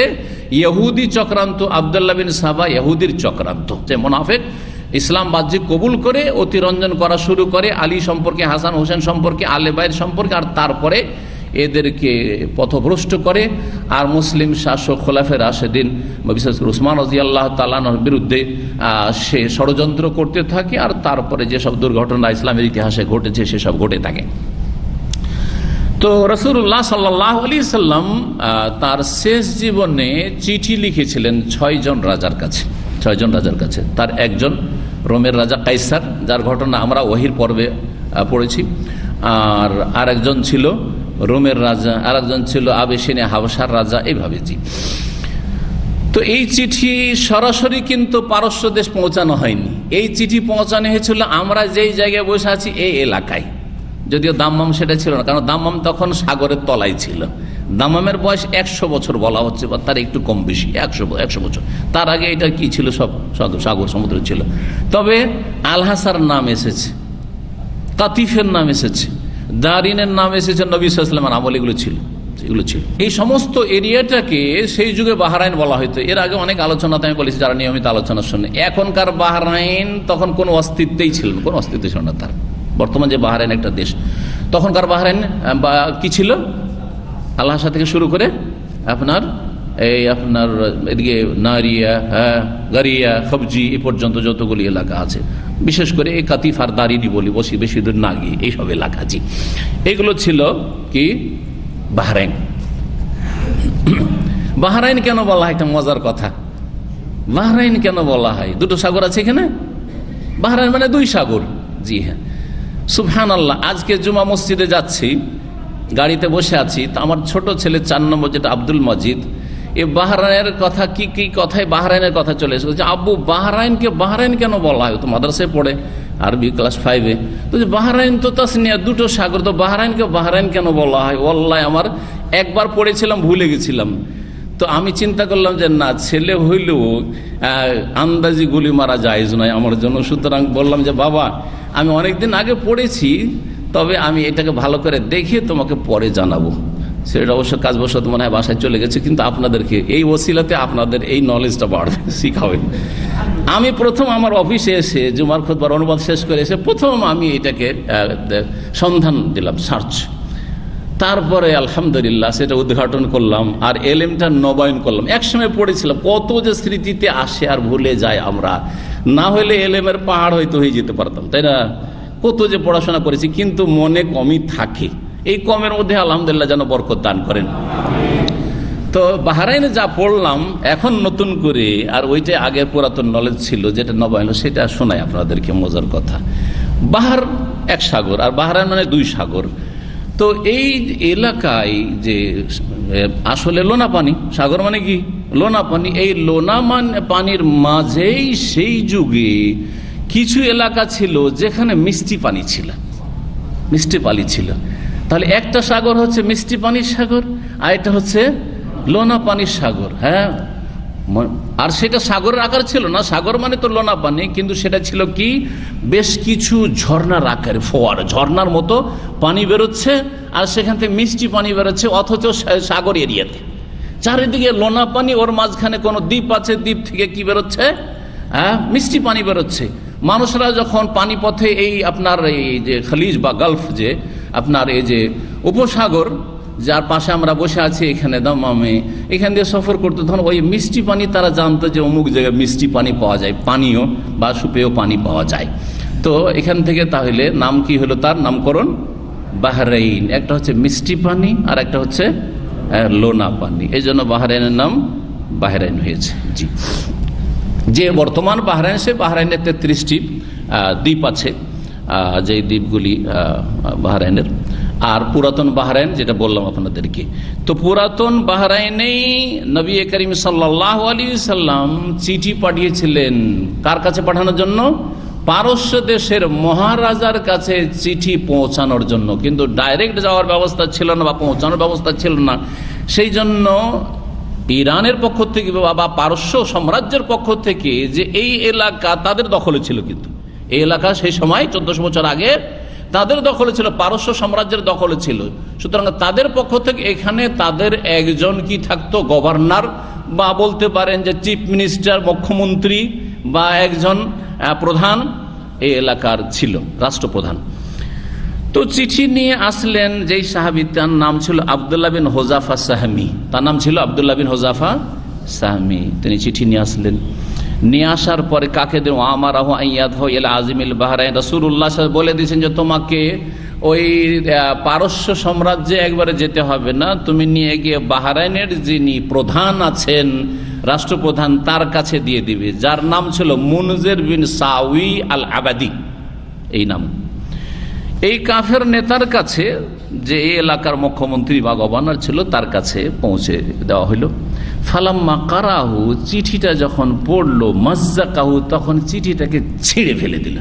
ইহুদি চক্রান্ত, আব্দুল্লাহ বিন সাবা ইহুদির চক্রান্ত। যে মুনাফিক ইসলাম বাহ্যিক কবুল করে অতিরঞ্জন করা শুরু করে আলী সম্পর্কে, হাসান হোসেন সম্পর্কে, আলে বাইর সম্পর্কে, আর তারপরে এদেরকে পথভ্রষ্ট করে। আর মুসলিম শাসক খোলাফে রাশেদিন বিশেষ করে উসমান রাদিয়াল্লাহু তাআলা আনহুর বিরুদ্ধে সে ষড়যন্ত্র করতে থাকে, আর তারপরে যেসব দুর্ঘটনা ইসলামের ইতিহাসে ঘটেছে সেসব ঘটে থাকে। তো রাসূলুল্লাহ সাল্লাল্লাহু আলাইহি সাল্লাম তার শেষ জীবনে চিঠি লিখেছিলেন 6 জন রাজার কাছে। 6 জন রাজার কাছে। তার একজন রোমের রাজা কাইসার, যার ঘটনা আমরা ওহির পর্বে পড়েছি, আর আরেকজন ছিল রোমের রাজা, আরেকজন ছিল আবেশিনিয়া হাবশার রাজা, এইভাবে। জি, তো এই চিঠি সরাসরি কিন্তু পারস্য দেশ পৌঁছানো হয়নি। এই চিঠি পৌঁছানো হয়েছিল আমরা যেই জায়গায় বসে আছি এই এলাকায়, যদিও দাম্মাম সেটা ছিল না, কারণ দাম্মাম তখন সাগরের তলায় ছিল। দামামের বয়স 100 বছর বলা হচ্ছে, বা তার একটু কম বেশি, 100 বছর। তার আগে এটা কি ছিল? সব সাগর সমুদ্র ছিল। তবে আলহাসার নাম এসেছে, কাতিফের নাম এসেছে, দারিনের নাম এসেছে, নবী সাল্লাল্লাহু আলাইহি ওয়াসাল্লামের আমল এগুলো ছিল। এই সমস্ত এরিয়াটাকে সেই যুগে বাহরাইন বলা হইতো। এর আগে অনেক আলোচনাতে আমি বলেছি, যারা নিয়মিত আলোচনা শুনে। এখনকার বাহরাইন তখন কোনো অস্তিত্বই ছিল না, কোনো অস্তিত্ব ছিল না তার। বর্তমান যে বাহরাইন একটা দেশ, তখনকার বাহরাইন কি ছিল? আলহাসা থেকে শুরু করে আপনার এদিকে নারিয়া, গারিয়া, খবজি, এ পর্যন্ত যতগুলি এলাকা আছে, বিশেষ করে এই কাতিফ আর দারিনি বলি, বেশি দূর না গিয়ে এইসব এলাকা, জি, এগুলো ছিল কি বাহরাইন। বাহরাইন কেন বলা হয়? একটা মজার কথা। বাহরাইন কেন বলা হয়? দুটো সাগর আছে এখানে। বাহরাইন মানে 2 সাগর। জি হ্যাঁ, সুবহানাল্লাহ। আজকে জুমা মসজিদে যাচ্ছি, গাড়িতে বসে আছি, তো আমার ছোট ছেলে 4 নম্বর, যেটা আব্দুল মজিদ, এ বাহরাইনের কথা কি কথায় বাহরাইনের কথা চলে এসেছে। আব্বু, বাহরাইনকে বাহরাইন কেন বলা হয়? তো মাদ্রাসায় পড়ে, আরবি ক্লাস 5-এ। তো বাহরাইন তো তাসনিয়া, 2টো সাগর, তো বাহরাইনকে বাহরাইন কেন বলা হয়? ওয়াল্লাহি আমার একবার পড়েছিলাম, ভুলে গেছিলাম। তো আমি চিন্তা করলাম যে না, ছেলে হইলেও আন্দাজি গুলি মারা জায়েজ নয় আমার জন্য। সুতরাং বললাম যে বাবা, আমি অনেকদিন আগে পড়েছি, তবে আমি এটাকে ভালো করে দেখে তোমাকে পরে জানাবো। সেটা অবশ্য কাজবশত মনে হয় বাসায় চলে গেছে, কিন্তু আপনাদেরকে এই ওসিলাতে আপনাদের এই নলেজটা বাড়বে, শিখাবেন। আমি প্রথম আমার অফিসে এসে জুমার খুতবার অনুবাদ শেষ করে এসে প্রথম আমি এটাকে সন্ধান দিলাম, সার্চ। তারপরে আলহামদুলিল্লাহ সেটা উদ্ঘাটন করলাম, আর এলেমটা নবায়ন করলাম। একসময় পড়েছিলাম, কত যে স্মৃতিতে আসে আর ভুলে যায় আমরা। না হলে এলেমের পাহাড় হয়তো হয়ে যেতে পারতাম, তাই না? কত যে পড়াশোনা করেছি, কিন্তু মনে কমই থাকে। এই কমের মধ্যে আলহামদুলিল্লাহ যেন বরকত দান করেন। তো বাহরাইনে যা পড়লাম এখন নতুন করে, আর ওইটা আগের পুরাতন নলেজ ছিল, যেটা নবায়ন, সেটা শোনাই আপনাদেরকে মজার কথা। বাহার 1 সাগর, আর বাহরাইন মানে 2 সাগর। তো এই এলাকায় যে আসলে লোনা পানি, সাগর মানে কি লোনা পানি, এই লোনা পানির মাঝেই সেই যুগে কিছু এলাকা ছিল যেখানে মিষ্টি পানি ছিল, মিষ্টি পানি ছিল। তাহলে একটা সাগর হচ্ছে মিষ্টি পানির সাগর, আর এটা হচ্ছে লোনা পানির সাগর। হ্যাঁ, আর সেটা সাগরের আকার ছিল না, সাগর মানে তো লোনা পানি, কিন্তু সেটা ছিল কি বেশ কিছু ঝর্ণার আকারে, ফোয়ারা, ঝর্ণার মতো পানি বেরোচ্ছে, আর সেখান থেকে মিষ্টি পানি বেরোচ্ছে, অথচ সাগর এরিয়াতে চারিদিকে লোনা পানি, ওর মাঝখানে কোনো দ্বীপ আছে, দ্বীপ থেকে কি বেরোচ্ছে? মিষ্টি পানি বেরোচ্ছে। মানুষরা যখন পানিপথে এই আপনার এই যে খালিজ বা গালফ, যে আপনার এই যে উপসাগর যার পাশে আমরা বসে আছি এখানে দামামে, এখান দিয়ে সফর করতে, তখন ওই মিষ্টি পানি তারা জানতো যে অমুক জায়গায় মিষ্টি পানি পাওয়া যায়, পানীয় বা সুপেয় পানি পাওয়া যায়। তো এখান থেকে তাহলে নাম কি হলো, তার নামকরণ বাহরাইন। একটা হচ্ছে মিষ্টি পানি, আর একটা হচ্ছে লোনা পানি, এই জন্য বাহরাইনের নাম বাহরাইন হয়েছে। জি, যে বর্তমান বাহরাইন, সে বাহরাইনের 33টি দ্বীপ আছে, যে দ্বীপগুলি বাহরাইনের। আর পুরাতন বাহরাইন যেটা বললাম আপনাদেরকে, তো পুরাতন বাহরাইনেই নবী করিম সাল্লাল্লাহু আলাইহি সাল্লাম চিঠি পাঠিয়েছিলেন। কার কাছে পাঠানোর জন্য? পারস্য দেশের মহারাজার কাছে চিঠি পৌঁছানোর জন্য। কিন্তু ডাইরেক্ট যাওয়ার ব্যবস্থা ছিল না, বা পৌঁছানোর ব্যবস্থা ছিল না। সেই জন্য ইরানের পক্ষ থেকে বা পারস্য সাম্রাজ্যের পক্ষ থেকে যে এই এলাকা তাদের দখলে ছিল, কিন্তু এই এলাকা সেই সময় 1400 বছর আগে তাদের দখলে ছিল, পারস্য সাম্রাজ্যের দখলে ছিল। সুতরাং তাদের পক্ষ থেকে এখানে তাদের একজন কি থাকতো, গভর্নর, বা বলতে পারেন যে চিফ মিনিস্টার, মুখ্যমন্ত্রী, বা একজন প্রধান এই এলাকার ছিল, রাষ্ট্রপ্রধান। তো চিঠি নিয়ে আসলেন যেই সাহাবী, তার নাম ছিল আব্দুল্লাহ বিন হুযাফা সাহমি। তার নাম ছিল আব্দুল্লাহ বিন হুযাফা সাহমি। তিনি চিঠি নিয়ে আসলেন। নিয়ে আসার পরে কাকে দেন? আমারাহু আইয়াদহু ইলা আজিমিল বাহরাইন। রাসূলুল্লাহ বলে দিয়েছেন যে তোমাকে ওই পারস্য সাম্রাজ্যে একবারে যেতে হবে না, তুমি নিয়ে গিয়ে বাহরাইনের যিনি প্রধান আছেন, রাষ্ট্রপ্রধান, তার কাছে দিয়ে দিবে, যার নাম ছিল মুনজির বিন সাউই আল আবাদি। এই নাম এই কাফের নেতার কাছে, যে এই এলাকার মুখ্যমন্ত্রী বা গভর্নর ছিল, তার কাছে পৌঁছে দেওয়া হইল। ফালাম্মা কারাহু, চিঠিটা যখন পড়লো, মাজ্জাকাহু, তখন চিঠিটাকে ছিঁড়ে ফেলে দিল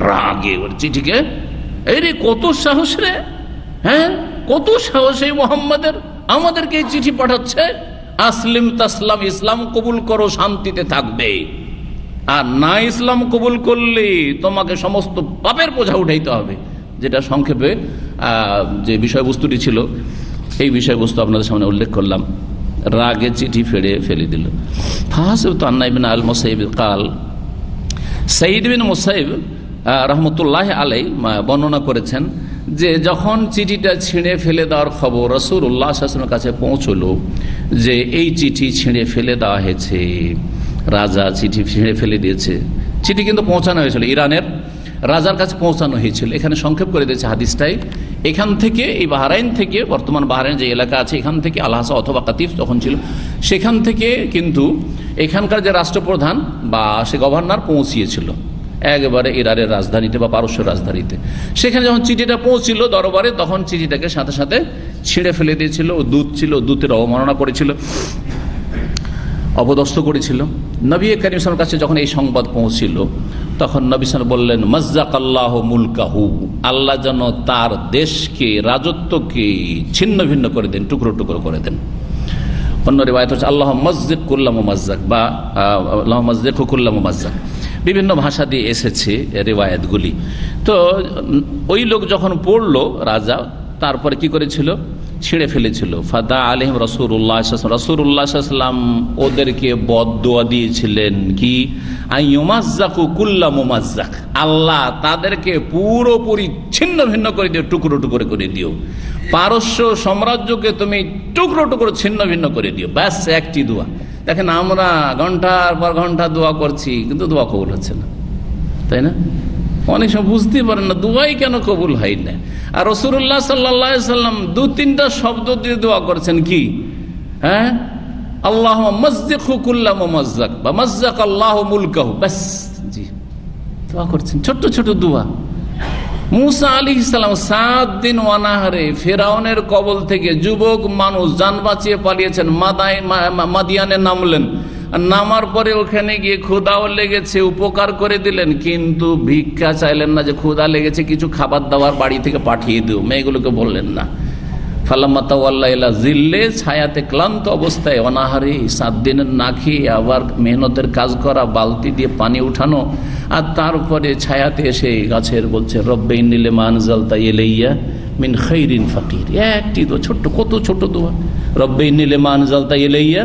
রাগে। ওর চিঠিকে, এই রে কত সাহস রে, হ্যাঁ কত সাহস এই মোহাম্মদের, আমাদেরকে এই চিঠি পাঠাচ্ছে, আসলিম তাসলাম, ইসলাম কবুল করো, শান্তিতে থাকবে, আর না ইসলাম কবুল করলে তোমাকে সমস্ত পাপের বোঝা উঠাইতে হবে। যেটা সংক্ষেপে যে বিষয়বস্তুটি ছিল, এই বিষয়বস্তু আপনাদের সামনে উল্লেখ করলাম। রাগে চিঠি ফেলে দিল। সাইদ বিন মুসাইব রহমতুল্লাহ আলাই বর্ণনা করেছেন যে যখন চিঠিটা ছিঁড়ে ফেলে দেওয়ার খবর রাসূলুল্লাহ সাল্লাল্লাহু আলাইহি ওয়াসাল্লামের কাছে পৌঁছলো যে এই চিঠি ছিঁড়ে ফেলে দেওয়া হয়েছে, রাজা চিঠি ছিঁড়ে ফেলে দিয়েছে। চিঠি কিন্তু পৌঁছানো হয়েছিল, ইরানের রাজার কাছে পৌঁছানো হয়েছিল। এখানে সংক্ষেপ করে দিয়েছে হাদিসটাই। এখান থেকে, এই বাহরাইন থেকে, বর্তমান বাহরাইন যে এলাকা আছে, এখান থেকে আল-হাসা অথবা কাতিফ যখন ছিল, সেখান থেকে কিন্তু এখানকার যে রাষ্ট্রপ্রধান বা সে গভর্নর পৌঁছিয়েছিল একেবারে ইরানের রাজধানীতে বা পারস্যের রাজধানীতে। সেখানে যখন চিঠিটা পৌঁছিল দরবারে, তখন চিঠিটাকে সাথে সাথে ছিঁড়ে ফেলে দিয়েছিল। দূত ছিল, দূতের অবমাননা করেছিল, অপদস্থ করেছিল। নবী করিম সাল্লাল্লাহু আলাইহি ওয়াসাল্লামের কাছে যখন এই সংবাদ পৌঁছিল, তখন নবী সাল্লাল্লাহু আলাইহি ওয়াসাল্লাম বললেন, মাজ্জাকাল্লাহু মুলকাহু, আল্লাহ যেন তার দেশকে, রাজত্বকে ছিন্ন ভিন্ন করে দেন, টুকরো টুকরো করে দেন। অন্য রিওয়ায়াত হচ্ছে আল্লাহ মসজিদ কুল্লা মুমাজ্জাক বা আল্লাহ মসজিদ কুল্লা মুমাজ্জাক, বিভিন্ন ভাষা দিয়ে এসেছে রিওয়ায়াতগুলি। তো ওই লোক যখন পড়লো রাজা, তারপরে কি করেছিল, ছিঁড়ে ফেলেছিল। ফাদা আলাইহিম রাসূলুল্লাহ সাল্লাল্লাহু আলাইহি ওয়াসাল্লাম ওদেরকে বদদুয়া দিয়েছিলেন কি, আইয়ুমাজ্জাকু কুল্লা মুমাজ্জাক, আল্লাহ তাদেরকে পুরোপুরি ছিন্ন ভিন্ন করে দিও, টুকরো টুকরো করে দিও। পারস্য সাম্রাজ্যকে তুমি টুকরো টুকরো ছিন্ন ভিন্ন করে দিও। ব্যাস একটি দোয়া। দেখেন আমরা ঘন্টার পর ঘন্টা দোয়া করছি, কিন্তু দোয়া কবুল হচ্ছে না, তাই না? অনেক সময় বুঝতে পারেন না দোয়াই কেন কবুল হয় না। আর রাসূলুল্লাহ সাল্লাল্লাহু আলাইহি ওয়াসাল্লাম 2-3টা শব্দ দিয়ে দোয়া করেছেন কি, হ্যাঁ, আল্লাহুম্মা মাজ্জিকহু কুল্লা মুমাজ্জাক বা মাজ্জাকাল্লাহু মুলকাহু, বাস, জি, দোয়া করছেন, ছোট ছোট দোয়া। মুসা আলাইহিস সালাম 7 দিন অনাহারে ফেরাউনের কবল থেকে যুবক মানুষ জান বাঁচিয়ে পালিয়েছেন, মাদিয়ানে নামলেন। নামার পরে ওখানে গিয়ে ক্ষুধাও লেগেছে, উপকার করে দিলেন, কিন্তু ভিক্ষা চাইলেন না যে ক্ষুধা লেগেছে কিছু খাবার দাবার বাড়ি থেকে পাঠিয়ে দিও, মেয়েগুলোকে বললেন না। ফালাম্মা তাওয়াল্লা ইলা জিল্লে, ছায়াতে ক্লান্ত অবস্থায় অনাহারে 7 দিনের না খেয়ে আবার মেহনতের কাজ করা, বালতি দিয়ে পানি উঠানো, আর তারপরে ছায়াতে এসে গাছের বলছে রব্বে ইন্নী লিমা আনজালতা ইলাইয়া মিন খাইরিন ফাকির। একটি দোয়া, ছোট্ট, কত ছোট দোয়া, রব্বে ইন্নী লিমা আনজালতা ইলাইয়া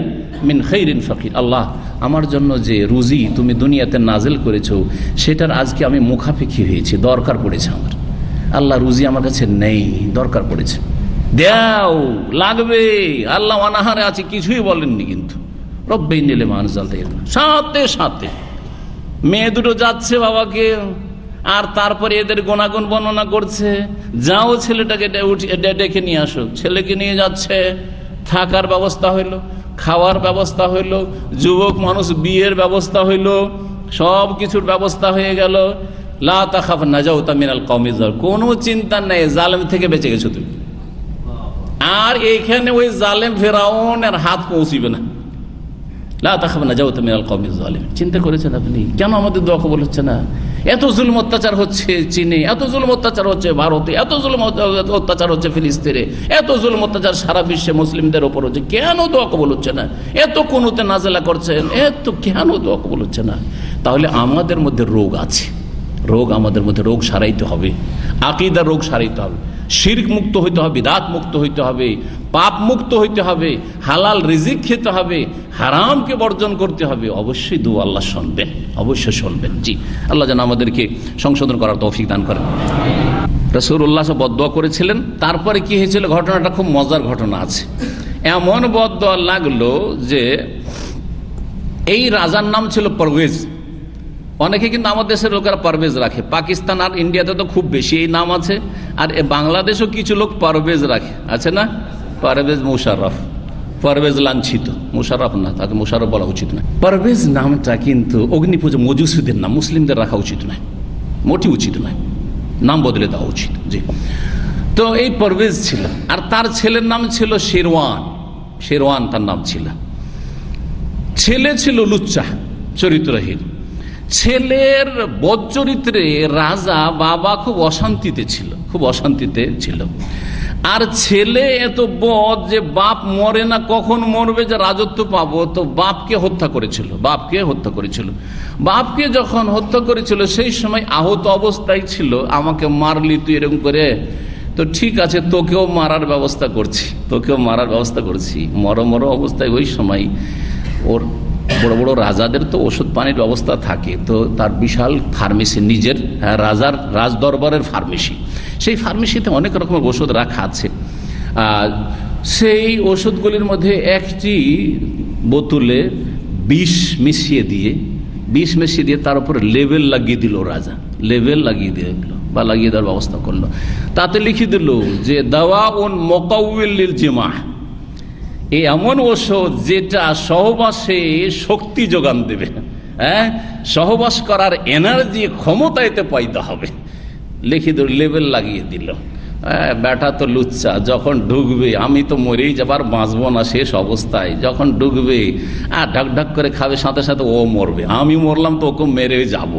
মিন খাইরিন ফাকির, আল্লাহ আমার জন্য যে রুজি তুমি দুনিয়াতে নাজিল করেছো সেটার আজকে আমি মুখাপেক্ষী হয়েছি, দরকার পড়েছে আমার, আল্লাহ রুজি আমার কাছে নেই, দরকার পড়েছে, দাও, লাগবে। আল্লাহ অনাহারে আছে, কিছুই বলেননি, কিন্তু রব্বে ইন্নী লিমা আনজালতা ইলাইয়া, সাথে সাথে মেয়ে দুটো যাচ্ছে বাবাকে, আর তারপরে এদের গুণাগুণ বর্ণনা করছে, যাও ছেলেটাকে ডেকে নিয়ে আসো। ছেলেকে নিয়ে যাচ্ছে, থাকার ব্যবস্থা হইলো, খাওয়ার ব্যবস্থা হইলো, যুবক মানুষ বিয়ের ব্যবস্থা হইলো, সব কিছুর ব্যবস্থা হয়ে গেল। লা তাখাফ নাজাউতা মিনাল কওমি যালিম, কোনো চিন্তা নেই, জালেম থেকে বেঁচে গেছো তুমি। আর এইখানে ওই জালেম ফেরাউনের হাত পৌঁছিবে না। লা তাখাফ নাজাউতা মিনাল কওমি যালিম। চিন্তা করেছেন আপনি কেন আমাদের দোয়া কবুল হচ্ছে না? এত জুলম অত্যাচার হচ্ছে চীনে, এত জুলম অত্যাচার হচ্ছে ভারতে, এত জুলম অত্যাচার হচ্ছে ফিলিস্তিনে, এত জুলম অত্যাচার সারা বিশ্বে মুসলিমদের ওপর হচ্ছে, কেন দোয়া কবুল হচ্ছে না? এত কুনুতে নাজেলা করছেন, এত কেন দোয়া কবুল হচ্ছে না? তাহলে আমাদের মধ্যে রোগ আছে, রোগ আমাদের মধ্যে, রোগ সারাইতে হবে, আকীদার রোগ সারাইতে হবে, শিরক মুক্ত হইতে হবে, বিদআত মুক্ত হইতে হবে, পাপ মুক্ত হইতে হবে, হালাল রিজিক খেতে হবে, হারামকে বর্জন করতে হবে। অবশ্যই দোয়া আল্লাহ শুনবেন, অবশ্যই শুনবেন। জি, আল্লাহ যেন আমাদেরকে সংশোধন করার তৌফিক দান করেন। রাসূলুল্লাহ বদদোয়া করেছিলেন, তারপরে কি হয়েছিল ঘটনাটা খুব মজার ঘটনা আছে। এমন বদদোয়া লাগলো যে এই রাজার নাম ছিল পারভেজ। অনেকে কিন্তু আমাদের দেশের লোকেরা পারভেজ রাখে, পাকিস্তান আর ইন্ডিয়াতে তো খুব বেশি এই নাম আছে, আর বাংলাদেশও কিছু লোক পারভেজ রাখে, আছে না? পারভেজ মুশাররফ, পারভেজ লাঞ্ছিত, মুশাররফ না, তাকে মুশাররফ বলা উচিত নয়। পারভেজ নামটা কিন্তু অগ্নিপূজা মজুসিদের নাম, মুসলিমদের রাখা উচিত নয়, মোটেই উচিত নয়, নাম বদলে দেওয়া উচিত। জি, তো এই পারভেজ ছিল, আর তার ছেলের নাম ছিল শেরওয়ান, শেরওয়ান তার নাম ছিল। ছেলে ছিল লুচ্চা, চরিত্রহীন। ছেলের বদচরিত্রে রাজা বাবা খুব অশান্তিতে ছিল, খুব অশান্তিতে ছিল। আর ছেলে এত বদ যে বাপ মরে না, কখন মরবে যে রাজত্ব পাবো, তো বাপকে হত্যা করেছিল। বাপকে যখন হত্যা করেছিল সেই সময় আহত অবস্থায় ছিল, আমাকে মারলি তুই এরকম করে, তো ঠিক আছে তোকেও মারার ব্যবস্থা করছি। মর অবস্থায় ওই সময় ওর বড় বড় রাজাদের তো ওষুধ পানির ব্যবস্থা থাকে, তো তার বিশাল ফার্মেসি, নিজের রাজার রাজদরবারের ফার্মেসি, সেই ফার্মেসিতে অনেক রকমের ওষুধ রাখা আছে। সেই ওষুধগুলির মধ্যে একটি বোতলে বিষ মিশিয়ে দিয়ে তার উপরে লেবেল লাগিয়ে দিল রাজা, বা লাগিয়ে দেওয়ার ব্যবস্থা করলো। তাতে লিখে দিল যে দাওয়াউন মুকাউয়িল লিল জিমা, এই এমন ওষুধ যেটা সহবাসে শক্তি যোগান দেবে, সহবাস করার এনার্জি, ক্ষমতা এতে পয়দা হবে, লিখে দিল, লেবেল লাগিয়ে দিল। ব্যাটা তো লুচ্চা, যখন ঢুকবে আমি তো মরেই যাবার, বাঁচবো না শেষ অবস্থায়, যখন ঢুকবে আর ঢক ঢক করে খাবে, সাথে সাথে ও মরবে, আমি মরলাম তো ওকে মেরে যাব।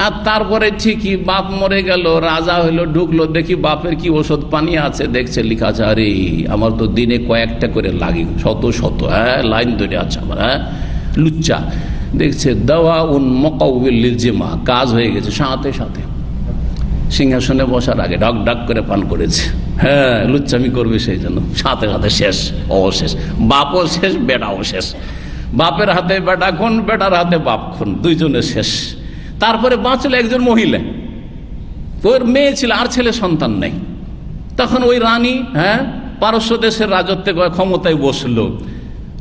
আর তারপরে ঠিকই বাপ মরে গেল, রাজা হইলো, ঢুকলো, দেখি বাপের কি ওষুধ পানি আছে, দেখছে লেখা আছে, আরে আমার তো দিনে কয়েকটা করে লাগে, শত লাইন ধরে আছে আমার, লুচ্চা দেখছে দাওয়াউন মুকাউয়িল লিল জিমা, কাজ হয়ে গেছে, সাথে সাথে সিংহাসনে বসার আগে ঢক ঢক করে পান করেছে। লুচ্চামি করবে সেই জন্য, সাথে সাথে শেষ, অশেষ, বাপও শেষ, বেটাও শেষ, বাপের হাতে বেটা খুন, বেটার হাতে বাপ খুন, দুইজনে শেষ। তারপরে বাঁচলো একজন মহিলা, ওর মেয়ে ছিল, আর ছেলে সন্তান নেই। তখন ওই রানী পারস্য দেশের রাজত্বে ক্ষমতায় বসলো।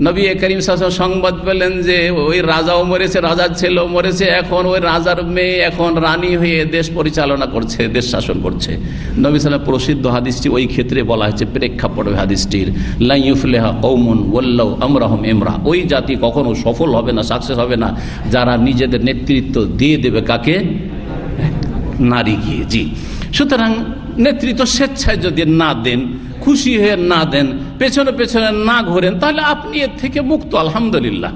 নবী করিম সাল্লাল্লাহু আলাইহি ওয়াসাল্লাম সংবাদ পেলেন যে ওই রাজাও মরেছে, রাজার ছেলেও মরেছে, এখন ওই রাজার মেয়ে এখন রানী হয়ে দেশ পরিচালনা করছে, দেশ শাসন করছে। নবী সাল্লাল্লাহু প্রসিদ্ধ হাদিসটি ওই ক্ষেত্রে বলা হয়েছে, প্রেক্ষাপট হাদিসটির, লা ইউফলিহা কওমুন ওয়াল্লাউ আমরাহুম ইমরা, ওই জাতি কখনো সফল হবে না, সাকসেস হবে না যারা নিজেদের নেতৃত্ব দিয়ে দেবে কাকে, নারীকে। জি, সুতরাং নেতৃত্ব স্বেচ্ছায় যদি না দেন, খুশি হয়ে না দেন, পেছনে পেছনে না ঘোরেন, তাহলে আপনি এর থেকে মুক্ত। আলহামদুলিল্লাহ,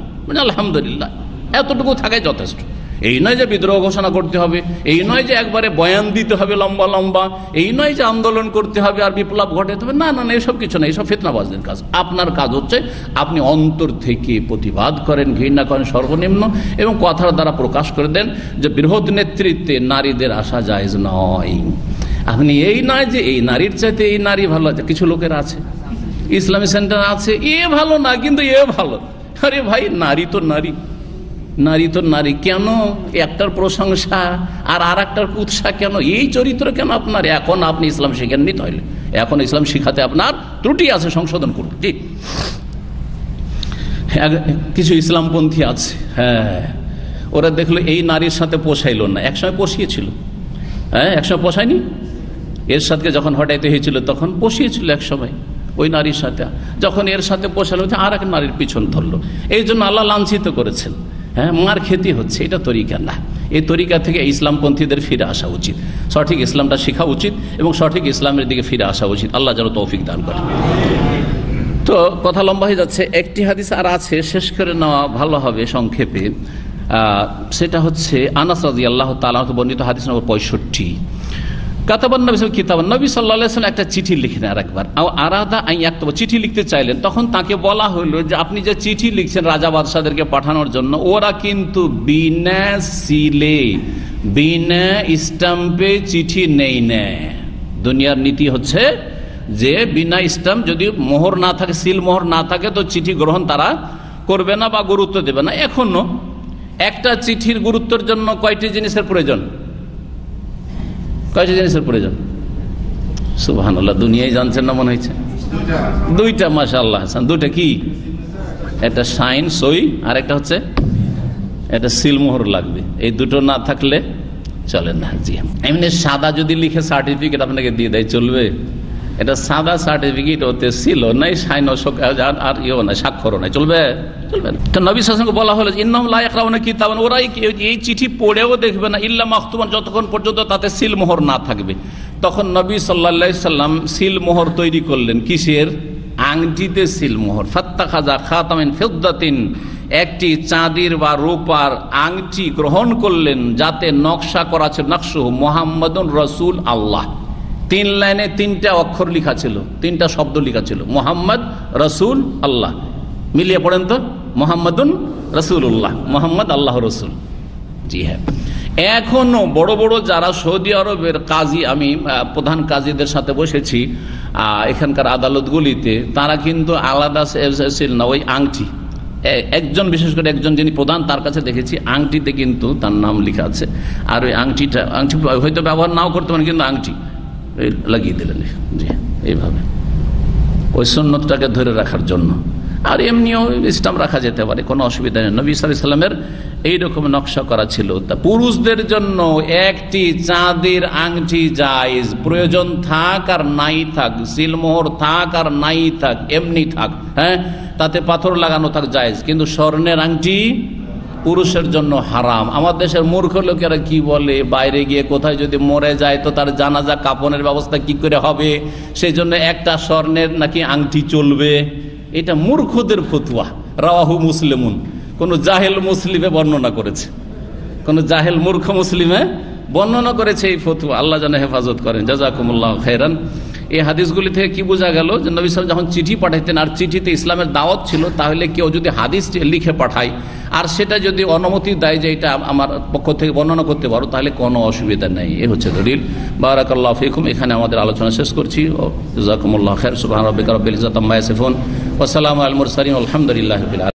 আলহামদুলিল্লাহ, এতটুকু থাকাই যথেষ্ট। এই নয় যে বিদ্রোহ ঘোষণা করতে হবে, এই নয় যে একবারে বয়ান দিতে হবে লম্বা লম্বা, এই নয় যে আন্দোলন করতে হবে আর বিপ্লব ঘটাতে হবে, না, এসব কিছু না, এসব ফিতনাবাজদের কাজ। আপনার কাজ হচ্ছে আপনি অন্তর থেকে প্রতিবাদ করেন, ঘৃণা করেন সর্বনিম্ন, এবং কথার দ্বারা প্রকাশ করে দেন যে বৃহৎ নেতৃত্বে নারীদের আসা জায়েজ নয়। আপনি এই নয় যে এই নারীর চাইতে এই নারী ভালো আছে, কিছু লোকের আছে, ইসলামী সেন্টার আছে, এ ভালো না কিন্তু এ ভালো। আরে ভাই, নারী তো নারী, কেন একটার প্রশংসা আর একটার কুৎসা কেন? এই চরিত্র কেন আপনার? এখন আপনি ইসলাম শিখেননি, তাহলে এখন ইসলাম শিখাতে আপনার ত্রুটি আছে, সংশোধন করুন। জি, কিছু ইসলামপন্থী আছে, ওরা দেখলো এই নারীর সাথে পোষাইল না, একসময় পোষিয়েছিল, একসময় পোষায়নি, এর সাথে যখন হটাইতে হয়েছিল তখন পোষিয়েছিল একসময় ওই নারীর সাথে, যখন এর সাথে পোষালো আর এক নারীর পিছন ধরলো। এই জন্য আল্লাহ লাঞ্ছিত করেছেন, মার খেতে হচ্ছে। এটা তরিকা না, এই তরিকা থেকে ইসলামপন্থীদের ফিরে আসা উচিত, সঠিক ইসলামটা শেখা উচিত এবং সঠিক ইসলামের দিকে ফিরে আসা উচিত। আল্লাহ যেন তৌফিক দান করে। তো কথা লম্বা হয়ে যাচ্ছে, একটি হাদিস আর আছে, শেষ করে নেওয়া ভালো হবে সংক্ষেপে। সেটা হচ্ছে আনাস রাদিয়াল্লাহু তাআলা বর্ণিত হাদিস নম্বর 65। কাতাবান নবী কিতাবান, নবী সাল্লাল্লাহু আলাইহি ওয়াসাল্লাম একটা চিঠি লিখলেন, আরেকবার আরাদা আন ইয়াকতুবা, চিঠি লিখতে চাইলেন। তখন তাকে বলা হলো যে আপনি যে চিঠি লিখছেন রাজা বাদশাদেরকে পাঠানোর জন্য, ওরা কিন্তু বিনা সিলে, বিনা স্ট্যাম্পে চিঠি নেই না। দুনিয়ার নীতি হচ্ছে যে বিনা স্ট্যাম্প, যদি মোহর না থাকে, সিল মোহর না থাকে, তো চিঠি গ্রহণ তারা করবে না বা গুরুত্ব দেবে না। এখনো একটা চিঠির গুরুত্বের জন্য কয়টি জিনিসের প্রয়োজন? কয়টি জিনিসের প্রয়োজন? সুবহানাল্লাহ, দুনিয়ায় জানছেন না মনে হয়েছে? দুইটা। মাশাআল্লাহ হাসান, দুইটা কি? একটা সাইন, সই, আর একটা হচ্ছে এটা সিলমোহর লাগবে। এই দুটো না থাকলে চলে না। জি, এমনি সাদা যদি লিখে সার্টিফিকেট আপনাকে দিয়ে দেয় চলবে? এটা সাদা সার্টিফিকেট, ওতে ছিল নাই, সাইন আর ইয়েও নাই, স্বাক্ষরও নাই, চলবে? চলবে না। তো নবী সাল্লাল্লাহু আলাইহি ওয়াসাল্লাম বলা হলো ইন্নাহুম লা ইয়াকরাউনা কিতাবান, ওরা এই চিঠি পড়েও দেখবে না, ইল্লা মাকতুবান, যতক্ষণ পর্যন্ত তাতে সিল মোহর না থাকবে। তখন নবী সাল্লাল্লাহু আলাইহি ওয়াসাল্লাম সিল মোহর তৈরি করলেন। কিসের? আংটিতে সিল মোহর। ফাত্তাখাযা খাতামিন ফিদ্দাতিন, একটি চাঁদির বা রূপার আংটি গ্রহণ করলেন, যাতে নকশা করা ছিল, নকশু মুহাম্মাদুর রাসূল আল্লাহ, 3 লাইনে 3টা অক্ষর লেখা ছিল, 3টা শব্দ লেখা ছিল, মোহাম্মদ রসুল আল্লাহ। মিলিয়ে পড়েন তো, মোহাম্মদুন রসুল্লাহ, মোহাম্মদ আল্লাহ রসুল। জি হ্যাঁ, এখনো বড় বড় যারা সৌদি আরবের কাজী, আমি প্রধান কাজীদের সাথে বসেছি এখানকার আদালতগুলিতে, তারা কিন্তু আলাদা ছিল না, ওই আংটি, একজন বিশেষ করে একজন যিনি প্রধান, তার কাছে দেখেছি আংটিতে কিন্তু তার নাম লেখা আছে। আর ওই আংটি হয়তো ব্যবহার নাও করতে পারেন, কিন্তু আংটি লাগিয়ে দিলেন। জি, এইভাবে ওই সুন্নতটাকে ধরে রাখার জন্য। আর এমনিও ইসলাম রাখা যেতে পারে, কোনো অসুবিধা নেই। নবী সাল্লাল্লাহু আলাইহি ওয়াসাল্লামের এইরকম নকশা করা ছিল। তা পুরুষদের জন্য একটি চাঁদের আংটি জায়েজ, প্রয়োজন থাক আর নাই থাক, সিলমোহর থাক আর নাই থাক, এমনি থাক, হ্যাঁ, তাতে পাথর লাগানো থাক জায়েজ, কিন্তু স্বর্ণের আংটি পুরুষের জন্য হারাম। আমার দেশের মূর্খ লোকেরা কি বলে, বাইরে গিয়ে কোথায় যদি মরে যায় তো তার জানাজা কাফনের ব্যবস্থা কি করে হবে, সেই জন্য একটা স্বর্ণের নাকি আংটি চলবে। এটা মূর্খদের ফতোয়া। রাওয়াহু মুসলিমুন, কোন জাহেল মুসলিমে বর্ণনা করেছে, কোন জাহেল মূর্খ মুসলিমে বর্ণনা করেছে এই ফতোয়া। আল্লাহ যেন হেফাজত করেন। জাযাকুমুল্লাহ খাইরান। এই হাদিসগুলি থেকে কি বোঝা গেল যে নবী সাল্লাল্লাহু আলাইহি ওয়াসাল্লাম যখন চিঠি পাঠাইতেন, আর চিঠিতে ইসলামের দাওয়াত ছিল, তাহলে কেউ যদি হাদিস লিখে পাঠায় আর সেটা যদি অনুমতি দেয় যে এটা আমার পক্ষ থেকে বর্ণনা করতে পারো, তাহলে কোনো অসুবিধা নেই। এ হচ্ছে দলিল। বারাকাল্লাহু ফিকুম। এখানে আমাদের আলোচনা শেষ করছি। জাযাকুমুল্লাহ খাইর। সুবহান রাব্বিকা রাব্বিল ইজ্জাতি আম্মা ইয়াসিফুন ওয়া সালামু আলাল মুরসালিন। আলহামদুলিল্লাহি রাব্বিল আলামিন।